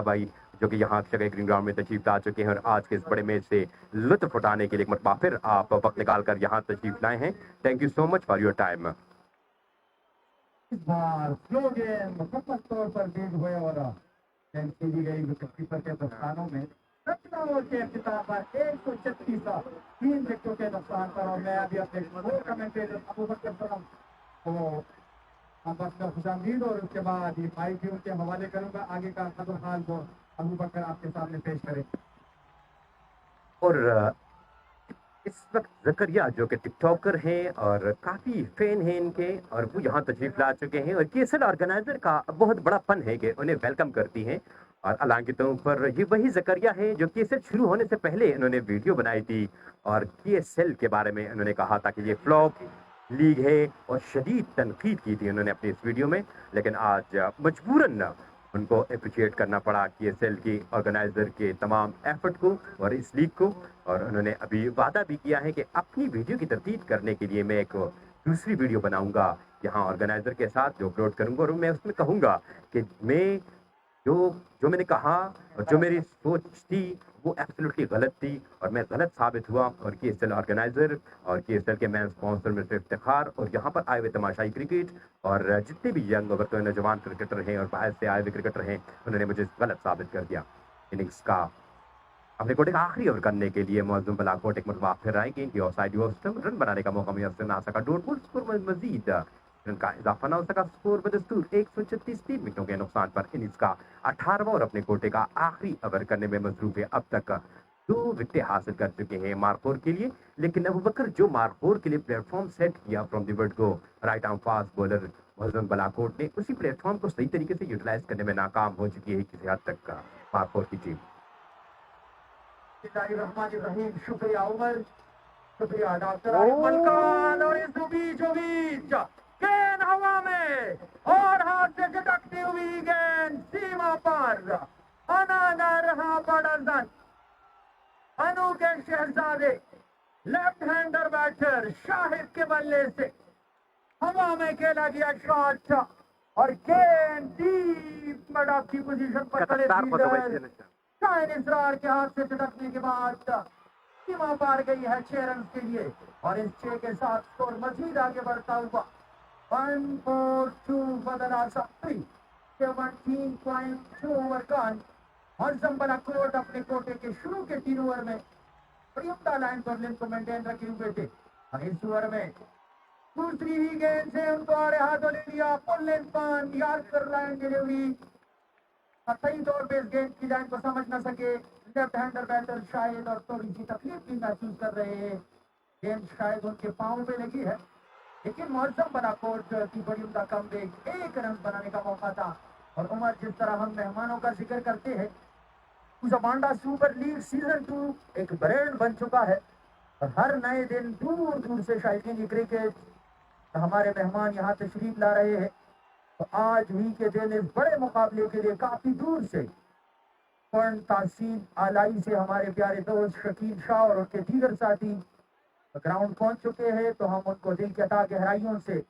S1: भाई, जो कि यहाँ जगह ग्रीन ग्राउंड में तशरीफ ला चुके हैं और आज के इस बड़े मैच से लुत्फ उठाने के लिए एक मरतबा फिर आप वक्त निकाल कर यहाँ तशरीफ लाए हैं। Thank you so much for your time.
S4: इस बार स्लो गेंद मुकम्मल तौर पर बीज हुए और गेंद खेली गई विकेटकीपर के दस्तानों में। 17 ओवर के अख्तिताम पर 136 3 विकेटों के नुकसान पर। और मैं अभी अपने स्कोर कमेंटेटर अबू बकर सलाम को अंबेडकर खुशामदीद और उसके बाद ये माइक भी उनके हवाले करूंगा। आगे का कदर हाल को अबू बकर आपके सामने पेश करें।
S1: और इस वक्त जकरिया जो कि टिकटॉकर हैं और काफी फैन हैं इनके, और वो यहाँ तशरीफ ला चुके हैं और केएसएल ऑर्गेनाइजर का बहुत बड़ा फन है कि उन्हें वेलकम करती हैं। और हालांकि तौर पर ये वही जकरिया है जो केएसएल शुरू होने से पहले इन्होंने वीडियो बनाई थी और केएसएल के बारे में उन्होंने कहा था कि ये फ्लॉप लीग है और शदीद तनकीद की थी उन्होंने अपनी इस वीडियो में। लेकिन आज मजबूरन उनको अप्रिशिएट करना पड़ा केएसएल की ऑर्गेनाइजर के तमाम एफर्ट को और इस लीग को। और उन्होंने अभी वादा भी किया है कि अपनी वीडियो की तरतीब करने के लिए मैं एक दूसरी वीडियो बनाऊंगा यहाँ ऑर्गेनाइजर के साथ, जो अपलोड करूंगा और मैं उसमें कहूंगा कि मैं जो मैंने कहा और जो मेरी सोच थी वो एब्सोल्युटली गलत थी और मैं गलत साबित हुआ। और केएसएल ऑर्गेनाइजर और केएसएल के मैन स्पॉन्सर में से इफ्तिखार और यहाँ पर आए हुए तमाशाई क्रिकेट और जितने भी यंग और तो नौजवान क्रिकेटर हैं और बाहर से आए हुए क्रिकेटर हैं, उन्होंने मुझे गलत साबित कर दिया। इनिंग्स का अपने कोटे का आखिरी ओवर करने के लिए मौजूम बलाकोट एक मरतबा फिर आएंगे कि ऑफसाइड रन बनाने का मौका मुयसर ना सका। डोरपुल स्कोर में मजीद रन का इजाफा ना हो सका। स्कोर बदस्तूर 136 3 विकेटों के नुकसान पर। इनिंग्स का 18वां और अपने कोटे का आखिरी ओवर करने में मसरूफ है। अब तक 2 विकेटें हासिल कर चुके हैं मार्क 4 के लिए, लेकिन अबू बकर जो मार्क 4 के लिए प्लेटफॉर्म सेट किया फ्रॉम द वर्ड को राइट आर्म फास्ट बॉलर मौजूद बलाकोट ने, उसी प्लेटफॉर्म को सही तरीके से यूटिलाइज करने में नाकाम हो चुकी है किसी हद तक का मार्क 4 की टीम।
S3: रहीम, शुक्रिया उमर, शुक्रिया डॉक्टर आरिफ मलकान। और इस बीचों बीच गेंद हवा में और हाथ से झटकती हुई गेंद सीमा पर। अनादर रहा बड़ा रन। अनु के शहजादे लेफ्ट हैंडर बैटर शाहिद के बल्ले से हवा में खेला गया शॉट और गेंद डीप मिड ऑफ की पोजीशन पर शाहिद इसरार के हाथ से झटकने के बाद सीमा पार गई है 6 रन के लिए। और इस 6 के साथ स्कोर मजीद आगे बढ़ता हुआ 142 बदला 17.2 ओवर का। मौसम बलाकोट अपने कोटे के शुरू के 3 ओवर में बड़ी उम्दा लाइन पर लेंथ को मेंटेन रखे हुए थे और इस ओवर में दूसरी ही गेंद से उनको आड़े हाथों ले लिया। फुल लेंथ पर यार्कर लाइन डिलीवरी, सही तौर पे इस गेंद की लाइन को समझ न सके लेफ्ट हैंडर बैटर शायद और थोड़ी सी तकलीफ भी महसूस कर रहे हैं। गेंद शायद उनके पांव पे लगी है, लेकिन मौसम बलाकोट की बड़ी उम्दा कमबैक 1 रन बनाने का मौका था। और उमर, जिस तरह हम मेहमानों का जिक्र करते हैं कुजामांडा सुपर लीग सीजन 2 एक ब्रांड बन चुका है और हर नए दिन दूर दूर से शायकीन क्रिकेट हमारे मेहमान यहाँ तशरीफ ला रहे हैं। तो आज ही के दिन इस बड़े मुकाबले के लिए काफी दूर से फन तासीम आलाई से हमारे प्यारे दोस्त शकील शाह और उनके दीगर साथी ग्राउंड पहुंच चुके हैं। तो हम उनको दिल की अता गहराइयों से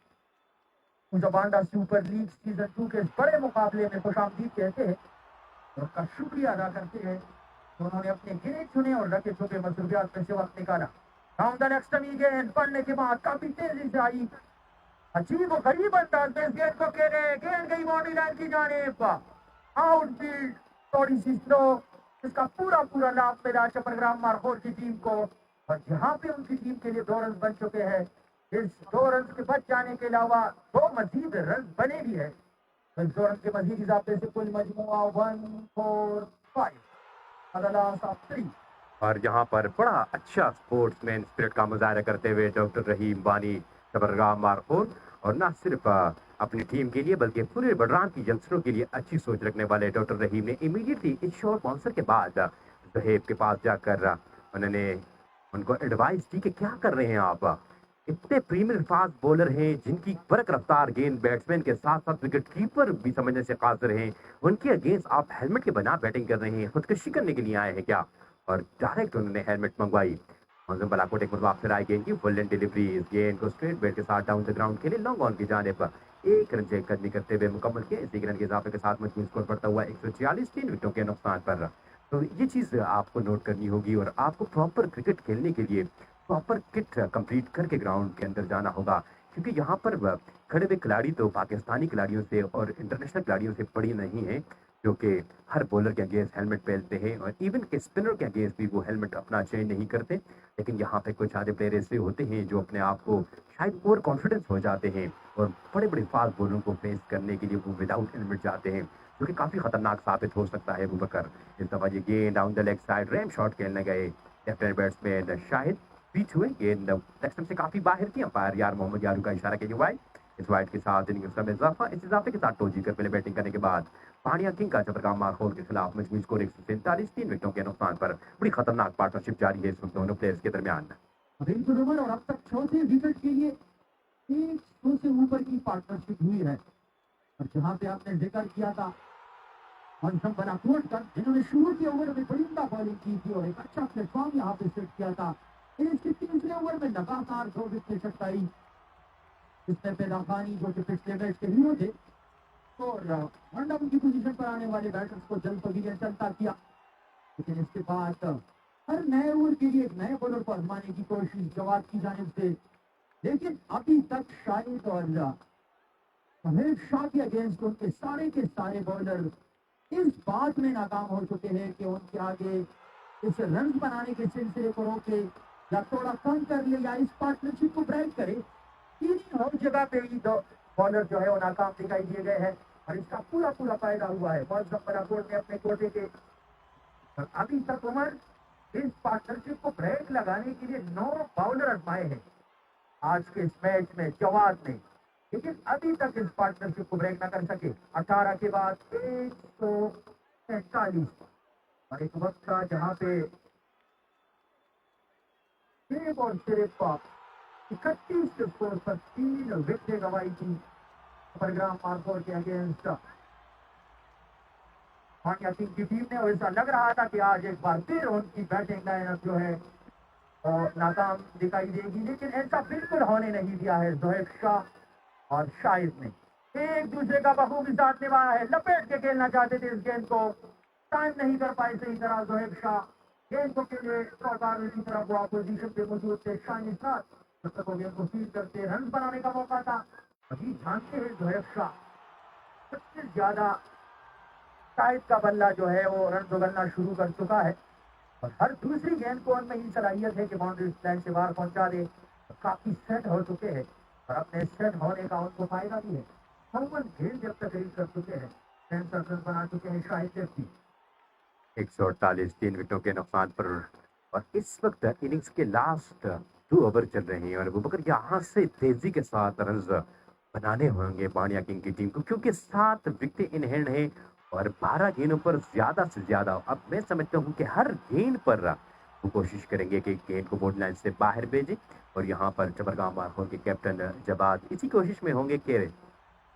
S3: कुजामांडा सुपर लीग सीजन 2 के इस बड़े मुकाबले में खुशामदीद कहते हैं और उनका शुक्रिया अदा करते हैं तो उन्होंने अपने गिने चुने और रखे छुपे मसरूफियात में से वक्त निकाला। राउंड द नेक्स्ट गेंद पढ़ने के बाद काफी तेजी से आई, अजीब और गरीब अंदाज में इस गेंद को खेले, गेंद गई बाउंड्री लाइन की जानिब, आउटफील्ड थोड़ी सी स्लो, इसका पूरा पूरा लाभ मिला चपरग्राम मारखोर की टीम को और यहाँ पे उनकी टीम के लिए 2 रन बन चुके हैं। इस 2 रन के बच जाने के अलावा 2 मजीद रन बने भी है। तो इस 2 रन के मजीद इजाफे से कुल मजमुआ 145 अदलास ऑफ 3।
S1: और यहाँ पर बड़ा अच्छा स्पोर्ट्समैन स्पिरिट का मुजाहरा करते हुए डॉक्टर रहीम बानी चपरगाम मारखोर और न सिर्फ अपनी टीम के लिए बल्कि पूरे बडराम की यंगस्टरों के लिए अच्छी सोच रखने वाले डॉक्टर रहीम ने इमीडिएटली इस शॉर्ट बाउंसर के बाद जहेब के पास जाकर उन्होंने उनको एडवाइस दी कि क्या कर रहे हैं आप, इतने प्रीमियर फास्ट बॉलर हैं जिनकी बरक रफ्तार गेंद बैट्समैन के साथ साथ विकेट कीपर भी समझने से कासिर हैं, उनके अगेंस्ट आप हेलमेट के बना बैटिंग कर रहे हैं, खुदकशी करने के लिए आए हैं क्या? और डायरेक्ट उन्होंने हेलमेट मंगवाई। मौजूद बलाकोट एक मुताब से आए गेंद की फुल एंड डिलीवरी, इस गेंद को स्ट्रेट बैट के साथ डाउन द ग्राउंड के लिए लॉन्ग ऑन की जानिब 1 रन चेक करनी करते हुए मुकम्मल किया। इसी रन के इजाफे के साथ मजमूई स्कोर बढ़ता हुआ 146, 3 विकेटों के नुकसान पर। तो ये चीज़ आपको नोट करनी होगी और आपको प्रॉपर क्रिकेट खेलने के लिए प्रॉपर किट कंप्लीट करके ग्राउंड के अंदर जाना होगा, क्योंकि यहाँ पर खड़े हुए खिलाड़ी तो पाकिस्तानी खिलाड़ियों से और इंटरनेशनल खिलाड़ियों से बड़ी नहीं है, जो कि हर बॉलर के अगेंस्ट हेलमेट पहनते हैं और इवन के स्पिनर के अगेंस्ट भी वो हेलमेट अपना चेंज नहीं करते। लेकिन यहाँ पे कुछ आधे प्लेयर ऐसे होते हैं जो अपने आप को शायद ओवर कॉन्फिडेंस हो जाते हैं और बड़े बड़े फास्ट बॉलरों को फेस करने के लिए वो विदाउट हेलमेट जाते हैं, जो कि काफ़ी खतरनाक साबित हो सकता है। अबू बकर इस दफा ये गेंद down the leg side RAM shot खेलने गए, लेफ्ट हैंड बैट्समैन शाहिद बीच हुए, गेंद लेग से काफ़ी बाहर की, अंपायर यार मोहम्मद यारू का इशारा के वाइड, इस वाइड के साथ इनिंग्स का इजाफा, इस इजाफे के साथ टॉस जीतकर पहले बैटिंग करने के बाद पानिया किंग का चपरगाम मारखोर के खिलाफ मजमूई स्कोर 147, 3 विकेटों के नुकसान पर। बड़ी खतरनाक पार्टनरशिप जारी है इस वक्त दोनों प्लेयर्स के दरमियान।
S3: बिल्कुल उमर, और अब तक चौथे विकेट के लिए 100 से ऊपर की पार्टनरशिप हुई है। और जहां पे आपने जिक्र किया था मौसम बलाकोट का, जिन्होंने शुरू के ओवर में बड़ी उम्दा बॉलिंग की थी और एक अच्छा प्लेटफॉर्म यहाँ पे सेट किया था, इसके तीसरे ओवर में लगातार 2 विकेट चटकाई इसमें पैदा खानी, जो कि पिछले मैच के हीरो थे, और वन डाउन की पोजीशन पर आने वाले बैटर्स को जल्द पगीरे चलता किया। लेकिन इसके बाद हर नए ओवर के लिए एक नए बॉलर को आजमाने की कोशिश जवाब की जानिब से, लेकिन अभी तक शाहिद और अमीर शाह के अगेंस्ट उनके सारे के सारे बॉलर इस बात में नाकाम हो चुके हैं कि उनके आगे इस रन बनाने के सिलसिले को रोके या थोड़ा कम कर ले या इस पार्टनरशिप को ब्रेक करे। तीन हर जगह पे ही 2 बॉलर जो है वो नाकाम दिखाई दिए गए हैं और इसका पूरा पूरा फायदा हुआ है मौजूद बलाकोट ने अपने कोटे के। और अभी तक उमर इस पार्टनरशिप को ब्रेक लगाने के लिए 9 बॉलर आजमाए हैं आज के इस मैच में जवाब ने, लेकिन अभी तक इस पार्टनरशिप को ब्रेक ना कर सके। 18 के बाद 143 और एक वक्त था जहां पे सिर्फ और सिर्फ 31 स्कोर पर 3 विकेट गंवाई थी परग्राम मारखोर के अगेंस्ट पानिया किंग की टीम ने। और ऐसा लग रहा था कि आज एक बार फिर उनकी बैटिंग लाइनअप जो है और नाकाम दिखाई देगी, लेकिन ऐसा बिल्कुल होने नहीं दिया है। जोहेब शाह और शाहिद ने एक दूसरे का बखूबी साथ निभाया है, लपेट के खेलना चाहते थे इस गेंद को, टाइम नहीं कर पाए सही तरह जोहेब शाह। गेंद को खेले चौकार की तरफ वो अपोजिशन पे मौजूद थे शाहिद साथ, जब तक वो गेंद को फील करते रन बनाने का मौका था। अभी जानते हैं जोहेब शाह सबसे ज्यादा शाहिद का बल्ला जो है वो रन उगलना शुरू कर चुका है और हर दूसरी गेंद को उनमें ही सलाहियत है कि बाउंड्री लाइन से बाहर पहुंचा दे। काफी सेट हो चुके हैं और अपने सेट होने का उनको फायदा भी है। 54 गेंद जब तक रीच कर चुके हैं, 63 रन बना चुके हैं शाहिद सेफ्टी।
S1: 148, 3 विकेटों के नुकसान पर। और इस वक्त इनिंग्स के लास्ट 2 ओवर चल रहे हैं और अबू बकर यहाँ से तेजी के साथ रन बनाने होंगे पानिया किंग की टीम को, क्योंकि 7 विकेट इन हैंड है और 12 गेंदों पर ज्यादा से ज्यादा, अब मैं समझता हूं कि हर गेंद पर वो कोशिश करेंगे कि गेंद को बोर्ड लाइन से बाहर भेजें। और यहाँ पर चपरगांव मार्कोर के कैप्टन जवाद इसी कोशिश में होंगे कि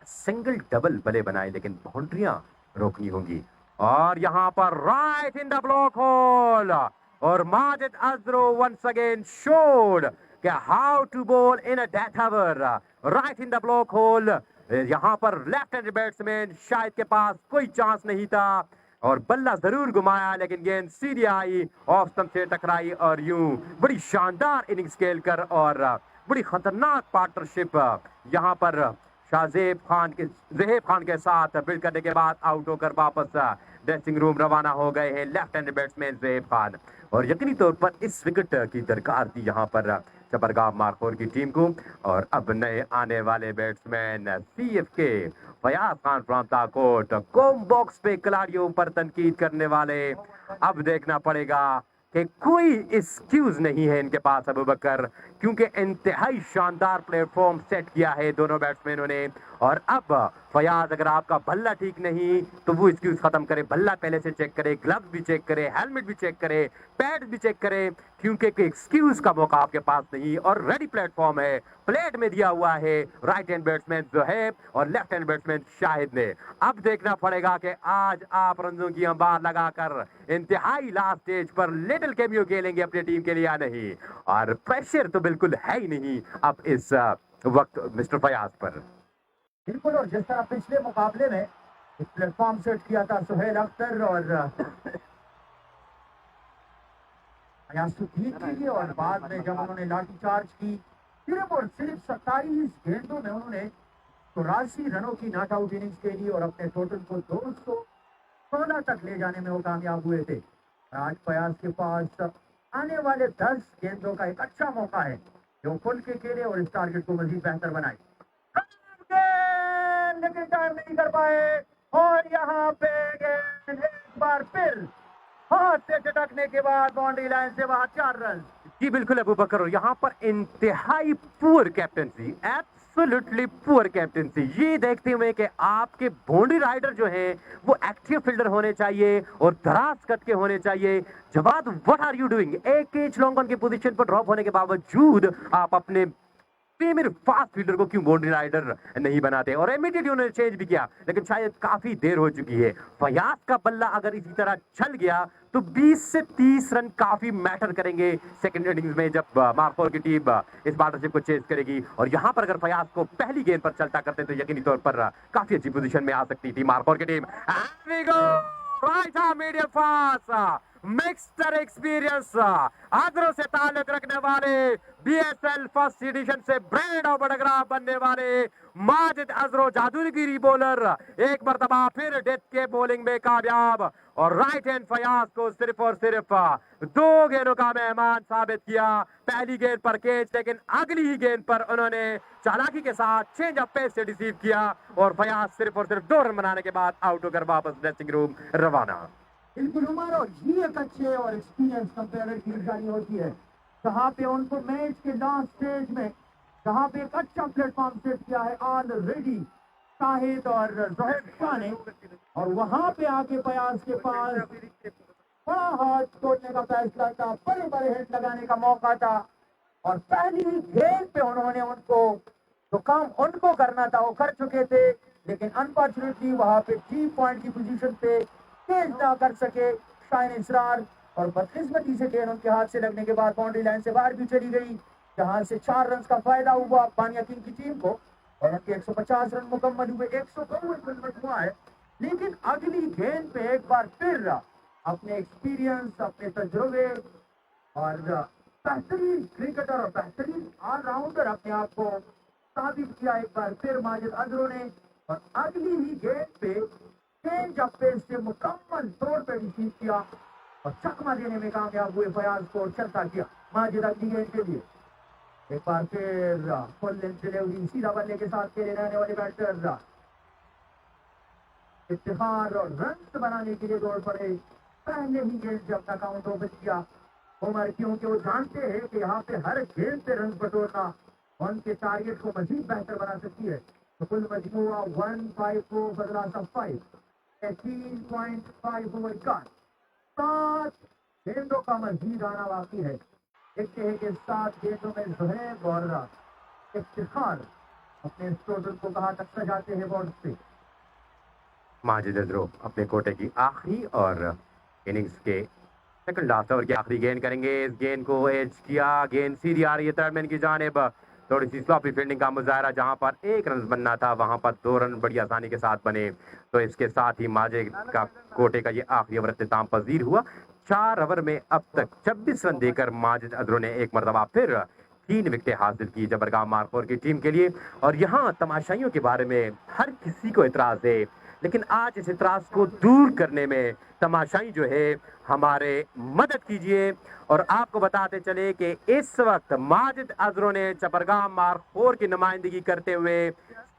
S1: सिंगल डबल भले बनाए लेकिन बाउंड्रियां रोकनी होंगी। और यहाँ पर right in the block hole, और माजिद अजरो वंस अगेन शोड कि how to bowl in a death over right in the block hole. यहाँ पर लेफ्ट हैंड बैट्समैन शायद के पास कोई चांस नहीं था और बल्ला जरूर घुमाया, लेकिन गेंद सीधी आई, ऑफ स्टंप से टकराई और यूं बड़ी शानदार इनिंग्स खेलकर और बड़ी खतरनाक पार्टनरशिप यहाँ पर शाहजेब खान के ज़हेब खान के साथ बिल्ड करने के बाद आउट होकर वापस ड्रेसिंग रूम रवाना हो गए हैं लेफ्ट हैंड बैट्समैन ज़हेब खान। और यकीनी तौर पर इस विकेट की दरकार थी यहाँ पर चपरगांव मार्कोर की टीम को। और अब नए आने वाले batsman CFK Fayaz Khan from ताकोट कॉम बॉक्स पे खिलाड़ियों पर तनकीद करने वाले। अब देखना पड़ेगा कि कोई एक्सक्यूज नहीं है इनके पास अबू बकर, क्योंकि इंतहाई शानदार प्लेटफॉर्म सेट किया है दोनों बैट्समैनों ने। और अब फयाज, अगर आपका भल्ला ठीक नहीं तो वो एक्सक्यूज खत्म करे, भल्ला पहले से चेक करे, ग्लव्स भी चेक करे, हेलमेट भी चेक करे, पैड भी चेक करे, क्योंकि एक्सक्यूज का मौका आपके पास नहीं। और रेडी प्लेटफॉर्म है, प्लेट में दिया हुआ है राइट हैंड बैट्समैन ज़ोहैब और लेफ्ट हैंड बैट्समैन शाहिद ने। अब देखना पड़ेगा कि आज आप रंजों की अंबार लगाकर इंतहाई लास्ट स्टेज पर लिटिल कैमियो खेलेंगे अपनी टीम के लिए या नहीं। और प्रेशर तो बिल्कुल है ही नहीं अब इस वक्त मिस्टर फयाज पर।
S3: बिल्कुल, और जिस तरह पिछले मुकाबले में एक प्लेटफॉर्म सेट किया था सुहेल अख्तर और अयासुद्दीन के लिए, और बाद में जब उन्होंने लाठी चार्ज की सिर्फ और सिर्फ 27 गेंदों में उन्होंने 84 रनों की नॉट आउट इनिंग्स खेली और अपने टोटल को 216 तक ले जाने में वो कामयाब हुए थे। आज फयाज के पास आने वाले 10 गेंदों का एक अच्छा मौका है जो खुल के खेले और इस टारगेट को मजीद बेहतर बनाए, लेकिन टाइम नहीं कर पाए। और यहाँ पे गेंद एक बार फिर हाथ से झटकने के बाद बाउंड्री लाइन से बाहर 4 रन।
S1: जी बिल्कुल अबू बकर, और यहाँ पर इंतहाई poor captaincy, absolutely poor captaincy. ये देखते हुए कि आपके बाउंड्री राइडर जो हैं वो एक्टिव फील्डर होने चाहिए और दराज कट के होने चाहिए। Jawad, what are you doing? एक एज लॉन्ग ऑन की पोजीशन पर ड्रॉप होने के बावजूद आप अपने मेरे फास्ट फील्डर को क्यों बाउंड्री राइडर नहीं बनाते? और इमीडिएटली उन्होंने चेंज भी किया, लेकिन शायद काफी देर हो चुकी है। फयाज का बल्ला अगर इसी तरह चल गया तो 20 से 30 रन काफी मैटर करेंगे सेकंड इनिंग्स में जब मार्कोर की टीम इस पार्टनरशिप को चेज करेगी। और यहां पर अगर फयाज को पहली गेंद पर चलता करते तो यकीनी तौर पर काफी अच्छी पोजीशन में आ सकती थी मार्कोर की team. Right medium fast mixer experience आदरों से ताल्लुक रखने वाले BSL फर्स्ट एडिशन से ब्रांड ऑफ बड़गराह बनने वाले माजिद अजरो जादूगिरी बॉलर एक मरतबा फिर डेथ के बॉलिंग में कामयाब और राइट हैंड फयाज को सिर्फ और सिर्फ 2 गेंदों का मेहमान साबित किया। पहली गेंद पर कैच, लेकिन अगली ही गेंद पर उन्होंने चालाकी के साथ चेंज ऑफ पेस से रिसीव किया और फयाज सिर्फ और सिर्फ 2 रन बनाने के बाद आउट होकर वापस ड्रेसिंग रूम रवाना।
S3: बिल्कुल उमर, और ये एक अच्छे और एक्सपीरियंस कंपेयर की निशानी होती है जहाँ पे उनको मैच के लास्ट स्टेज में जहाँ पे एक अच्छा प्लेटफॉर्म सेट किया है ऑलरेडी शाहिद और ज़ोहैब खान ने, और वहाँ पे आके फयाज के पास बड़ा हाथ तोड़ने का फैसला था, बड़े बड़े हिट लगाने का मौका था और पहली गेंद पे उन्होंने उनको जो काम उनको करना था वो कर चुके थे, लेकिन अनफॉर्चुनेटली वहाँ पे 3 पॉइंट की पोजीशन पे तेज ना कर सके शाइन इसरार, और बदकिस्मती से गेंद उनके हाथ से लगने के बाद बाउंड्री लाइन से बाहर भी चली गई, जहां से 4 रन का फायदा हुआ बानिया किंग की टीम को और उनके 150 रन मुकम्मल हुए, 152 रन हुआ है। लेकिन अगली गेंद पे एक बार फिर अपने एक्सपीरियंस, अपने तजुर्बे और बेहतरीन क्रिकेटर और बेहतरीन ऑलराउंडर अपने आप को साबित किया एक बार फिर माजिद अजरो ने, और अगली ही गेंद पे चेंज ऑफ पेस से मुकम्मल तौर पर रिसीव किया और चकमा देने में कामयाब हुए फयाज को चलता किया माजिद अगली गेंद के लिए। एक बार फिर फुल लेंथ डिलीवरी सीधा बल्ले के साथ खेले रहने वाले बैटर इफ्तिखार और रन बनाने के लिए दौड़ पड़े। पहले ही गेंद से अपना काउंट ओपन किया उमर, क्योंकि वो जानते हैं कि यहाँ पे हर गेंद पे रन बटोरना उनके टारगेट को मजीद बेहतर बना सकती है। तो कुल मजमूआ 154 बदला 5 18.5 ओवर का 7 गेंदों का मजीद आना बाकी है। देखते हैं कि 7 गेंदों में ज़ुहैब और इफ्तिखार अपने इस टोटल को कहां तक सजाते हैं बोर्ड पे।
S1: माजिद अजरो अपने कोटे की आखिरी और इनिंग्स के सेकंड लास्ट ओवर की आखिरी गेंद करेंगे। इस गेंद को एज किया, गेंद सीधी आ रही है थर्ड मैन की जानिब। थोड़ी सी स्लॉपी फील्डिंग का मुजाहरा, जहां पर 1 रन बनना था वहां पर 2 रन बड़ी आसानी के साथ बने। तो इसके साथ ही माजिद का कोटे का ये आखिरी ओवर इख्तिताम पजीर हुआ। 4 ओवर में अब तक 26 रन देकर माजिद अजरो ने एक मरतबा फिर 3 विकेटें हासिल की जबरगाम मारखोर की टीम के लिए। और यहाँ तमाशाइयों के बारे में हर किसी को इतराज है, लेकिन आज इस इतराज को दूर करने में तमाशाई जो है हमारे मदद कीजिए। और आपको बताते चले कि इस वक्त माजिद अजरो ने चपरगाम मारखोर की नुमाइंदगी करते हुए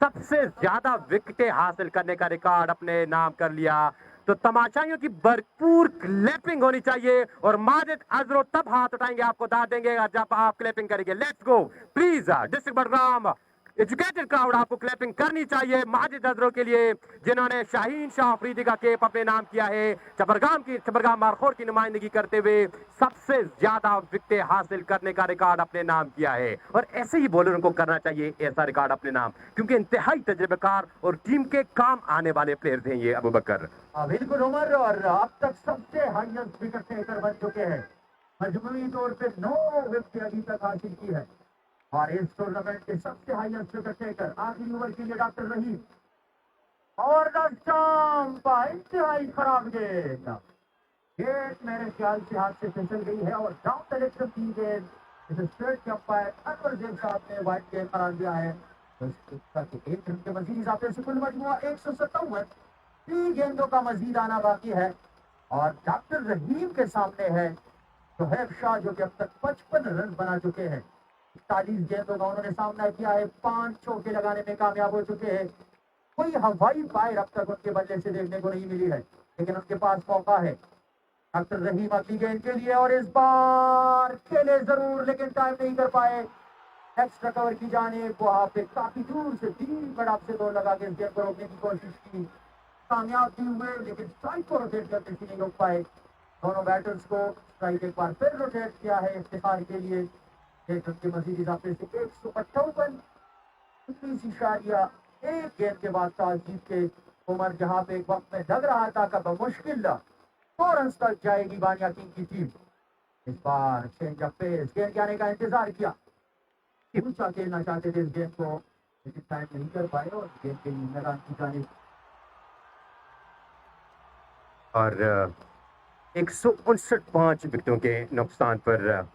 S1: सबसे ज्यादा विकेटें हासिल करने का रिकॉर्ड अपने नाम कर लिया। तो तमाशाइयों की भरपूर क्लैपिंग होनी चाहिए और माजिद अजरो तब हाथ उठाएंगे, आपको दाद देंगे जब आप क्लैपिंग करेंगे। Let's go please district Budgam educated crowd, आपको क्लैपिंग करनी चाहिए माजिद अजरो के लिए, जिन्होंने शाहीन शाह अफरीदी का केप अपने नाम किया है। चपरगाम मारखोर की नुमाइंदगी करते हुए सबसे ज्यादा विकेटें हासिल करने का रिकॉर्ड अपने नाम किया है। और ऐसे ही बॉलरों को करना चाहिए ऐसा रिकॉर्ड अपने नाम, क्योंकि इंतहाई तजुर्बेकार और टीम के काम आने वाले प्लेयर्स हैं ये अबू बकर।
S3: बिल्कुल उमर, और अब तक सबसे हाईएस्ट विकेट टेकर बन चुके हैं। मजमूई तौर पे 9 विकेट अभी तक हासिल की है और इस टूर्नामेंट के सबसे हाईएस्ट विकेट टेकर। आखिरी ओवर के लिए डॉक्टर रहीम और इंतहाई खराब गेंद, गेंद मेरे ख्याल से हाथ से फिसल गई है और डाउन द लेग की गेंद इसे स्ट्रेट अंपायर अनवर जेब साहब ने वाइड गेंद करार दिया है। तो एक रन के मजीद इजाफे से कुल मजमुआ 157, 3 गेंदों का मजीद आना बाकी है और डॉक्टर रहीम के सामने है ज़ुहैब शाह, जो कि अब तक 55 रन बना चुके हैं। 40 गेंदों का उन्होंने सामना किया है, 5 चौके लगाने में कामयाब हो चुके हैं। कोई हवाई फायर अब तक उनके बल्ले से देखने को नहीं मिली है, लेकिन उनके पास मौका है। डॉक्टर रहीम अगली गेंद के लिए और इस बार खेले जरूर, लेकिन टाइम नहीं कर पाए। नेक्स्ट कवर की जाने वहां पे काफी दूर से 3 कड़ाप से 2 लगा के इस गेंद को रोकने की कोशिश की, कामयाब भी हुए, लेकिन स्ट्राइक को रोटेट करके नहीं रोक पाए। दोनों बैटर्स को स्ट्राइक एक बार फिर रोटेट किया है इफ्तिखार के लिए। 1 रन के मजीद इजाफे से 158, 19.1 गेंद के बाद टॉस जीत के उमर, जहां पे एक वक्त में लग रहा था कब मुश्किल 2 रन तक जाएगी बानिया किंग की टीम। इस बार चेंज ऑफ पेस, गेंद के आने का इंतजार किया, ऊंचा खेलना चाहते थे इस गेंद को, लेकिन टाइम नहीं कर पाए और गेंद के मैदान की जाने।
S1: और 159 विकेटों के नुकसान पर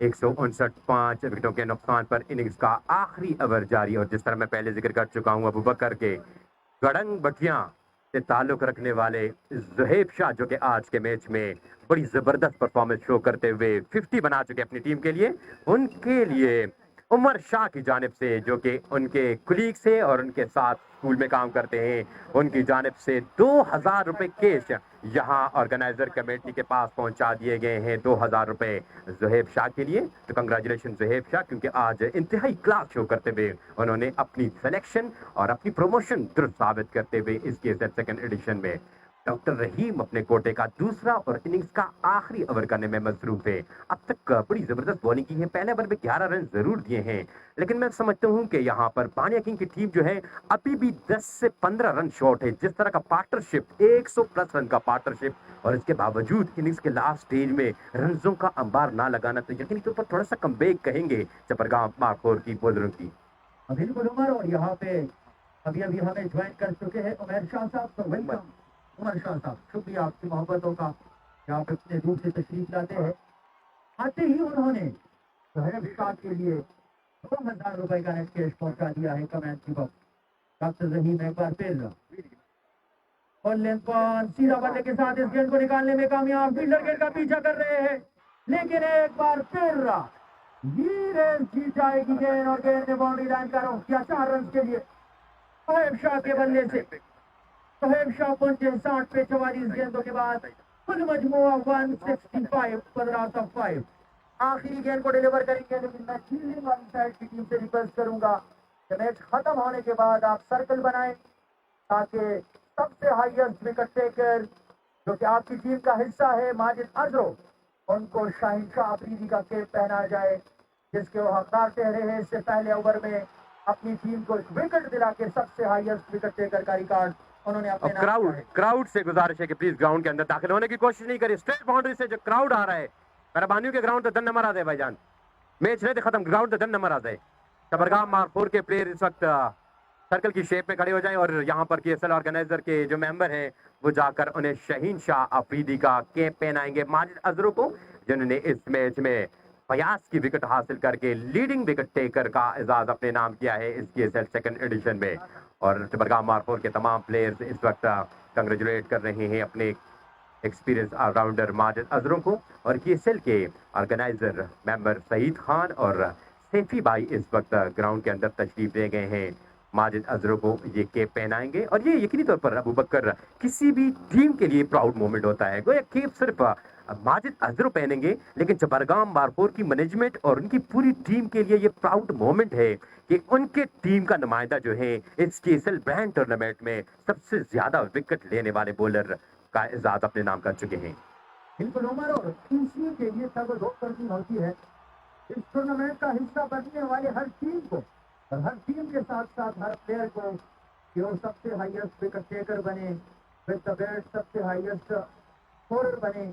S1: 159 विकेटों के नुकसान पर इनिंग्स का आखिरी ओवर जारी। और जिस तरह मैं पहले जिक्र कर चुका हूं, अबू बकर के गड़ंग बटिया से ताल्लुक रखने वाले ज़ुहैब शाह, जो कि आज के मैच में बड़ी जबरदस्त परफॉर्मेंस शो करते हुए 50 बना चुके अपनी टीम के लिए, उनके लिए उमर शाह की जानिब से, जो कि उनके कुलीग से और उनके साथ स्कूल में काम करते हैं, उनकी जानिब से 2000 रुपए कैश यहाँ ऑर्गेनाइजर कमेटी के पास पहुंचा दिए गए हैं। 2000 रुपए ज़ुहैब शाह के लिए। तो कंग्रेचुलेशन ज़ुहैब शाह, क्योंकि आज इंतहाई क्लास शो करते हुए उन्होंने अपनी सिलेक्शन और अपनी प्रमोशन दुरुस्त साबित करते हुए इस KSF सेकंड एडिशन में डॉक्टर रहीम अपने कोटे का दूसरा और इनिंग्स का आखिरी ओवर करने में मसरूफ है। अब तक बड़ी जबरदस्त बॉलिंग की है, पहले ओवर में 11 रन जरूर दिए हैं, लेकिन मैं समझता हूं कि यहाँ पर बानिया किंग की टीम जो है अभी भी 10 से 15 रन शॉर्ट है। जिस तरह का पार्टनरशिप, 100+ रन का पार्टनरशिप, और इसके बावजूद इनिंग्स के लास्ट स्टेज में रनों का अंबार ना लगाना, तो यकीनी तौर पर थोड़ा सा कमबैक कहेंगे चपरगाम मारखोर की बॉलरों की।
S3: बिल्कुल उमर, और यहाँ पे अभी हमें ज्वाइन कर चुके हैं उमर शाह साहब, तो वेलकम उमर शाह साहब, शुक्रिया आपकी मोहब्बतों का, यहाँ पे इतने दूर से तशरीफ लाते हैं। आते ही उन्होंने ज़ुहैब शाह के लिए 2000 रुपए का नेट कैश पहुंचा दिया है कमेंट की बॉक्स। डॉक्टर रहीम एक बार फिर और लेंथ पर सीधा बल्ले के साथ इस गेंद को निकालने में कामयाब, फील्डर गेंद का पीछा कर रहे हैं, लेकिन एक बार फिर ये रेस जीत जाएगी गेंद और गेंद ने बाउंड्री लाइन का रुख किया 4 रन के लिए ज़ुहैब शाह के बल्ले से। ज़ुहैब शाह पहुंचे 60 पे 44 गेंदों के बाद, कुल मजमुआ 165, 15/5। आखिरी गेंद को डिलीवर करेंगे, लेकिन मैं फील्डिंग वाली साइड की टीम से रिक्वेस्ट करूंगा कि मैच खत्म होने के बाद आप सर्कल बनाएं ताकि सबसे हाईएस्ट विकेट टेकर जो कि आपकी टीम का हिस्सा है माजिद अजरो, उनको शाहिनशाह अफरीदी का कैप पहनाया जाए, जिसके वो हकदार ठहरे हैं। इससे पहले ओवर में अपनी टीम को एक विकेट दिला के सबसे हाईएस्ट विकेट टेकर का रिकॉर्ड उन्होंने अपने
S1: अब
S3: नाम किया है।
S1: क्राउड से गुजारिश है कि प्लीज ग्राउंड के अंदर दाखिल होने की कोशिश नहीं करिए। स्ट्रेट बाउंड्री से जो क्राउड आ रहा है, मेहरबानियों के ग्राउंड तो दन नंबर आ जाए भाईजान, मैच नहीं खत्म, ग्राउंड तो दन नंबर आ जाए। शबरगाम मारपुर के प्लेयर इस वक्त सर्कल की शेप में खड़े हो जाएं और यहाँ पर केएसएल ऑर्गेनाइजर के जो मेंबर हैं वो जाकर उन्हें शहीन शाह अफरीदी का कैप पहनाएंगे माजिद अजरू को, जिन्होंने इस मैच में 50 की विकेट हासिल करके लीडिंग विकेट टेकर का एजाज अपने नाम किया है इस केएसएल सेकंड एडिशन में। और शबरगाम मारपुर के तमाम प्लेयर्स इस वक्त कंग्रेचुलेट कर रहे हैं अपने एक्सपीरियंस ऑलराउंडर माजिद अजरू को। और केएसएल के ऑर्गेनाइजर मेंबर सईद खान और सैफी भाई इस वक्त ग्राउंड के अंदर तशरीफ ले गए हैं। माजिद अजरू को ये कैप पहनाएंगे और ये यकीनी तौर पर अबू बकर किसी भी टीम के लिए प्राउड मोमेंट होता है। गोया कैप सिर्फ माजिद अजरू पहनेंगे, लेकिन शबरगाम मारपुर की मैनेजमेंट और उनकी पूरी टीम के लिए ये प्राउड मोमेंट है कि उनके टीम का नुमाइंदा जो है इस केएसएल ब्रांड टूर्नामेंट में सबसे ज्यादा विकेट लेने वाले बॉलर का एजाज अपने नाम कर चुके हैं।
S3: बिल्कुल उमर, और इसी के लिए सब दो करनी होती है इस टूर्नामेंट का हिस्सा बनने वाले हर टीम को, और हर टीम के साथ साथ हर प्लेयर को कि वो सबसे हाईएस्ट विकेट टेकर बने, विद द बैट सबसे हाईएस्ट स्कोरर बने।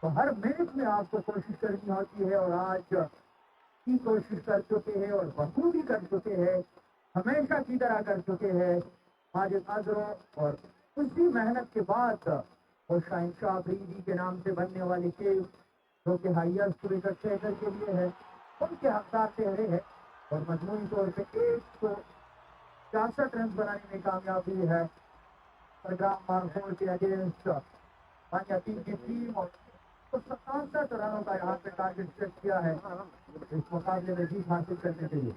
S3: तो हर मैच में आपको कोशिश करनी होती है और आज की कोशिश कर चुके हैं और बखूबी कर चुके हैं, हमेशा की तरह कर चुके हैं माजिद अजरू। और उसी मेहनत के बाद वो शहनशाह अफरीदी के नाम से बनने वाली खेल जो कि हाईएस्ट विकेट टेकर के लिए है, उनके हकदार ठहरे हैं और मजमूई तौर पे 164 रन बनाने में कामयाब हुई है शबरगाम मारपुर के अगेंस्ट बानियातीन की टीम। और 67 रनों का यहाँ पे टारगेट सेट किया है इस मुकाबले में जीत हासिल करने के लिए।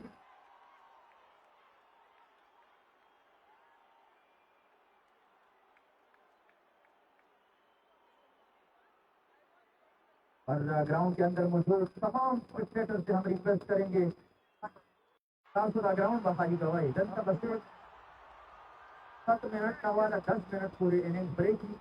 S3: और ग्राउंड के अंदर मौजूद तमाम स्पेक्टेटर से हम रिक्वेस्ट करेंगे ग्राउंड बहाली गवाही 10 मिनट का वाला 10 मिनट पूरे इनिंग्स ब्रेक की